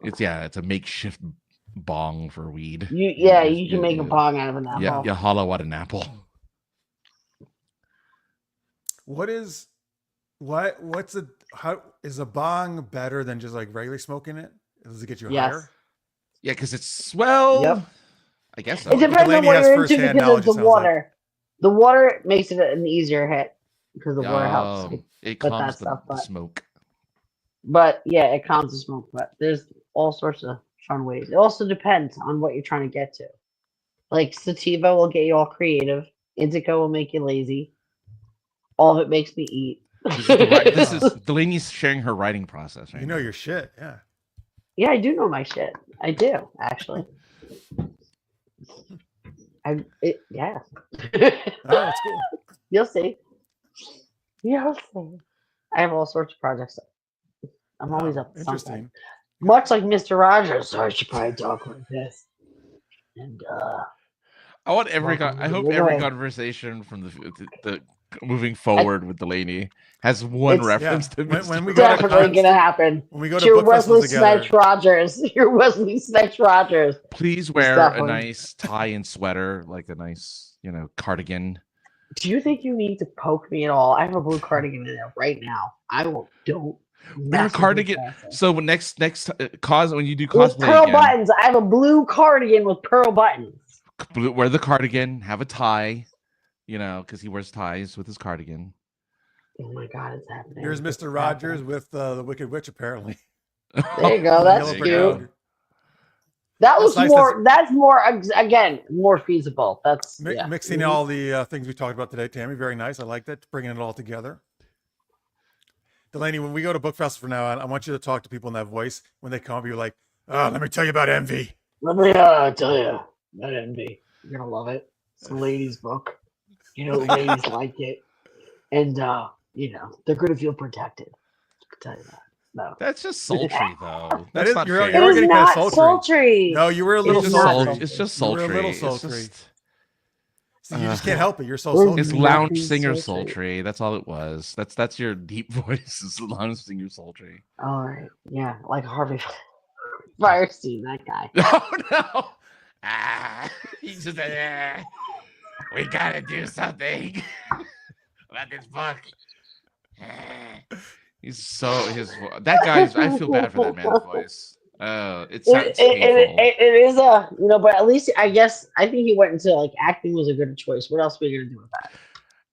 It's a makeshift bong for weed. You can make a bong out of an apple. Yeah, you hollow out an apple. What's how is a bong better than just like regularly smoking it? Does it get you Yes. higher? Yeah, because it's I guess so. It depends on Delaney what has you're into firsthand because knowledge, of the it sounds water. The water makes it an easier hit because the water helps. It with calms that stuff, the but- smoke. But yeah, it calms the smoke. But there's all sorts of fun ways. It also depends on what you're trying to get to. Like sativa will get you all creative. Indica will make you lazy. All of it makes me eat. This is Delaney's sharing her writing process. Right You know now. your shit, yeah. Yeah, I do know my shit. I do actually. Yeah. Oh, that's cool. You'll see. You'll see. I have all sorts of projects. I'm always up to something. Interesting. Much like Mr. Rogers, so I should probably talk like this. And I want every. Welcome I to hope the every world. conversation from the moving forward with Delaney has one It's- reference to When- Mr. when we go to definitely cons- gonna happen. When we go to You're book festivals Wesley together, Snipes Rogers. You're Wesley Snipes Rogers. Please wear a Definitely. nice tie and sweater, like a nice, cardigan. Do you think you need to poke me at all? I have a blue cardigan in there right now. I will don't. Wear a mess with cardigan. me, Francis. So when next cause when you do With cosplay pearl again, buttons. I have a blue cardigan with pearl buttons. wear the cardigan, have a tie, because he wears ties with his cardigan. Oh my God, it's happening. Here's It's Mr. Rogers with the Wicked Witch, apparently. There you go. The That's yellow cute. brick road. That That's looks nice. more. That's more again more feasible. That's Mixing all the things we talked about today, Tammy. Very nice. I like that. Bringing it all together. Delaney, when we go to Book Festival from now on, I want you to talk to people in that voice when they come up. You're like, oh, let me tell you about Envy. Let me tell you, that envy. You're gonna love it. It's a ladies' book. You know, ladies like it, and you know they're gonna feel protected. I can tell you that. No, That's just sultry, though. That That's is- not you're- fair. it you're is getting kinda not sultry. sultry. No, you were a It little is not sultry. sultry. It's just You were a sultry. little It's sultry. just- See, you just can't help it. You're so We're- sultry. It's Nothing lounge singer sultry. sultry. That's all it was. That's your deep voice. Is lounge singer sultry. All right, yeah, like Harvey Firestein, that guy. Oh no! He's just we gotta do something about this book. He's so that guy's. I feel bad for that man's voice. It sounds painful. It is a but at least I think he went into like acting was a good choice. What else were you gonna do with that?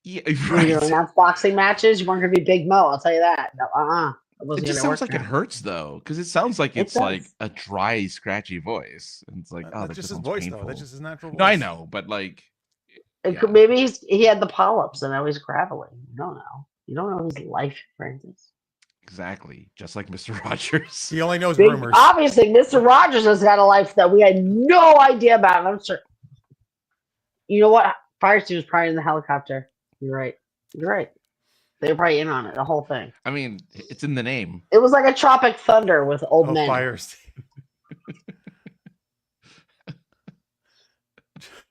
Yeah, You were gonna right. announce boxing matches. You weren't gonna be Big Mo. I'll tell you that. No, It just sounds like it hurts though, because it sounds like It it's like does. a dry, scratchy voice, and it's like, oh, That's that just his sounds voice, painful. though. That's just his natural voice. No, I know, but like, It could, maybe he had the polyps and now he's gravelly. You don't know. You don't know his life, Francis. exactly, just like Mr. Rogers. He only knows rumors. Obviously, Mr. Rogers has got a life that we had no idea about. And I'm sure. You know what? Firestein was probably in the helicopter. You're right. You're right. They were probably in on it, the whole thing. I mean, it's in the name. It was like a Tropic Thunder with old men. Firestein.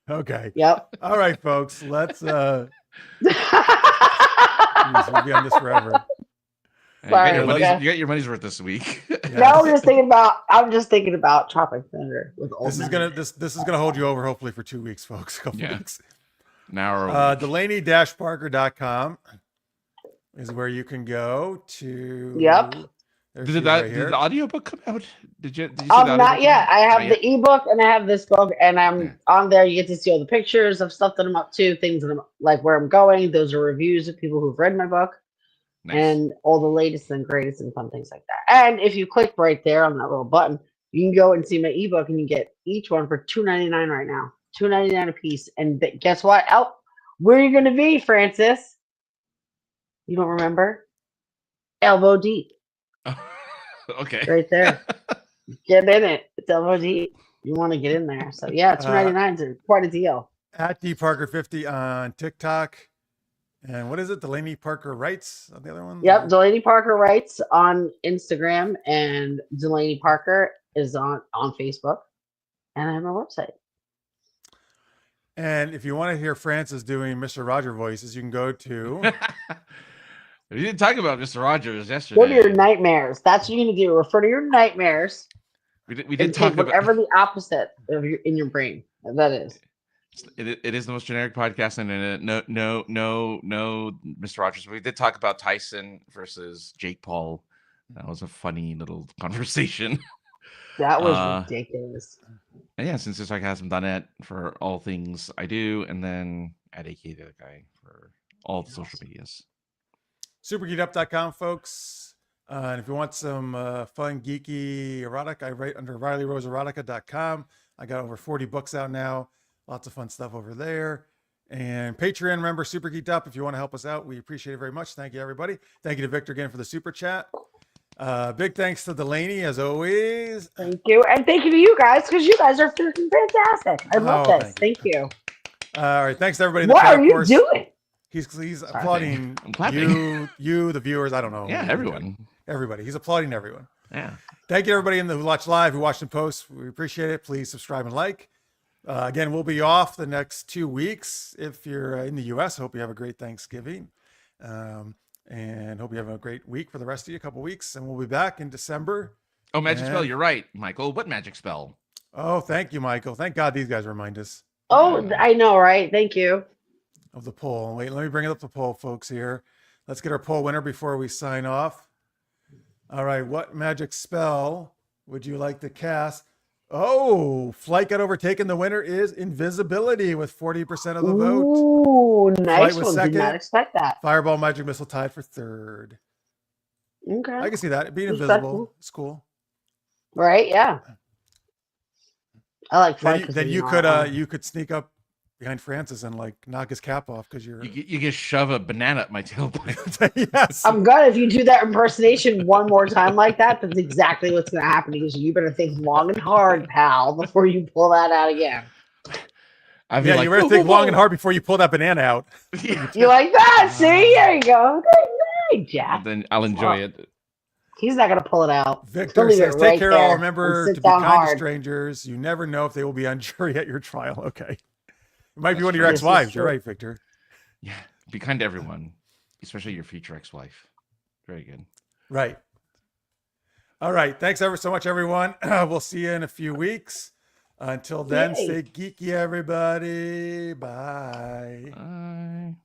Okay. Yep. All right, folks. Let's Jeez, we'll be on this forever. You Sorry, got your money's worth this week. Now I'm just thinking about Tropic Thunder with old This men. is gonna hold you over hopefully for 2 weeks, folks. A couple weeks. Now Delaney-Parker.com is where you can go to. Yep. Did the audiobook come out? Did you see the Not audiobook yet. come out? I have Not the ebook and I have this book, and I'm Yeah. on there. You get to see all the pictures of stuff that I'm up to, things that I'm like where I'm going. Those are reviews of people who've read my book. Nice. And all the latest and greatest and fun things like that. And if you click right there on that little button, you can go and see my ebook, and you get each one for $2.99 right now, $2.99 a piece. And guess what? Where are you going to be, Francis? You don't remember? Elbow deep, Okay. right there. Get in it. It's elbow deep. You want to get in there. So yeah, $2.99 is quite a deal. At DParker50 on TikTok. And what is it? Delaney Parker Writes on the other one? Yep, Delaney Parker Writes on Instagram, and Delaney Parker is on Facebook, and I have my website. And if you want to hear Francis doing Mr. Roger voices, you can go to. We didn't talk about Mr. Rogers yesterday. Go to your nightmares. That's what you're gonna do. Refer to your nightmares. We And did talk take about whatever the opposite of in your brain that is. it is the most generic podcast on the internet. No, Mr. Rogers. We did talk about Tyson versus Jake Paul. That was a funny little conversation. That was ridiculous. And yeah, since sarcasm.net for all things I do, and then at AK the other guy for all the social medias. Supergeekedup.com, folks. And if you want some fun, geeky erotic, I write under RileyRoseErotica.com. I got over 40 books out now. Lots of fun stuff over there. And Patreon member, Super Geeked Up. If you want to help us out, we appreciate it very much. Thank you, everybody. Thank you to Victor again for the super chat. Big thanks to Delaney, as always. Thank you. And thank you to you guys, because you guys are freaking fantastic. I love this. Thank you. All right. Thanks to everybody in the What chat, are of you course. doing? He's applauding I'm clapping. you, the viewers. I don't know. Yeah, everyone. Everybody. He's applauding everyone. Yeah. Thank you, everybody who watched live, who watched in post. We appreciate it. Please subscribe and like. Again, we'll be off the next 2 weeks. If you're in the U.S., hope you have a great Thanksgiving. And hope you have a great week for the rest of you, a couple weeks. And we'll be back in December. Oh, magic spell. You're right, Michael. What magic spell? Oh, thank you, Michael. Thank God these guys remind us Oh, I know, right? Thank you. of the poll. Wait, let me bring up the poll, folks, here. Let's get our poll winner before we sign off. All right. What magic spell would you like to cast? Oh, flight got overtaken. The winner is invisibility with 40% of the vote. Ooh, nice was one. Did second. not expect that. Fireball magic missile tied for third. Okay. I can see that. Being Respectful. invisible is cool. Right? Yeah. I like Then, flight. you, 'cause then it's you not could on. you could sneak up behind Francis and like knock his cap off because you're You can shove a banana up my tailpipe. yes. I'm good if you do that impersonation one more time like that. That's exactly what's going to happen because you better think long and hard, pal, before you pull that out again. I'd be Yeah, like, you better "Whoa, think whoa, long whoa." and hard before you pull that banana out. Yeah. You like that? See, there you go. Good, Jack. Then I'll enjoy it. He's not going to pull it out. Victor He'll leave says, it "Take right care, there all. and Remember sit to be down kind to hard. strangers. You never know if they will be on jury at your trial." Okay, it might be That's one of your true. This is ex-wives. You're true. right, Victor. Yeah. Be kind to everyone, especially your future ex-wife. Very good. Right. All right. Thanks ever so much, everyone. We'll see you in a few weeks. Until then, Yay. stay geeky, everybody. Bye. Bye.